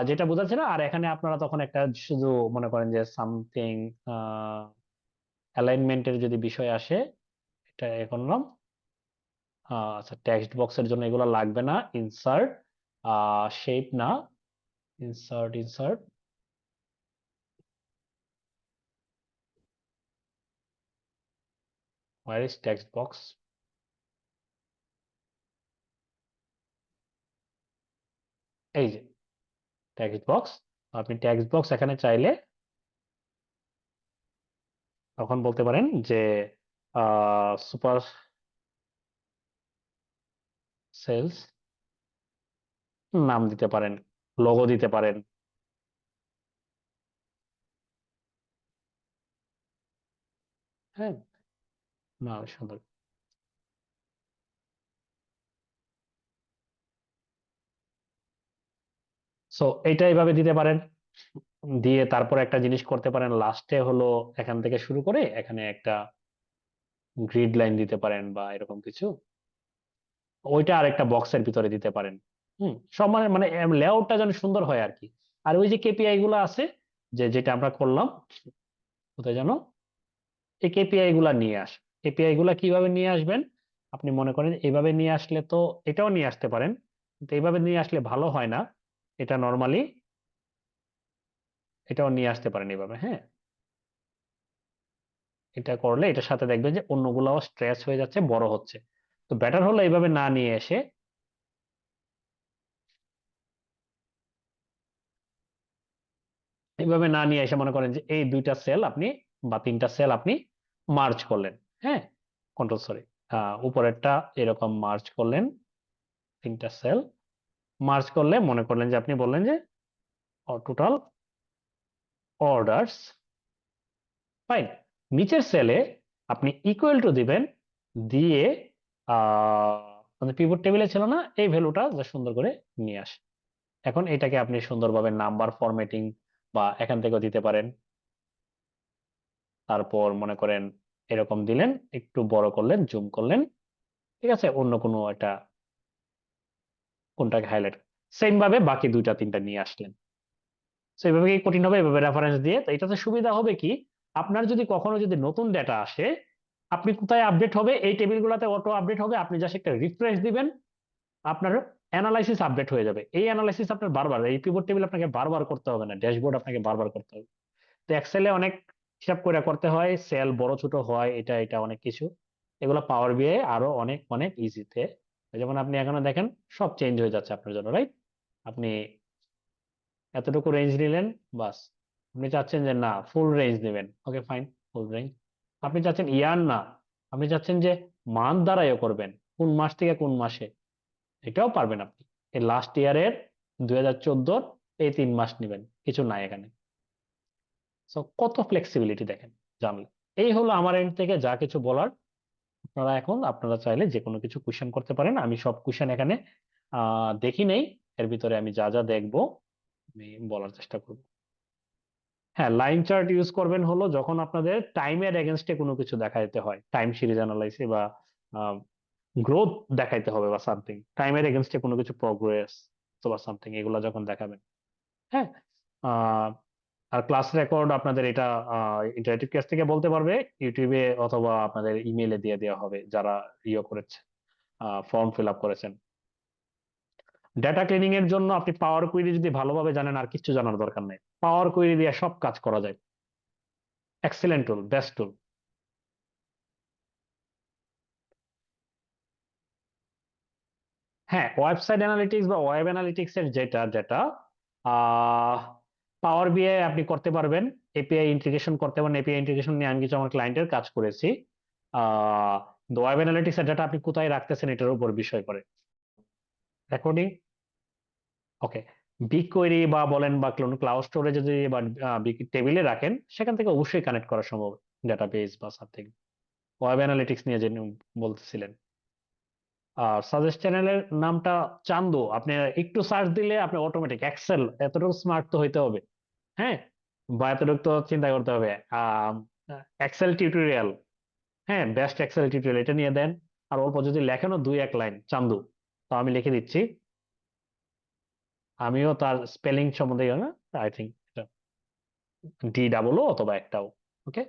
যেটা বোঝাচ্ছে না, আর এখানে আপনারা তখন একটা শুধু মনে করেন যে সামথিং অ্যালাইনমেন্টের যদি বিষয় আসে, এটা এ করলাম। আচ্ছা, টেক্সট বক্সের জন্য এগুলো লাগবে না। ইনসার্ট, শেপ না, insert, where is text box? এই যে টেক্সট বক্স। আপনি টেক্সট বক্স এখানে চাইলে তখন বলতে পারেন যে সুপার সেলস নাম দিতে পারেন, লোগো দিতে পারেন। হ্যাঁ, না সুন্দর। সো এইটা এইভাবে দিতে পারেন, দিয়ে তারপর একটা জিনিস করতে পারেন, লাস্টে হলো এখান থেকে শুরু করে এখানে একটা গ্রিড লাইন দিতে পারেন বা এরকম কিছু, ওইটা আরেকটা বক্সের ভিতরে দিতে পারেন। সব মানে লেআউটটা যেন সুন্দর হয় আর কি। আর ওই যে কেপিআই গুলো আছে, যেটা আমরা করলাম, কোথায় জানো, এই কেপিআই গুলা নিয়ে আস। কেপিআই গুলা কিভাবে নিয়ে আসবেন? আপনি মনে করেন এইভাবে নিয়ে আসলে তো এটাও নিয়ে আসতে পারেন, কিন্তু এইভাবে নিয়ে আসলে ভালো হয় না। এটা নর্মালি এটাও নিয়ে আসতে পারেন এইভাবে। হ্যাঁ, এটা করলে এটার সাথে দেখবেন যে অন্যগুলাও স্ট্রেচ হয়ে যাচ্ছে, বড় হচ্ছে। তো বেটার হলো এইভাবে না নিয়ে এসে, এইভাবে না নিয়ে এসে মনে করেন যে এই দুইটা সেল আপনি বা তিনটা সেল আপনি মার্জ করলেন। হ্যাঁ, কন্ট্রোল সরি, উপরেরটা এরকম মার্জ করলেন, তিনটা সেল মার্জ করলে মনে করলেন যে আপনি বললেন যে টোটাল অর্ডারস, ফাইন। নিচের সেলে আপনি ইকুয়াল টু দিবেন, দিয়ে মানে পিভট টেবিলে ছিল না এই ভ্যালুটা যা সুন্দর করে নিয়ে আসে। এখন এটাকে আপনি সুন্দরভাবে নাম্বার ফরম্যাটিং বা এখান থেকেও দিতে পারেন। তারপর মনে করেন এরকম দিলেন, একটু বড় করলেন, জুম করলেন, ঠিক আছে, অন্য কোনো একটা কোনটাকে হাইলাইট, সেম ভাবে বাকি দুইটা তিনটা নিয়ে আসলেন। তো এইভাবে কি কঠিন হবে? এভাবে রেফারেন্স দিয়ে। তো এটাতে সুবিধা হবে কি, আপনার যদি কখনো যদি নতুন ডেটা আসে, আপনি কোথায় আপডেট হবে, এই টেবিলগুলোতে অটো আপডেট হবে, আপনি জাস্ট একটা রিফ্রেশ দিবেন, আপনার অ্যানালাইসিস আপডেট হয়ে যাবে। এই অ্যানালাইসিস আপনার বারবার, এই পিভট টেবিল আপনাকে বারবার করতে হবে না, ড্যাশবোর্ড আপনাকে বারবার করতে হবে। তো এক্সেলে অনেক হিসাব করে করতে হয়, সেল বড় ছোট হয়, এটা এটা অনেক কিছু, এগুলো পাওয়ার বিআই আরো অনেক অনেক ইজিতে। যেমন আপনি এখানে দেখেন সব চেঞ্জ হয়ে যাচ্ছে আপনার জন্য, রাইট? আপনি এতটুকু রেঞ্জ নিলেন, বাস। আপনি চাচ্ছেন যে না ফুল রেঞ্জ নেবেন, ওকে ফাইন, ফুল রেঞ্জ। আপনি চাচ্ছেন ইয়ার না, আপনি চাচ্ছেন যে মান্থ দ্বারাইও করবেন, কোন মাস থেকে কোন মাসে, এটাও পারবেন আপনি। এই লাস্ট ইয়ারের 2014 এই 3 মাস নেবেন, কিছু নাই এখানে। সো কত ফ্লেক্সিবিলিটি দেখেন জানলে। এই হলো আমার এন্ড থেকে যা কিছু বলার। আপনারা চাইলে যে কোনো কিছু কোশ্চেন করতে পারেন, আমি সব কোশ্চেন এখানে দেখি নেই, এর ভিতরে আমি যা যা দেখবো আমি বলার চেষ্টা করব। হ্যাঁ, লাইন চার্ট ইউজ করবেন হলো যখন আপনাদের টাইমের এগেনস্টে কোনো কিছু দেখাইতে হয়, টাইম সিরিজ অ্যানালাইসিস বা গ্রোথ দেখাইতে হবে বা সামথিং, টাইমের এগেনস্টে কোনো কিছু প্রোগ্রেস বা সামথিং, এগুলো যখন দেখাবেন। হ্যাঁ, আহ, আর ক্লাস রেকর্ড আপনাদের এটা ইন্টারেক্টিভ ক্লাস থেকে বলতে পারবে, ইউটিউবে অথবা আপনাদের ইমেইলে দিয়ে দেওয়া হবে যারা ইয়ে করেছে, ফর্ম ফিল আপ করেছেন। ডেটা ক্লিনিং এর জন্য আপনি পাওয়ার কুয়েরি যদি ভালোভাবে জানেন, আর কিছু জানার দরকার নেই, পাওয়ার কুয়েরি দিয়ে সব কাজ করা যায়। এক্সেলেন্ট টুল, বেস্ট টুল। হ্যাঁ, ওয়েবসাইট অ্যানালিটিক্স বা ওয়েব অ্যানালিটিক্স এর যেটা যেটা পাওয়ার বিআই আপনি করতে পারবেন, এপিআই ইন্টিগ্রেশন করতে পারেন। এপিআই ইন্টিগ্রেশন নিয়ে আমি কিছু আমার ক্লায়েন্টের কাজ করেছি। ওয়েব অ্যানালিটিক্স এর ডাটা আপনি কোথায় রাখতেছেন এটার উপর বিষয় করে। রেকর্ডিং, ওকে। বিগ কোয়েরি বা বলেন বা ক্লাউড স্টোরেজ যদি বা বিগ টেবিলে রাখেন, সেখান থেকে অবশ্যই কানেক্ট করা সম্ভব ডাটাবেস বা সামথিং। ওয়েব অ্যানালিটিক্স নিয়ে যে বলতেছিলেন, সাজেস্ট চ্যানেলের নামটা চান্দু, আপনি একটু সার্চ দিলে আপনি অটোমেটিক এক্সেল, এতটুকু স্মার্ট তো হইতে হবে, হ্যাঁ, বা এতটুকু তো চিন্তা করতে হবে। এক্সেল টিউটোরিয়াল, হ্যাঁ, বেস্ট এক্সেল টিউটোরিয়াল, এটা নিয়ে দেন। আর অল্প যদি লেখেনও 2-1 লাইন চান্দু, তো আমি লিখে দিচ্ছি, আমিও তার স্পেলিং সম্বন্ধে আই থিঙ্ক DOO অথবা একটাও, ওকে,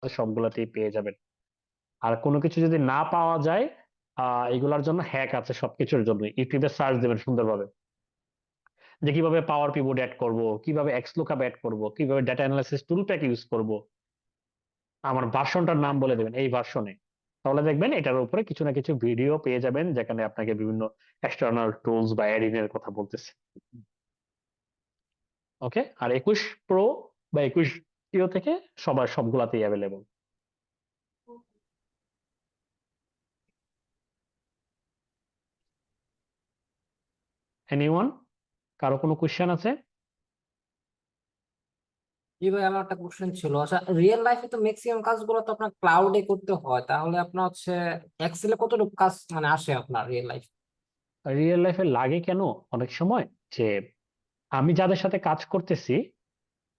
সবগুলাতেই পেয়ে যাবেন। আর কোনো কিছু যদি না পাওয়া যায়, এগুলার জন্য হ্যাক আছে, সবকিছুর জন্য ইউটিউবে সার্চ দেবেন সুন্দরভাবে, যে কিভাবে পাওয়ার পিভট অ্যাড করব, কিভাবে এক্সলুকআপ অ্যাড করব, কিভাবে ডেটা অ্যানালাইসিস টুল প্যাক ইউজ করব, আমার ভার্সনটার নাম বলে দেবেন এই ভার্সনে, তাহলে দেখবেন এটার উপরে কিছু না কিছু ভিডিও পেয়ে যাবেন যেখানে আপনাকে বিভিন্ন এক্সটার্নাল টুলস বা অ্যাডিং এর কথা বলতেছে। ওকে, আর 21 প্রো বা 21 ইও থেকে সবগুলাতেই অ্যাভেলেবল। এনিওয়ান, কারো কোনো কোশ্চেন আছে? জি ভাই, আমার একটা কোশ্চেন ছিল। আচ্ছা, রিয়েল লাইফে তো ম্যাক্সিমাম কাজগুলো তো আপনার ক্লাউডে করতে হয়, তাহলে আপনার হচ্ছে এক্সেলে কতটুকু কাজ মানে আসে আপনার রিয়েল লাইফ? রিয়েল লাইফে লাগে কেন অনেক সময়, যে আমি যাদের সাথে কাজ করতেছি,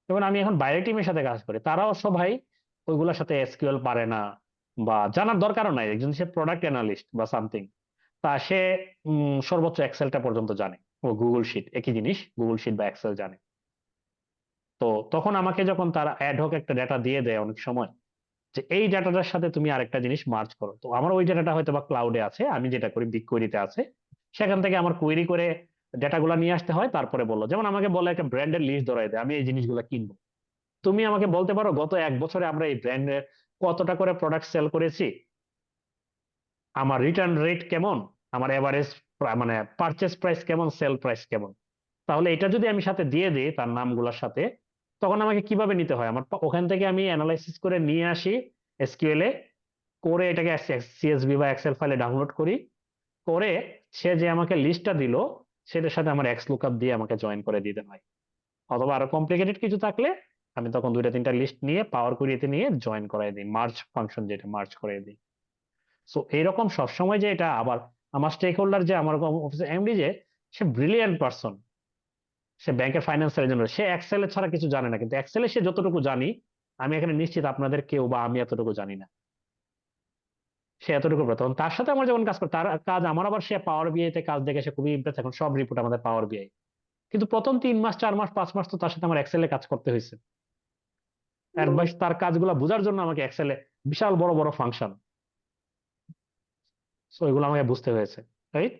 যেমন আমি এখন বাইরের টিমের সাথে কাজ করি, তারাও সবাই ওইগুলোর সাথে এসকিউএল পারে না, বা জানার দরকারও নাই। একজন সে প্রোডাক্ট অ্যানালিস্ট বা সামথিং, তা সে সর্বোচ্চ এক্সেলটা পর্যন্ত জানে, ও গুগল শিট একই জিনিস, গুগল শিট বা এক্সেল জানে। তো তখন আমাকে যখন তারা অ্যাডহক একটা ডেটা দিয়ে দেয় অনেক সময়, যে এই ডাটাটার সাথে তুমি আরেকটা জিনিস মার্জ করো, তো আমার ওই ডাটাটা হয়তো বা ক্লাউডে আছে, আমি যেটা করি বিগ কোয়েরিতে আছে, সেখান থেকে আমার কোয়েরি করে ডেটাগুলো নিয়ে আসতে হয়। তারপরে বললো, যেমন আমাকে বলে একটা ব্র্যান্ডের লিস্ট ধরাই দেয়, আমি এই জিনিসগুলো কিনবো, তুমি আমাকে বলতে পারো গত 1 বছরে আমরা এই ব্র্যান্ডের কতটা করে প্রোডাক্ট সেল করেছি, আমার রিটার্ন রেট কেমন, আমার এভারেজ মানে পারচেস প্রাইস কেমন, সেল প্রাইস কেমন। তাহলে এটা যদি আমি সাথে দিয়ে দিই তার নামগুলোর সাথে, তখন আমাকে কিভাবে নিতে হয়, আমার ওখান থেকে আমি অ্যানালাইসিস করে নিয়ে আসি এসকিউএল এ, করে এটাকে সিএসভি বা এক্সেল ফাইলে ডাউনলোড করি, করে সে যে আমাকে লিস্টটা দিল সেটার সাথে আমার এক্স লুকআপ দিয়ে আমাকে জয়েন করে দিতে হয়। অথবা আরো কমপ্লিকেটেড কিছু থাকলে আমি তখন 2-3টা লিস্ট নিয়ে পাওয়ার কোয়েরিতে নিয়ে জয়েন করাই দিই, মার্জ ফাংশন যেটা মার্জ করে দিই। সো এইরকম সবসময় যে এটা আবার আমার স্টেক হোল্ডার, যে আমার অফিসের এমডি, যে সে ব্রিলিয়ান্ট পারসন, সে ব্যাংকের ফাইন্যান্সের জন্য, সে এক্সেল ছাড়া কিছু জানে না, কিন্তু এক্সেলে সে যতটুকু জানি, আমি এখানে নিশ্চিত আপনাদের কেউ বা আমি এতটুকু জানি না, সে এতটুকু পারে। তখন তার সাথে আমার যখন কাজ করে, তার কাজ আমার, আবার সে পাওয়ার বিআই তে কাজ দেখে সে খুবই ইমপ্রেস, এখন সব রিপোর্ট আমাদের পাওয়ার বিআই। কিন্তু প্রথম 3 মাস 4 মাস 5 মাস তো তার সাথে আমার এক্সেলে কাজ করতে হয়েছে। অ্যাডভাইস তার কাজগুলো বোঝার জন্য আমাকে এক্সেলে বিশাল বড় বড় ফাংশন, সো এগুলো আমাকে বুঝতে হয়েছে, রাইট?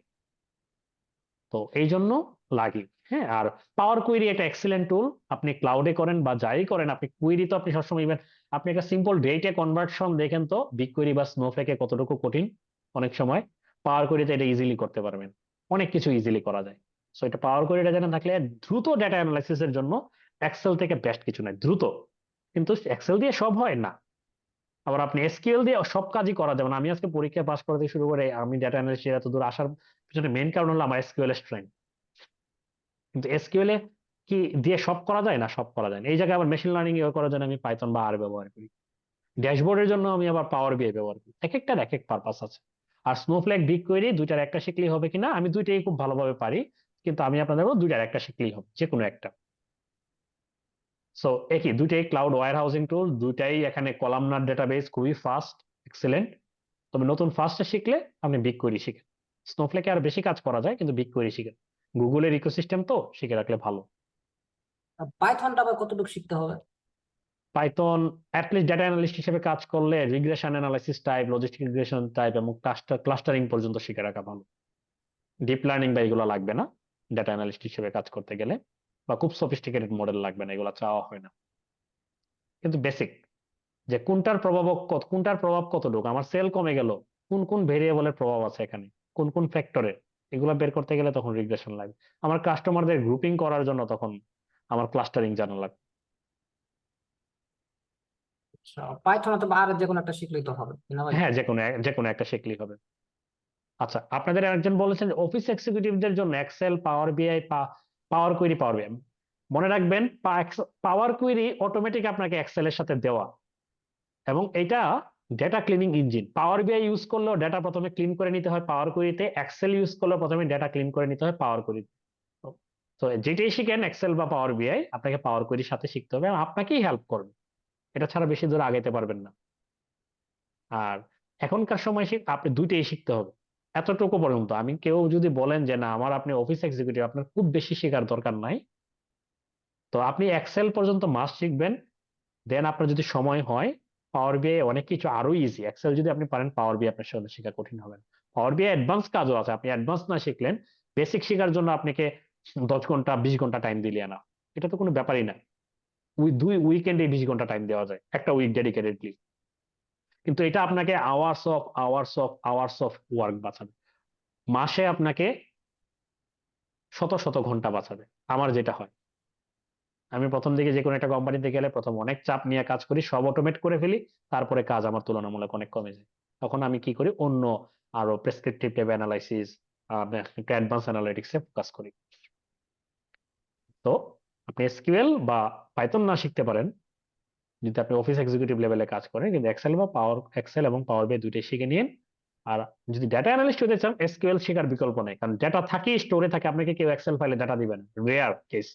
তো এই জন্য লাগি। হ্যাঁ, আর পাওয়ার কুয়েরি একটা এক্সিলেন্ট টুল। আপনি ক্লাউডে করেন বা যাই করেন, আপনি কুয়েরি তো আপনি সবসময় ইভেন আপনি একটা সিম্পল ডেটা কনভার্সন দেখেন তো বিগ কুয়েরি বা স্নোফ্লেকে কতটুকু কঠিন অনেক সময়, পাওয়ার কুয়েরিতে এটা ইজিলি করতে পারবেন, অনেক কিছু ইজিলি করা যায়। সো এটা পাওয়ার কুয়েরিটা জানা থাকলে দ্রুত ডেটা অ্যানালাইসিস এর জন্য এক্সেল থেকে বেস্ট কিছু নাই, দ্রুত। কিন্তু এক্সেল দিয়ে সব হয় না, আবার আপনি এসকিউএল দিয়ে সব কাজই করা যাবে না। আমি আজকে পরীক্ষা পাস করতে শুরু করে আমি ডেটা অ্যানালিস্ট এত দূর আসার পিছনে মেইন কারণ হলো আমার এসকিউএল এর স্ট্রেংথ। কিন্তু এসকিউএল এ কি দিয়ে সব করা যায় না? সব করা যায় না। এই জায়গায় আবার মেশিন লার্নিং করার জন্য আমি পাইথন বা আর ব্যবহার করি, ড্যাশবোর্ডের জন্য আমি আবার পাওয়ার বিআই ব্যবহার করি। এক একটার এক এক পারপাস আছে। আর স্নোফ্লেক, বিগ কোয়েরি দুইটার একটা শিখলেই হবে কিনা, আমি দুইটাই খুব ভালোভাবে পারি, কিন্তু আমি আপনাদের বলবো দুইটার একটা শিখলেই হবে, যে কোনো একটা। সো একই, দুইটাই ক্লাউড ওয়্যার হাউসিং টুল, দুইটাই এখানে কলামনার ডেটাবেস, খুবই ফাস্ট, এক্সেলেন্ট। তবে নতুন ফার্স্টে শিখলে আপনি বিগ কোয়েরি শিখেন। স্নোফ্লেকে আর বেশি কাজ করা যায়, কিন্তু বিগ কোয়েরি শিখেন, গুগলের ইকোসিস্টেম তো, শিখে রাখলে ভালো। পাইথনটা আবার কতটুকু শিখতে হবে? পাইথন অ্যাটলিস্ট ডেটা অ্যানালিস্ট হিসেবে কাজ করলে regression analysis type, logistic regression type এবং ক্লাস্টারিং পর্যন্ত শিখে রাখা ভালো। ডিপ লার্নিং বা এগুলো লাগবে না ডেটা অ্যানালিস্ট হিসেবে কাজ করতে গেলে, বা খুব সফিস্টিকেটেড মডেল লাগবে না, এগুলো চাওয়া হয় না। কিন্তু বেসিক, যে কোনটার প্রভাব কতটুকু, আমার সেল কমে গেল, কোন কোন ভেরিয়েবলের প্রভাব আছে এখানে, কোন কোন ফ্যাক্টরের, এগুলো বের করতে গেলে তখন রিগ্রেশন লাগবে। আমার কাস্টমারদের গ্রুপিং করার জন্য তখন আমার ক্লাস্টারিং জানা লাগবে। পাইথন অথবা আর যে কোনো একটা শিখলেই তো হবে, না ভাই? হ্যাঁ, যে কোনো একটা শিখলেই হবে। আচ্ছা, আপনাদের একজন বলেছেন অফিস এক্সিকিউটিভদের জন্য এক্সেল, পাওয়ার বিআই, পাওয়ার কুয়েরি, পাওয়ার বিআই। মনে রাখবেন, পাওয়ার কুয়েরি অটোমেটিক আপনাকে এক্সেল এর সাথে দেওয়া, এবং এটা ডেটা ক্লিনিং ইঞ্জিন। পাওয়ার বিআই ইউজ করলেও ডেটা প্রথমে ক্লিন করে নিতে হয় পাওয়ার কুয়েরিতে, এক্সেল ইউজ করলেও প্রথমে ডেটা ক্লিন করে নিতে হয় পাওয়ার কুয়েরিতে। তো যেটাই শিখেন এক্সেল বা পাওয়ার বিআই, আপনাকে পাওয়ার কুয়েরির সাথে শিখতে হবে, এবং আপনাকেই হেল্প করবে, এটা ছাড়া বেশি দূর আগাইতে পারবেন না। আর এখনকার সময় আপনি দুইটাই শিখতে হবে, এতটুকু পর্যন্ত। আমি কেউ যদি বলেন যে না আমার আপনি অফিস এক্সিকিউটিভ, আপনার খুব বেশি শেখার দরকার নাই, তো আপনি এক্সেল পর্যন্ত মাস্ট শিখবেন। দেন আপনার যদি সময় হয়, পাওয়ার বিআই অনেক কিছু আরো ইজি। এক্সেল যদি আপনি পারেন, পাওয়ার বিআই আপনার সাথে শেখা কঠিন হবে না। পাওয়ার বিআই অ্যাডভান্স কাজও আছে, আপনি অ্যাডভান্স না শিখলেন, বেসিক শেখার জন্য আপনাকে 10 ঘন্টা 20 ঘন্টা টাইম দিলে না, এটা তো কোনো ব্যাপারই না। দুই উইকেন্ডে 20 ঘন্টা টাইম দেওয়া যায়, একটা উইক ডেডিকেটেডলি। কিন্তু এটা আপনাকে hours of hours of hours of work বাঁচাবে, মাসে আপনাকে শত শত ঘন্টা বাঁচাবে। আমার যেটা হয়, আমি প্রথম দিকে যে কোনো একটা কোম্পানিতে গেলে প্রথম অনেক চাপ নিয়ে কাজ করি, সব অটোমেট করে ফেলি, তারপরে কাজ আমার তুলনামূলক অনেক কমে যায়। তখন আমি কি করি, অন্য আরো প্রেসক্রিপটিভ টাইপ অ্যানালাইসিস, একটু অ্যাডভান্স অ্যানালিটিক্সে ফোকাস করি। তো আপনি এসকিউএল বা পাইথন না শিখতে পারেন, যদি আপনি অফিস এক্সিকিউটিভ লেভেলে কাজ করেন, কিন্তু এক্সেল এবং পাওয়ার বিআই দুইটাই শিখে নিন। আর যদি ডেটা অ্যানালিস্ট হতে চান, এসকিউএল শেখার বিকল্প নেই, কারণ ডেটা থাকি স্টোরে থাকে, আপনাকে কেউ এক্সেল ফাইলে ডেটা দিবেন, রেয়ার কেস,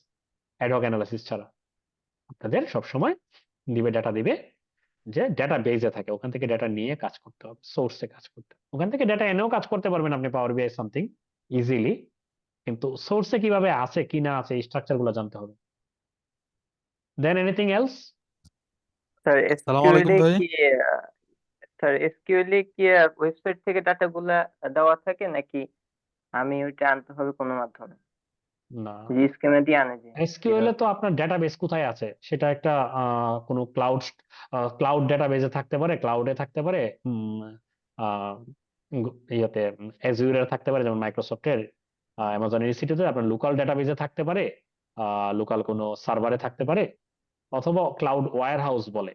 অ্যাডহক অ্যানালিসিস ছাড়া। আপনাদের সবসময় দিবে, ডেটা দিবে যে ডেটা বেজে থাকে, ওখান থেকে ডেটা নিয়ে কাজ করতে হবে, সোর্সে কাজ করতে হবে। ওখান থেকে ডেটা এনেও কাজ করতে পারবেন আপনি পাওয়ার বিআই সামথিং ইজিলি, কিন্তু সোর্সে কিভাবে আছে কি না আছে, এই স্ট্রাকচার গুলো জানতে হবে। দেন এনিথিং এলস? স্যার সালাম আলাইকুম ভাই। এসকিউএল কি ওয়েবসাইট থেকে ডাটাগুলা দেওয়া থাকে নাকি আমি ওইটা আনতে হবে কোনো মাধ্যমে, না, যে স্কিমা দিয়ে আনে যে এসকিউএল এ তো আপনার ডেটাবেস কোথায় আছে, সেটা একটা কোনো ক্লাউড ডেটাবেসে থাকতে পারে, ক্লাউডে থাকতে পারে, আহ, ইয়েতে অ্যাজুরে থাকতে পারে, যেমন মাইক্রোসফটের, অ্যামাজনের ইসিটিতে আপনার লোকাল ডেটাবেসে থাকতে পারে, লোকাল কোনো সার্ভারে থাকতে পারে, অথবা ক্লাউড ওয়্যার হাউস বলে,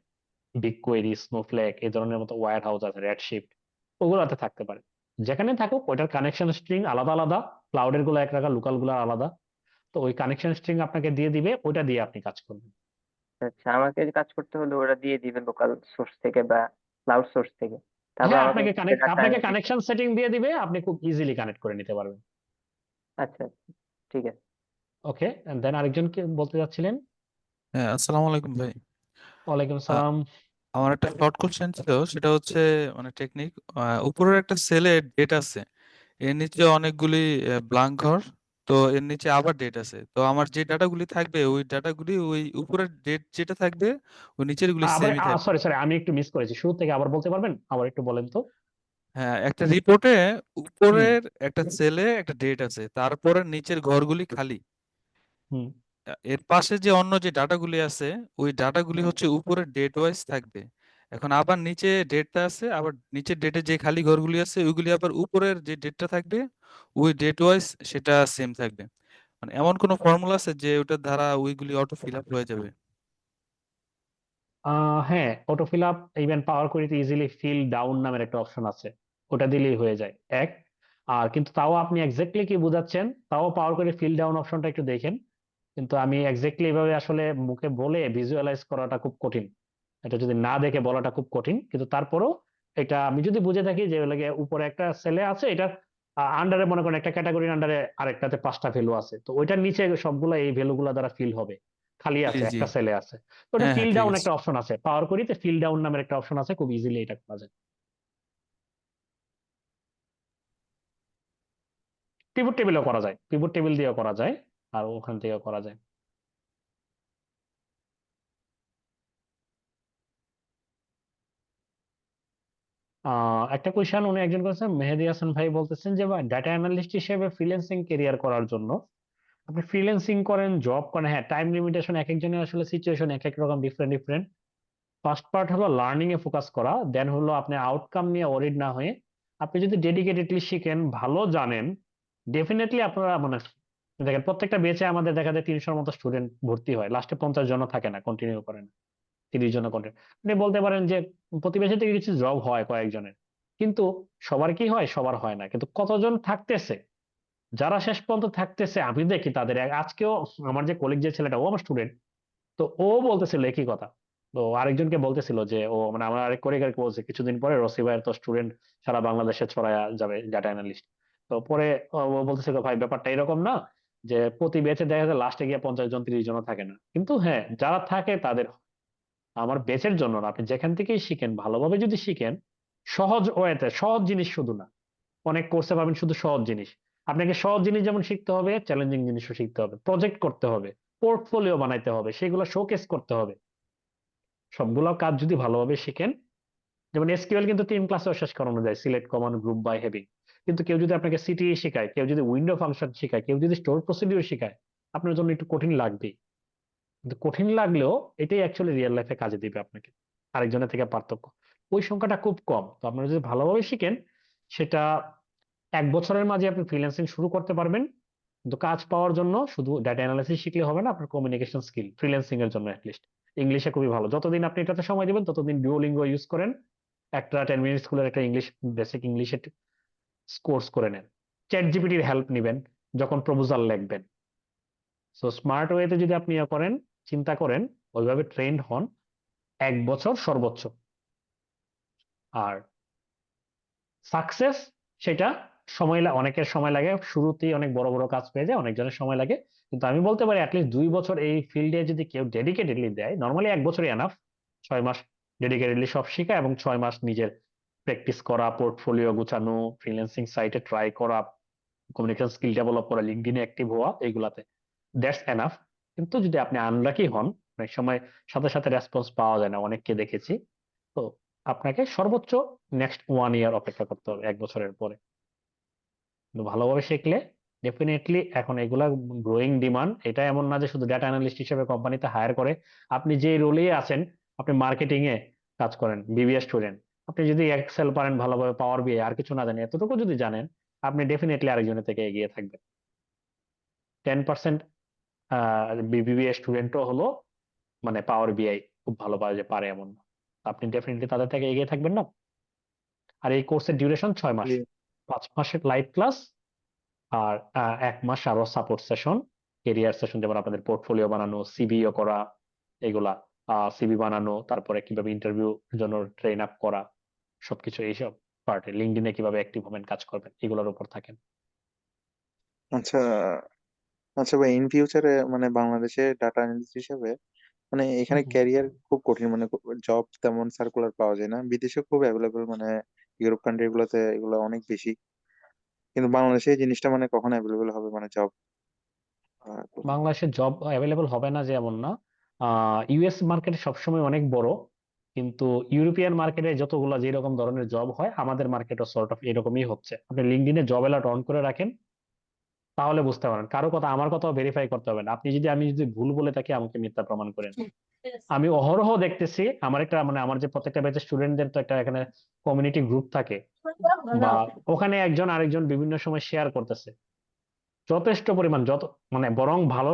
বিগ কোয়েরি, স্নোফ্লেক, এই ধরনের মতো ওয়্যার হাউস আছে, রেডশিফট, ওগুলোতে থাকতে পারে। যেখানে থাকুক ওইটার কানেকশন স্ট্রিং আলাদা আলাদা, ক্লাউডের গুলো এক রাখা, লোকাল গুলো আলাদা। তো ওই কানেকশন স্ট্রিং আপনাকে দিয়ে দিবে, ওইটা দিয়ে আপনি কাজ করবেন। আচ্ছা, আমাকে কাজ করতে হলে ওরা দিয়ে দিবে লোকাল সোর্স থেকে বা ক্লাউড সোর্স থেকে, তারপর হ্যাঁ, আমাকে ডাটা আপনাকে এনে দিবে। কানেকশন সেটিং দিয়ে দিবে, আপনি খুব ইজিলি কানেক্ট করে নিতে পারবেন। আচ্ছা, ঠিক আছে। ওকে, দেন আরেকজন কি বলতে যাচ্ছিলেন? হ্যাঁ, আসসালামু আলাইকুম ভাই। ওয়ালাইকুম আ- সালাম। আমার একটা শর্ট কোশ্চেন ছিল, সেটা হচ্ছে মানে টেকনিক। উপরের একটা সেলে ডেট আছে, এর নিচে অনেকগুলি ব্ল্যাঙ্ক ঘর। তো এর নিচে আবার ডেট আছে, তো আমার যে ডাটাগুলি থাকবে ওই ডাটাগুলি ওই উপরের ডেট যেটা থাকবে ওই নিচের গুলি আবার সেমই থাকবে। সরি সরি, আমি একটু মিস করেছি, শুরু থেকে আবার বলতে পারবেন, আবার একটু বলেন তো। হ্যাঁ, একটা রিপোর্টে হুম উপরের একটা সেলে একটা ডেট আছে, তারপরে নিচের ঘরগুলি খালি। হুম। এর পাশে যে অন্য যে ডাটাগুলি আছে ওই ডাটাগুলি হচ্ছে উপরের ডেট ওয়াইজ থাকবে। এখন আবার নিচে ডেটটা আছে, আবার নিচের ডেটে যে খালি ঘরগুলি আছে ওইগুলি আবার উপরের যে ডেটটা থাকবে ওই ডেট ওয়াইজ সেটা সেম থাকবে। মানে এমন কোনো ফর্মুলা আছে যে ওটার দ্বারা ওইগুলি অটো ফিল আপ হয়ে যাবে? হ্যাঁ, auto fill up even power কোয়েরিতে easily feel down নামের একটা অপশন আছে, ওটা দিলেই হয়ে যায় এক। আর কিন্তু তাও আপনি এক্স্যাক্টলি কি বোঝাচ্ছেন, তাও পাওয়ার কোয়েরি ফিল ডাউন অপশনটা একটু দেখেন। কিন্তু আমি এক্স্যাক্টলি এভাবে আসলে মুখে বলে ভিজুয়ালাইজ করাটা খুব কঠিন, এটা যদি না দেখে বলাটা খুব কঠিন, কিন্তু তারপরেও এটা আমি যদি বুঝে থাকি যে লাগে উপরে একটা সেলে আছে, এটা আন্ডারে মনে করেন একটা ক্যাটাগরির আন্ডারে আরেকটাতে 5টা ভ্যালু আছে, তো ওইটার নিচে সবগুলো এই ভ্যালুগুলো দ্বারা ফিল হবে, খালি জি আছে জি, একটা সেলে আছে। তো ওটা হ্যাঁ হ্যাঁ ফিল ঠিক ডাউন আছে। একটা অপশন আছে, পাওয়ার কোয়েরিতে ফিল ডাউন নামের একটা অপশন আছে, খুব ইজিলি এটা করা যায়। পিভট টেবিলও করা যায়, পিভট টেবিল দিয়েও করা যায়, আর ওখান থেকেও করা যায়। একটা কোয়েশ্চেন উনি একজন করেছেন, মেহেদি হাসান ভাই বলতেছেন যে ডাটা অ্যানালিস্ট হিসেবে ফ্রিল্যান্সিং কেরিয়ার করার জন্য আপনি ফ্রিল্যান্সিং করেন, জব করেন, হ্যাঁ টাইম লিমিটেশন এক একজনের আসলে সিচুয়েশন এক এক রকম, ডিফারেন্ট ডিফারেন্ট। ফার্স্ট পার্ট হলো লার্নিং এ ফোকাস করা, দেন হলো আপনি আউটকাম নিয়ে ওরিড না হয়ে আপনি যদি ডেডিকেটেডলি শিখেন, ভালো জানেন, ডেফিনেটলি আপনারা মানে দেখেন প্রত্যেকটা বেচে আমাদের দেখা যায় 300-র মতো স্টুডেন্ট ভর্তি হয়, লাস্টে 50 জন থাকে না, কন্টিনিউ করে না, 30 জন কন্টিনিউ। আপনি বলতে পারেন যে প্রতি বেচে থেকে কিছু জব হয় কয়েকজনের, কিন্তু সবার কি হয়, সবার হয় না, কিন্তু কতজন থাকতেছে, যারা শেষ পর্যন্ত থাকতেছে আমি দেখি তাদের আজকেও আমার যে কলিগ যে ছেলেটা ও আমার স্টুডেন্ট, তো ও বলতেছিল একই কথা। তো আরেকজনকে বলতেছিল যে ও মানে আমার আরেক কলিগার বলছে কিছুদিন পরে রসি ভাইয়ের তো স্টুডেন্ট সারা বাংলাদেশে ছড়ায়া যাবে ডাটা অ্যানালিস্ট। তো পরে ও বলতেছিল ভাই ব্যাপারটা এরকম না যে প্রতি ব্যাচে দেখা যায় লাস্টে গিয়ে 50 জন 30 জন থাকে না, কিন্তু হ্যাঁ যারা থাকে তাদের। আমার ব্যাচের জন্য না, আপনি যেখান থেকেই শিখেন ভালোভাবে যদি শিখেন, সহজ ওয়েতে, সহজ জিনিস শুধু না, অনেক কোর্সে পাবেন শুধু সহজ জিনিস, আপনাকে সহজ জিনিস যেমন শিখতে হবে, চ্যালেঞ্জিং জিনিসও শিখতে হবে, প্রজেক্ট করতে হবে, পোর্টফোলিও বানাইতে হবে, সেগুলো শোকেস করতে হবে। সবগুলো কাজ যদি ভালোভাবে শিখেন, যেমন এসকিউএল কিন্তু 3 ক্লাসেও শেষ করানো যায়, select, command, group by, having. কিন্তু কেউ যদি আপনাকে সিটিই শেখায়, কেউ যদি উইন্ডো ফাংশন শেখায়, কেউ যদি স্টোর প্রসিডিউর শেখায়, আপনার জন্য একটু কঠিন লাগবেই। কিন্তু কঠিন লাগলেও এটাই অ্যাকচুয়ালি রিয়েল লাইফে কাজে দিবে আপনাকে, আরেকজনের থেকে পার্থক্য ওই সংখ্যাটা খুব কম। তো আপনারা যদি ভালোভাবে শিখেন, সেটা 1 বছরের মাঝে আপনি ফ্রিল্যান্সিং শুরু করতে পারবেন। কিন্তু কাজ পাওয়ার জন্য শুধু ডাটা অ্যানালাইসিস শিখলে হবে না, আপনার কমিউনিকেশন স্কিল ফ্রিল্যান্সিং এর জন্য অ্যাটলিস্ট ইংলিশে খুবই ভালো, যতদিন আপনি এটাতে সময় দিবেন ততদিন ডুওলিঙ্গো ইউজ করেন, একটা 10 মিনিট স্কুলের একটা ইংলিশ বেসিক ইংলিশে কোর্স করে নেন, চ্যাট জিপিটির হেল্প নিবেন যখন প্রপোজাল লিখবেন। সো স্মার্ট ওয়েতে যদি আপনি ইয়ে করেন, চিন্তা করেন, ওইভাবে ট্রেন্ড হন, 1 বছর সর্বোচ্চ। আর সাকসেস সেটা অনেকের সময় লাগে, শুরুতেই অনেক বড় বড় কাজ পেয়ে যায়, অনেকজনের সময় লাগে, কিন্তু আমি বলতে পারি অ্যাটলিস্ট 2 বছর এই ফিল্ডে যদি কেউ ডেডিকেটেডলি দেয়, নর্মালি 1 বছরই এনাফ, 6 মাস ডেডিকেটেডলি সব শেখা এবং 6 মাস নিজের প্র্যাকটিস করা, পোর্টফোলিও গুছানো, ফ্রিল্যান্সিং সাইটে ট্রাই করা, কমিউনিকেশন স্কিল ডেভেলপ করা, লিঙ্কডইনে অ্যাক্টিভ হওয়া, এইগুলাতে দ্যাটস এনাফ। কিন্তু যদি আপনি আনলাকি হন, অনেক সময় সাথে সাথে রেসপন্স পাওয়া যায় না, অনেককে দেখেছি, তো আপনাকে সর্বোচ্চ নেক্সট 1 ইয়ার অপেক্ষা করতে হবে, 1 বছরের পরে। কিন্তু ভালোভাবে শিখলে ডেফিনেটলি এখন এগুলা গ্রোয়িং ডিমান্ড, এটা এমন না যে শুধু ডেটা অ্যানালিস্ট হিসেবে কোম্পানিতে হায়ার করে, আপনি যে রোলে আছেন, আপনি মার্কেটিং এ কাজ করেন, বিবিএ স্টুডেন্ট, আপনি যদি এক্সেল পারেন ভালোভাবে, পাওয়ার বিআই আর কিছু না জানেন, এতটুকু যদি জানেন, আপনি ডেফিনেটলি আরেকজনের থেকে এগিয়ে থাকবেন। 10% বিবিএ স্টুডেন্টও হলো মানে পাওয়ার বিআই খুব ভালো পারে এমন না। আপনি ডেফিনেটলি তাদের থেকে এগিয়ে থাকবেন না। আর এই কোর্সের ডিউরেশন 6 মাস, জি। 5 মাসের লাইভ ক্লাস, আর 1 মাস আরো সাপোর্ট সেশন, কেরিয়ার সেশন, যেমন আপনাদের পোর্টফোলিও বানানো, সিভিও করা, এগুলা, সিভি বানানো, তারপরে কিভাবে ইন্টারভিউ জন্য ট্রেন আপ করা, সবকিছু এইসব পার্টে, লিঙ্কডইনে কিভাবে অ্যাক্টিভ হবেন, কাজ করবেন, এগুলোর উপর থাকেন। আচ্ছা, আচ্ছা ভাই, ইন ফিউচারে মানে বাংলাদেশে ডাটা অ্যানালিস্ট হিসেবে মানে এখানে হুম। ক্যারিয়ার খুব কঠিন, মানে জব তেমন সার্কুলার পাওয়া যায় না, বিদেশে খুব অ্যাভেলেবল, মানে ইউরোপ কান্ট্রি গুলোতে এগুলো অনেক বেশি, কিন্তু বাংলাদেশে এই জিনিসটা মানে কখন অ্যাভেলেবল হবে, মানে জব বাংলাদেশে জব অ্যাভেলেবল হবে না যে এমন না। ইউএস মার্কেটে সবসময় অনেক বড়, কিন্তু ইউরোপিয়ান মার্কেটে যতগুলো যেরকম ধরনের জব হয় আমাদের মার্কেটও সর্ট অফ এরকমই হচ্ছে। আপনি লিঙ্কডইনে জব অ্যালার্ট অন করে রাখেন, তাহলে বুঝতে পারেন। কারো কথা আমার কথাও ভেরিফাই করতে হবে না। আমি যদি ভুল বলে থাকি আমাকে মিথ্যা প্রমাণ করেন। আমি অহরহ দেখতেছি আমার একটা মানে আমার যে প্রত্যেকটা ব্যাচের স্টুডেন্টদের তো একটা এখানে কমিউনিটি গ্রুপ থাকে, বা ওখানে একজন আরেকজন বিভিন্ন সময় শেয়ার করতেছে। যথেষ্ট পরিমাণ মানে বরং ভালো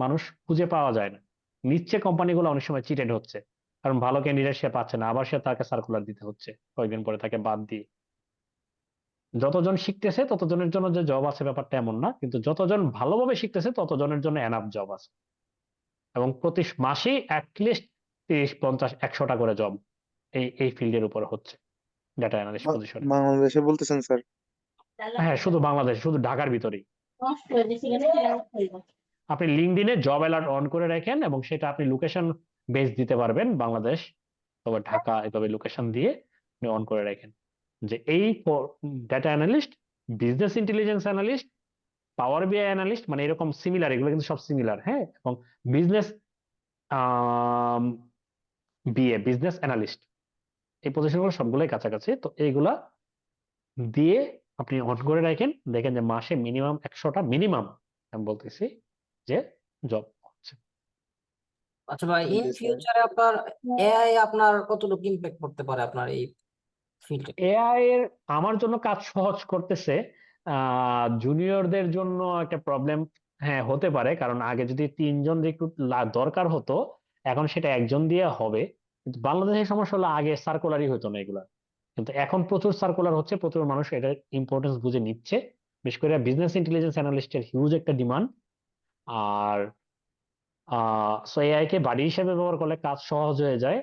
মানুষ খুঁজে পাওয়া যায় না। নিচ্ছে কোম্পানিগুলো অনেক সময় চিটেড হচ্ছে, কারণ ভালো ক্যান্ডিডেট সে পাচ্ছে না, আবার সে তাকে সার্কুলার দিতে হচ্ছে কয়েকদিন পরে তাকে বাদ দিয়ে। যতজন শিখতেছে ততজনের জন্য যে জব আছে ব্যাপারটা এমন না, কিন্তু যতজন ভালোভাবে শিখতেছে ততজনের জন্য এনাফ জব আছে। এবং প্রতি মাসেই অ্যাটলিস্ট 30, 50, 100টা করে জব এই ফিল্ডের উপর হচ্ছে, ডাটা অ্যানালিস্ট পজিশনে। বাংলাদেশে বলতেছেন স্যার? হ্যাঁ, শুধু বাংলাদেশ, শুধু ঢাকার ভিতরেই। আপনি লিঙ্কডইনে জব অ্যালার্ট অন করে রাখেন এবং সেটা আপনি লোকেশন বেস দিতে পারবেন, বাংলাদেশ অথবা ঢাকা, এভাবে লোকেশন দিয়ে আপনি অন করে রাখেন যে এই data analyst, business intelligence analyst, power BI analyst, মানে এরকম সিমিলার, এগুলো কিন্তু সব সিমিলার। হ্যাঁ, এবং বিজনেস বিজনেস অ্যানালিস্ট, এই পজিশনগুলো সবগুলোই কাছাকাছি। তো এইগুলা দিয়ে আপনি অন করে রাখেন, দেখেন যে মাসে মিনিমাম 100টা, মিনিমাম আমি বলতেছি, যে জব হচ্ছে। আচ্ছা ভাই, ইন জি স্যার। ফিউচারে আপনার এআই আপনার কতটুকু ইমপ্যাক্ট করতে পারে আপনার এই ফিল্ডে? এআই এর আমার জন্য কাজ সহজ করতেছে, জুনিয়রদের জন্য একটা প্রবলেম হ্যাঁ হতে পারে, কারণ আগে যদি 3জন রিক্রুট দরকার হতো, এখন সেটা একজন দিয়ে হবে। কিন্তু বাংলাদেশের সমস্যা হলো আগে সার্কুলারই হতো না এগুলা, কিন্তু এখন প্রচুর সার্কুলার হচ্ছে, প্রচুর মানুষ এটার ইম্পর্টেন্স বুঝে নিচ্ছে। বিশেষ করে বিজনেস ইন্টেলিজেন্স অ্যানালিস্টের হিউজ একটা ডিমান্ড। আর সো এআই কে বাড়ি হিসেবে ব্যবহার করলে কাজ সহজ হয়ে যায়।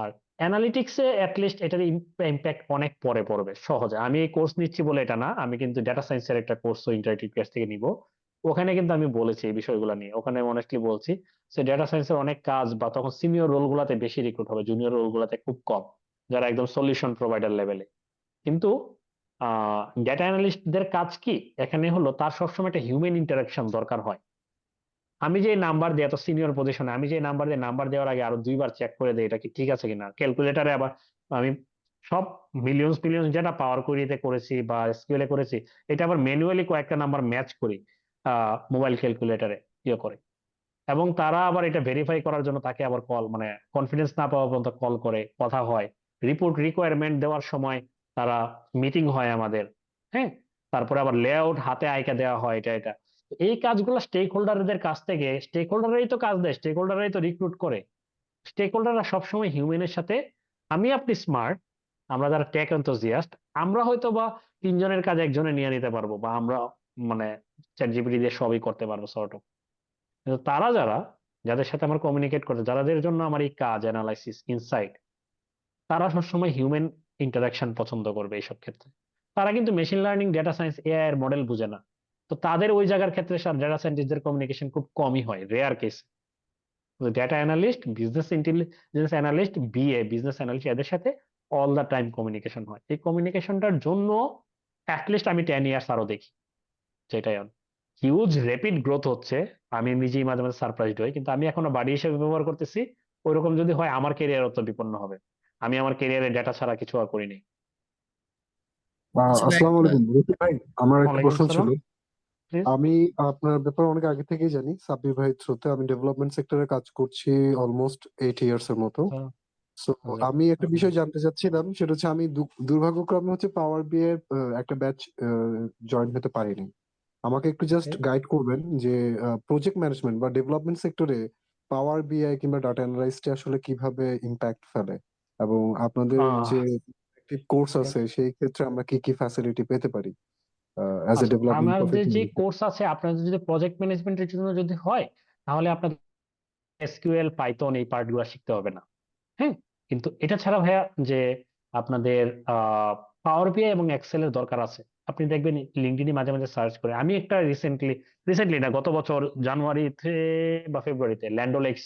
আর অ্যানালিটিক্সে অ্যাটলিস্ট এটার ইম্প্যাক্ট অনেক পরে পড়বে সহজে। আমি এই কোর্স নিচ্ছি বলে এটা না, আমি কিন্তু ডেটা সায়েন্সের একটা কোর্সও ইন্টারেক্টিভ কোর্স থেকে নিব। ওখানে কিন্তু আমি বলেছি এই বিষয়গুলো নিয়ে, ওখানে অনেস্টলি বলছি যে ডেটা সায়েন্সের অনেক কাজ বা তখন সিনিয়র রোল গুলাতে বেশি রিক্রুট হবে, জুনিয়র রোল গুলাতে খুব কম, যারা একদম সলিউশন প্রোভাইডার লেভেলে। কিন্তু ডেটা অ্যানালিস্টদের কাজ কি এখানে হলো, তার সবসময় একটা হিউম্যান ইন্টারাকশন দরকার হয়। আমি যে নাম্বার দিই এত সিনিয়র পজিশনে, আমি যে নাম্বার দিই, নাম্বার দেওয়ার আগে আরো 2বার চেক করে দিই এটা কি ঠিক আছে কিনা ক্যালকুলেটারে। আবার আমি সব মিলিয়ন্স মিলিয়ন্স যেটা পাওয়ার কোয়েরিতে করেছি বা এসকিউএল এ করেছি, এটা আবার ম্যানুয়ালি কয়েকটা নাম্বার ম্যাচ করি মোবাইল ক্যালকুলেটরে ইয়ে করে। এবং তারা আবার এটা ভেরিফাই করার জন্য তাকে আবার কল, মানে কনফিডেন্স না পাওয়া পর্যন্ত কল করে কথা হয়। রিপোর্ট রিকোয়ারমেন্ট দেওয়ার সময় তারা মিটিং হয় আমাদের। হ্যাঁ, তারপরে আবার লেআউট হাতে আইকা দেওয়া হয়, এটা এই কাজগুলো স্টেক হোল্ডারদের কাছ থেকে, স্টেক হোল্ডাররাই তো কাজ দেয়, স্টেক হোল্ডাররাই তো রিক্রুট করে। স্টেক হোল্ডাররা সবসময় হিউম্যানের সাথে, আমি আপনি স্মার্ট, আমরা যারা টেক এনথুজিয়াস্ট, আমরা হয়তো বা 3জনের কাজ একজনে নিয়ে নিতে পারবো, বা আমরা মানে চ্যাট জিপিটি দিয়ে সবই করতে পারবো সর্ট অফ। কিন্তু তারা যারা, যাদের সাথে আমার কমিউনিকেট করতে, যাদের জন্য আমার এই কাজ অ্যানালাইসিস ইনসাইট, তারা সবসময় হিউম্যান ইন্টারাকশন পছন্দ করবে এইসব ক্ষেত্রে। তারা কিন্তু machine learning, data science, AI এর মডেল বুঝে না। তো তাদের ওই জায়গার ক্ষেত্রে ডেটা সায়েন্টিস্টদের কমিউনিকেশন খুব কমই হয়, rare case. Data analyst, business intelligence analyst, business analyst, এদের সাথে অল দা টাইম কমিউনিকেশন হয়। এই কমিউনিকেশনটার জন্য অ্যাটলিস্ট আমি 10 ইয়ার্স আরো দেখি, যেটাই হিউজ র্যাপিড গ্রোথ হচ্ছে। আমি নিজেই মাঝে মাঝে সারপ্রাইজড হই, কিন্তু আমি এখনো বাড়ি হিসেবে ব্যবহার করতেছি। ওইরকম যদি হয় আমার ক্যারিয়ার অত বিপন্ন হবে। আমি আমার ক্যারিয়ারে ডেটা ছাড়া কিছু আর করিনি। আচ্ছা ভাই, আসসালামু আলাইকুম রফিক ভাই, আমার একটা ওয়ালাইকুম প্রশ্ন ছিল। আসসালাম, প্লিজ। আমি আপনার ব্যাপারে অনেক আগে থেকেই জানি, সাব্বির ভাই থ্রুতে। আমি ডেভেলপমেন্ট সেক্টরে কাজ করছি অলমোস্ট 8 ইয়ার্স এর মতো। সো আমি একটা বিষয় জানতে চাচ্ছিলাম, সেটা হচ্ছে আমি দুর্ভাগ্যক্রমে হচ্ছে পাওয়ার বি এর একটা ব্যাচ জয়েন হতে পারিনি। আমাকে একটু জাস্ট গাইড করবেন যে প্রজেক্ট ম্যানেজমেন্ট বা ডেভেলপমেন্ট সেক্টরে পাওয়ার বিআই কিংবা ডাটা অ্যানালাইসিস আসলে কিভাবে ইম্প্যাক্ট ফেলে, এবং আপনাদের যে কোর্স আছে সেই ক্ষেত্রে আমরা কি কি ফ্যাসিলিটি পেতে পারি অ্যাজ এ আচ্ছা, ডেভেলপমেন্ট আমাদের যে প্রফেশনাল। কোর্স আছে, আপনাদের যদি প্রজেক্ট ম্যানেজমেন্টের জন্য যদি হয়, তাহলে আপনাদের এসকিউএল, পাইথন এই পার্ট গুলো শিখতে হবে না। হ্যাঁ, কিন্তু এটা ছাড়া ভাইয়া যে আপনাদের পাওয়ার বিআই এবং এক্সেল এর দরকার আছে। আপনি দেখবেন লিঙ্কডইনে মাঝে মাঝে সার্চ করে, আমি একটা রিসেন্টলি না, গত বছর জানুয়ারিতে বা ফেব্রুয়ারিতে ল্যান্ডোলেক্স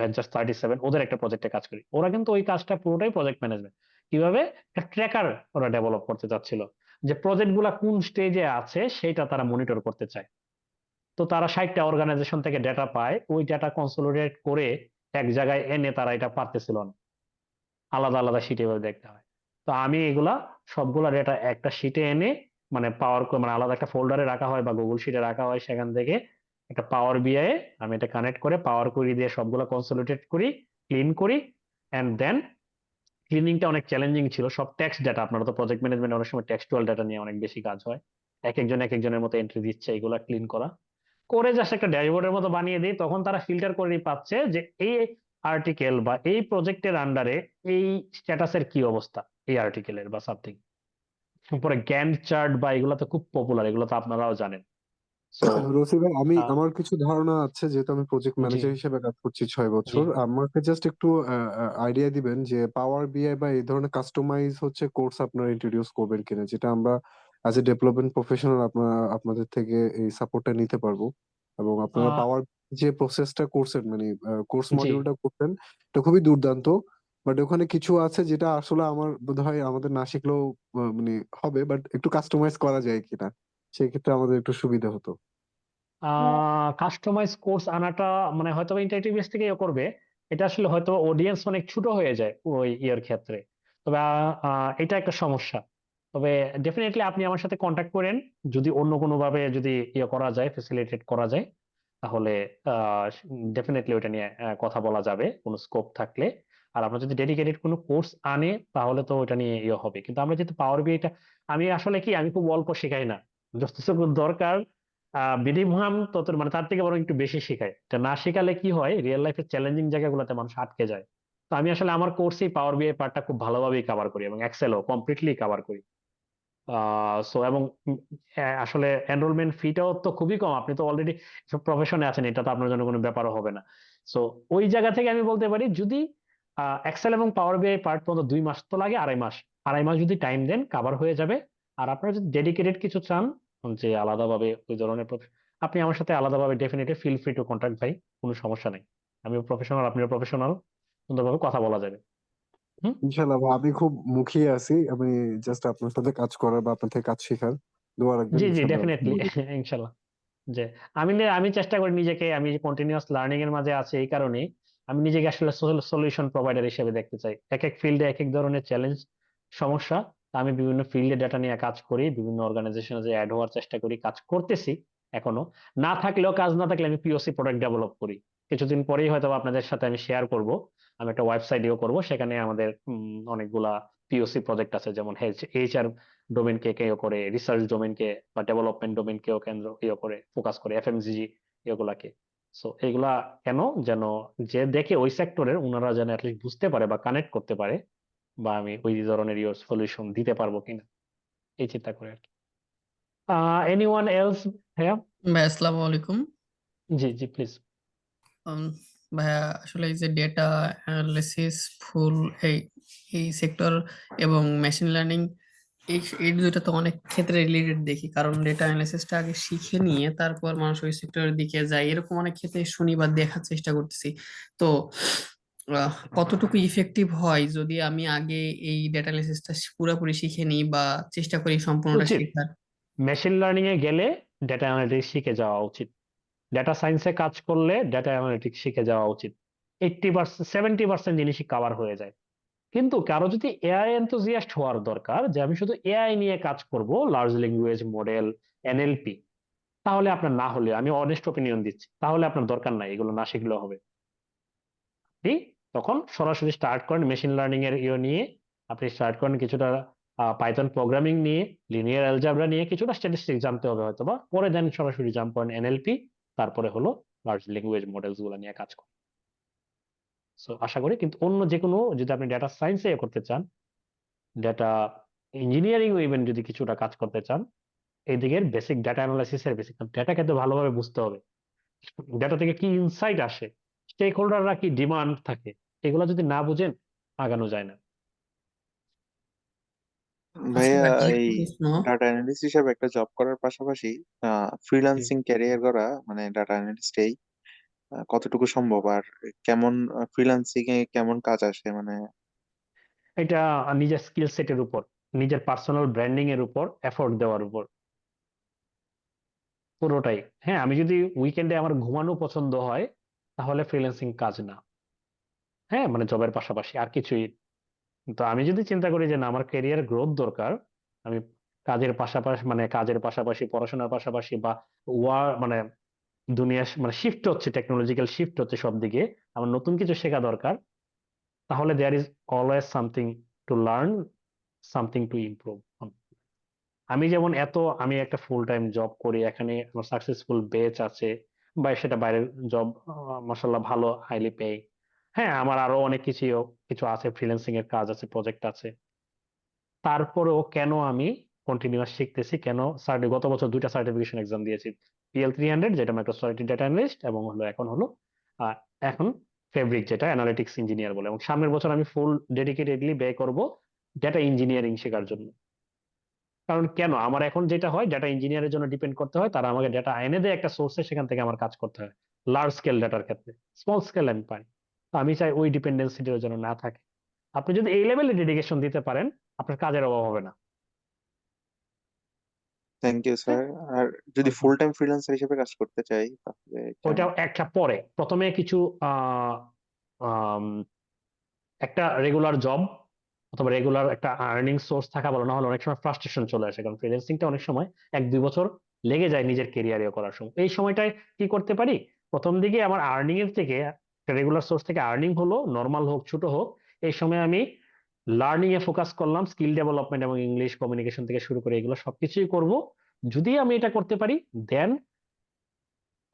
ভেঞ্চার্স 37 ওদের একটা প্রজেক্টে কাজ করি। ওরা কিন্তু ওই কাজটা পুরোটাই প্রজেক্ট ম্যানেজমেন্ট। কিভাবে একটা ট্র্যাকার ওরা ডেভেলপ করতে চাচ্ছিল, যে প্রজেক্ট গুলা কোন স্টেজে আছে সেটা তারা মনিটর করতে চায়। তো তারা 60টা অর্গানাইজেশন থেকে ডেটা পায়, ওই ডেটা কনসোলিডেট করে এক জায়গায় এনে তারা এটা পারতেছিল না, আলাদা আলাদা শিটে দেখতে হয়। তো আমি এগুলা সবগুলা ডেটা একটা শিটে এনে মানে মানে আলাদা একটা ফোল্ডারে রাখা হয় বা গুগল শিটে রাখা হয়, সেখান থেকে একটা পাওয়ার বিআই আমি এটা কানেক্ট করে পাওয়ার কোয়েরি দিয়ে সবগুলা কনসোলিডেট করি, ক্লিন করি, এন্ড দেন ক্লিনিংটা অনেক চ্যালেঞ্জিং ছিল। সব টেক্সট ডেটা, আপনারা তো প্রজেক্ট ম্যানেজমেন্ট অনেক সময় টেক্সটুয়াল ডেটা নিয়ে অনেক বেশি কাজ হয়, এক একজনের মতো এন্ট্রি দিচ্ছে, এগুলা ক্লিন করা করে জাস্ট একটা ড্যাশবোর্ডের মতো বানিয়ে দিই। তখন তারা ফিল্টার করে পাচ্ছে যে এই আর্টিকেল বা এই প্রজেক্টের আন্ডারে এই স্ট্যাটাসের কি অবস্থা এই আর্টিকেলের বা সামথিং। পরে গ্যান্ট চার্ট বা এগুলো তো খুব পপুলার, এগুলো তো আপনারাও জানেন। সো রসি ভাই, আমার কিছু ধারণা আছে, যেহেতু আমি প্রজেক্ট জি ম্যানেজার হিসেবে কাজ করছি 6 বছর। জি আমাকে জাস্ট একটু আইডিয়া দিবেন যে পাওয়ার বিআই বা এই ধরনের কাস্টমাইজ কোর্স আপনারা ইন্ট্রোডিউস করবেন কিনা, যেটা আমরা অ্যাজ এ ডেভেলপমেন্ট প্রফেশনাল আপনাদের থেকে এই সাপোর্টটা নিতে পারবো। এবং আপনারা আহ, পাওয়ার যে প্রসেসটা করছেন, মানে কোর্স জি মডিউলটা করছেন, এটা খুবই দুর্দান্ত। বাট ওখানে কিছু আছে যেটা আসলে আমার বোধহয় আমাদের না শিখলেও মানে হবে, বাট একটু কাস্টমাইজ করা যায় কিনা, সেই ক্ষেত্রে আমাদের একটু সুবিধা হতো। কাস্টমাইজ কোর্স আনাটা মানে হয়তো ইন্টারেক্টিভ বেস থেকে করবে, এটা আসলে হয়তো অডিয়েন্স অনেক ছোট হয়ে যায় ওই ইয়ের ক্ষেত্রে। তবে এটা একটা সমস্যা। তবে ডেফিনেটলি আপনি আমার সাথে কন্ট্যাক্ট করেন, যদি অন্য কোনো ভাবে যদি ইয়ে করা যায়, ফেসিলিটেট করা যায়, তাহলে ডেফিনেটলি ওটা নিয়ে কথা বলা যাবে কোনো স্কোপ থাকলে। আর আমরা যদি ডেডিকেটেড কোনো কোর্স আনে তাহলে তো ওটা নিয়ে ইয়ে হবে। কিন্তু আমরা যেহেতু পাওয়ার বিআইটা, আমি আসলে কি আমি খুব অল্প শেখাই না, যতটুকু দরকার মিনিমাম তত মানে তার থেকে বরং একটু বেশি শেখায়। এটা না শেখালে কি হয়, রিয়েল লাইফের চ্যালেঞ্জিং জায়গাগুলোতে মানুষ আটকে যায়। তো আমি আসলে আমার কোর্সেই পাওয়ার বিআই পার্টটা খুব ভালোভাবেই কভার করি এবং এক্সেলও কমপ্লিটলি কভার করি। সো এবং আসলে এনরোলমেন্ট ফিটাও তো খুবই কম, আপনি তো অলরেডি প্রফেশনে আছেন, এটা তো আপনার জন্য কোনো ব্যাপারও হবে না। সো ওই জায়গা থেকে আমি বলতে পারি, যদি এক্সেল এবং পাওয়ার বিআই পার্ট পর্যন্ত 2 মাস তো লাগে, 2.5 মাস, 2.5 মাস যদি টাইম দেন কাভার হয়ে যাবে। আর আপনারা যদি ডেডিকেটেড কিছু চান, যে আলাদাভাবে ওই ধরনের আপনি আমার সাথে আলাদাভাবে definitely feel free to contact ভাই, কোনো সমস্যা নেই। আমিও প্রফেশনাল, আপনিও প্রফেশনাল, সুন্দরভাবে কথা বলা যাবে। হুম। ইনশাল্লাহ ভাই, আমি খুব মুখিয়ে আছি। আমি জাস্ট আপনার সাথে কাজ করার বা আপনার থেকে কাজ শেখার দোয়া রাখবেন, জি জি ইনশাল্লাহ। ডেফিনেটলি ইনশাল্লাহ। যে আমি চেষ্টা করি নিজেকে, আমি কন্টিনিউয়াস লার্নিং এর মাঝে আছি, এই কারণে আমি নিজেকে আসলে সলিউশন প্রোভাইডার হিসেবে দেখতে চাই। এক এক ফিল্ডে এক এক ধরনের চ্যালেঞ্জ, সমস্যা। তা আমি বিভিন্ন ফিল্ডে ডেটা নিয়ে কাজ করি, বিভিন্ন অর্গানাইজেশনে যে অ্যাড হওয়ার চেষ্টা করি, কাজ করতেছি এখনো। না থাকলেও, কাজ না থাকলে আমি পিওসি প্রোডাক্ট ডেভেলপ করি। কিছুদিন পরেই হয়তো আপনাদের সাথে আমি শেয়ার করব, আমি একটা ওয়েবসাইটও করব, সেখানে আমাদের অনেকগুলা পিওসি প্রজেক্ট আছে, যেমন এইচআর ডোমেন কে কেউ করে, রিসার্চ ডোমেন কে বা ডেভেলপমেন্ট ডোমেন কেও কেন্দ্র করে ফোকাস করে, এফএমজিজি এগুলাকে। সো এগুলা কেন, যেন যে দেখে ওই সেক্টরের ওনারা যেন অ্যাটলিস্ট বুঝতে পারে বা কানেক্ট করতে পারে, বা আমি ওই ধরনের সলিউশন দিতে পারবো কিনা, এই চিন্তা করে আর কি। Anyone else? হ্যাঁ, ভাই আসসালামু আলাইকুম। জি জি প্লিজ। উম, ভাইয়া আসলে এই যে ডেটা অ্যানালিসিস ফুল এই এই সেক্টর এবং মেশিন লার্নিং এই দুটো তো অনেক ক্ষেত্রে রিলেটেড দেখি, কারণ ডেটা অ্যানালিসিসটা আগে শিখে নিয়ে তারপর মানুষ ওই সেক্টরের দিকে যায়, এরকম অনেক ক্ষেত্রে শুনি বা দেখার চেষ্টা করতেছি। তো কতটুকু ইফেক্টিভ হয় যদি আমি আগে এই ডেটা অ্যানালিসিসটা পুরোপুরি শিখে নিই বা চেষ্টা করি সম্পূর্ণটা উচিত, শেখার? মেশিন লার্নিং এ গেলে ডেটা অ্যানালিটিক্স শিখে যাওয়া উচিত। ডেটা সায়েন্সে কাজ করলে ডেটা অ্যানালিটিক্স শিখে যাওয়া উচিত। 80%, 70% জিনিসই কভার হয়ে যায়। কিন্তু কারো যদি এআই এনথুজিয়াস্ট হওয়ার দরকার, যে আমি শুধু এআই নিয়ে কাজ করব, লার্জ ল্যাঙ্গুয়েজ মডেল, এনএলপি, তাহলে আপনার না হলে, আমি অনেস্ট অপিনিয়ন দিচ্ছি, তাহলে আপনার দরকার নাই, এগুলো না শিখলেও হবে। ঠিক, তখন সরাসরি স্টার্ট করেন মেশিন লার্নিং এর নিয়ে, আপনি স্টার্ট করেন কিছুটা পাইথন প্রোগ্রামিং নিয়ে, লিনিয়ার অ্যালজেব্রা নিয়ে, কিছুটা স্ট্যাটিস্টিক্স জানতে হবে হয়তো, বা পরে দেন সরাসরি জাম্প করেন এনএলপি, তারপরে হলো লার্জ ল্যাঙ্গুয়েজ মডেলস গুলো নিয়ে কাজ করেন। সো আশা করি, কিন্তু অন্য যে কোনো, যদি আপনি ডেটা সায়েন্সে করতে চান, ডেটা ইঞ্জিনিয়ারিং ইভেন যদি কিছুটা কাজ করতে চান, এই দিকের বেসিক ডেটা অ্যানালাইসিস এর বেসিক, ডেটাকে তো ভালোভাবে বুঝতে হবে, ডেটা থেকে কি ইনসাইট আসে, স্টেক হোল্ডাররা কি ডিমান্ড থাকে, এগুলো যদি না বুঝেন আগানো যায় না। আচ্ছা ভাইয়া, ভাই, এই আরেকটা প্রশ্ন। ডাটা অ্যানালিস্ট হিসাবে একটা জব করার পাশাপাশি জি। ফ্রিল্যান্সিং ক্যারিয়ার করা, মানে ডাটা অ্যানালিস্টেই কতটুকু সম্ভব, আর কেমন ফ্রিল্যান্সিং এ কেমন কাজ আসে মানে? এটা নিজের স্কিল সেটের উপর, নিজের পার্সোনাল ব্র্যান্ডিং এর উপর, এফোর্ট দেওয়ার উপর। পুরোটাই। হ্যাঁ, আমি যদি উইকেন্ডে আমার ঘুমানো পছন্দ হয় তাহলে ফ্রিল্যান্সিং কাজ না। হ্যাঁ, মানে জবের পাশাপাশি আর কিছুই। তো আমি যদি চিন্তা করি যে না আমার ক্যারিয়ার গ্রোথ দরকার, আমি কাজের পাশাপাশি পড়াশোনার পাশাপাশি বা মানে দুনিয়া মানে শিফট হচ্ছে, টেকনোলজিক্যাল শিফট হচ্ছে সব দিকে, আমার নতুন কিছু শেখা দরকার, তাহলে there is always something to learn, something to improve. আমি একটা ফুল টাইম জব করি, এখানে আমার সাকসেসফুল বেচ আছে, বা সেটা বাইরের জব, মাশাআল্লাহ ভালো, হাইলি পে। হ্যাঁ, আমার আরো অনেক কিছু আছে, ফ্রিল্যান্সিং এর কাজ আছে, প্রজেক্ট আছে। তারপরেও কেন আমি কন্টিনিউয়াস শিখতেছি, কেন গত বছর 2টা সার্টিফিকেশন এক্সাম দিয়েছি, PL300 যেটা মাইক্রোসফট ডেটা অ্যানালিস্ট, এবং আহ, এখন ফেব্রিক যেটা অ্যানালিটিক্স ইঞ্জিনিয়ার বলে, এবং সামনের বছর আমি ফুল ডেডিকেটেডলি ব্যয় করব ডেটা ইঞ্জিনিয়ারিং শেখার জন্য। কারণ কেন আমার এখন যেটা হয়, ডেটা ইঞ্জিনিয়ারের জন্য ডিপেন্ড করতে হয়, তারা আমাকে ডেটা এনে দেয় একটা সোর্সে, সেখান থেকে আমার কাজ করতে হয় লার্জ স্কেল ডেটার ক্ষেত্রে। স্মল স্কেল আমি পারি। তো আমি চাই ওই ডিপেন্ডেন্সিটার জন্য না থাকে। আপনি যদি এই লেভেলে ডেডিকেশন দিতে পারেন, আপনার কাজের অভাব হবে না। Thank you sir. আর যদি ফুল টাইম ফ্রিল্যান্সার হিসেবে কাজ করতে চাই তাহলে ওইটা একটা পরে, প্রথমে কিছু আম, একটা রেগুলার জব অথবা রেগুলার একটা আর্নিং সোর্স থাকা ভালো, না হলে অনেক সময় ফ্রাস্ট্রেশন চলে আসে, কারণ ফ্রিল্যান্সিংটা অনেক সময় 1-2 বছর লেগে যায় নিজের কেরিয়ারে করার সময়। এই সময়টায় কি করতে পারি, প্রথম দিকে আমার আর্নিং এর থেকে, একটা রেগুলার সোর্স থেকে আর্নিং হলো, নর্মাল হোক ছোট হোক, এই সময় আমি লার্নিং এ ফোকাস করলাম, স্কিল ডেভেলপমেন্ট এবং ইংলিশ কমিউনিকেশন থেকে শুরু করে এগুলো সবকিছুই করব। যদি আমি এটা করতে পারি, দেন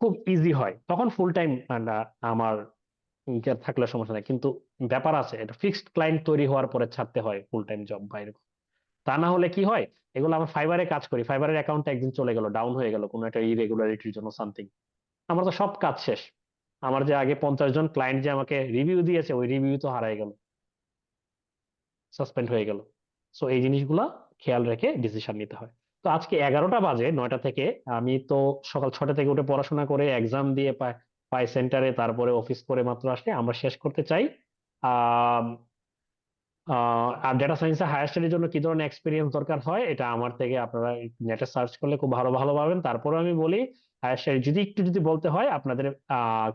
খুব ইজি হয়, তখন ফুল টাইম আমার থাকলে সমস্যা নেই। কিন্তু ব্যাপার আছে, এটা ফিক্সড ক্লায়েন্ট তৈরি হওয়ার পরে ছাড়তে হয় ফুল টাইম জব বা এরকম। তা না হলে কি হয়, এগুলো আমার ফাইবারে কাজ করি, ফাইবারের অ্যাকাউন্টটা একদিন চলে গেল, ডাউন হয়ে গেল কোনো একটা ইরেগুলারিটির জন্য, সামথিং, আমার তো সব কাজ শেষ। আমার যে আগে 50 জন ক্লায়েন্ট যে আমাকে রিভিউ দিয়েছে, ওই রিভিউ তো হারাই গেল, সাসপেন্ড হয়ে গেল। সো এই জিনিসগুলা খেয়াল রেখে ডিসিশন নিতে হয়। তো আজকে 11টা বাজে, 9টা থেকে আমি তো সকাল 6টা থেকে উঠে পড়াশোনা করে এক্সাম দিয়ে পাই সেন্টারে, তারপরে অফিস করে মাত্র আসলে আমরা শেষ করতে চাই। আহ আর ডেটা সায়েন্সে হায়ার স্টাডির জন্য কি ধরনের এক্সপিরিয়েন্স দরকার হয়, এটা আমার থেকে আপনারা নেটে সার্চ করলে খুব ভালো পাবেন। তারপরে আমি বলি, হায়ার স্টাডি যদি বলতে হয়, আপনাদের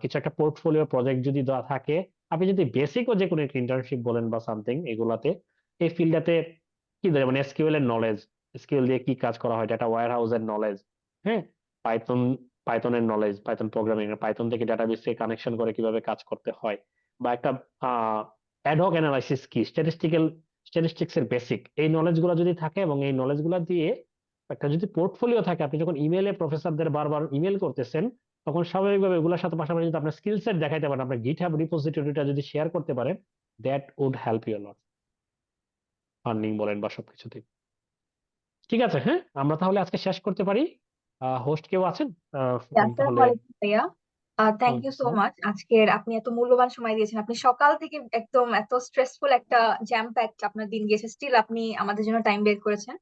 কিছু একটা পোর্টফোলিও প্রজেক্ট যদি দেওয়া থাকে, আপনি যদি বেসিকও যে কোনো ইন্টার্নশিপ বলেন বা সামথিং, এগুলাতে এই ফিল্ডটাতে কি ধরে, মানে এসকিউএল এর নলেজ, এসকিউএল দিয়ে কি কাজ করা হয়, ডাটা ওয়্যার হাউসের নলেজ, হ্যাঁ, পাইথন পাইথনের নলেজ, পাইথন প্রোগ্রামিং, পাইথন থেকে ডাটাবেসে কানেকশন করে কিভাবে কাজ করতে হয়, বা একটা অ্যাডহক অ্যানালাইসিস কি, স্ট্যাটিস্টিক্স এর বেসিক, এই নলেজ গুলো যদি থাকে, এবং এই নলেজ গুলা দিয়ে একটা যদি পোর্টফোলিও থাকে, আপনি যখন ইমেলে প্রফেসরদের বারবার ইমেল করতেছেন, তখন স্বাভাবিকভাবে এগুলোর সাথে পাশাপাশি যদি আপনার স্কিল সেট দেখাইতে পারেন, আপনার গিটহাব রিপোজিটরিটা যদি শেয়ার করতে পারেন, that would help you lot, funding বলেন বা সবকিছুতে। ঠিক আছে, হ্যাঁ, আমরা তাহলে আজকে শেষ করতে পারি। হোস্ট কেউ আছেন? আমি আসসালামু তাহলে আলাইকুম ভাইয়া। থ্যাংক ইউ সো মাচ, আজকের আপনি এত মূল্যবান সময় দিয়েছেন। আপনি সকাল থেকে একদম এত স্ট্রেসফুল একটা জ্যাম প্যাকড আপনার দিন গিয়েছে, স্টিল আপনি আমাদের জন্য টাইম বের করেছেন।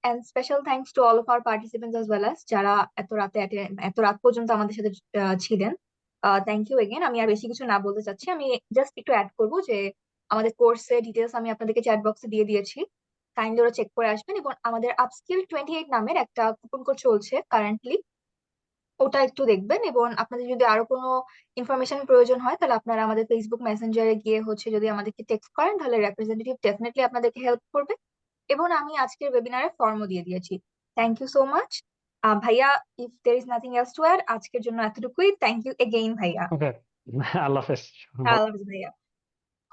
And special thanks to all of our participants as well as যারা এত রাত পর্যন্ত আমাদের সাথে ছিলেন। Thank you again. আমি আর বেশি কিছু না বলতে চাচ্ছি, আমি জাস্ট একটু অ্যাড করবো যে আমাদের কোর্সের ডিটেলস আমি আপনাদেরকে চ্যাট বক্সে দিয়ে দিয়েছি, কাইন্ডলি ওরা চেক করে আসবেন। এবং আমাদের আপস্কিল 28 নামের একটা কুপন কোড চলছে কারেন্টলি, ওটা একটু দেখবেন। এবং আপনাদের যদি আরো কোনো ইনফরমেশন প্রয়োজন হয়, তাহলে আপনারা আমাদের ফেসবুক মেসেঞ্জারে গিয়ে যদি আমাদেরকে টেক্সট করেন, তাহলে রিপ্রেজেন্টেটিভ ডেফিনেটলি আপনাদেরকে হেল্প করবে। এবং আমি আজকের ওয়েবিনারে ফর্মও দিয়ে দিয়েছি। থ্যাংক ইউ সো মাচ ভাইয়া। If there is nothing else to add, আজকের জন্য এতটুকুই। থ্যাংক ইউ এগেইন ভাইয়া। ওকে, আল্লাহ হাফেজ। আল্লাহ হাফেজ ভাইয়া।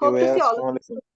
ভাইয়া, হোপ টু সি অল আসসালামু অফ আলাইকুম। ইউ।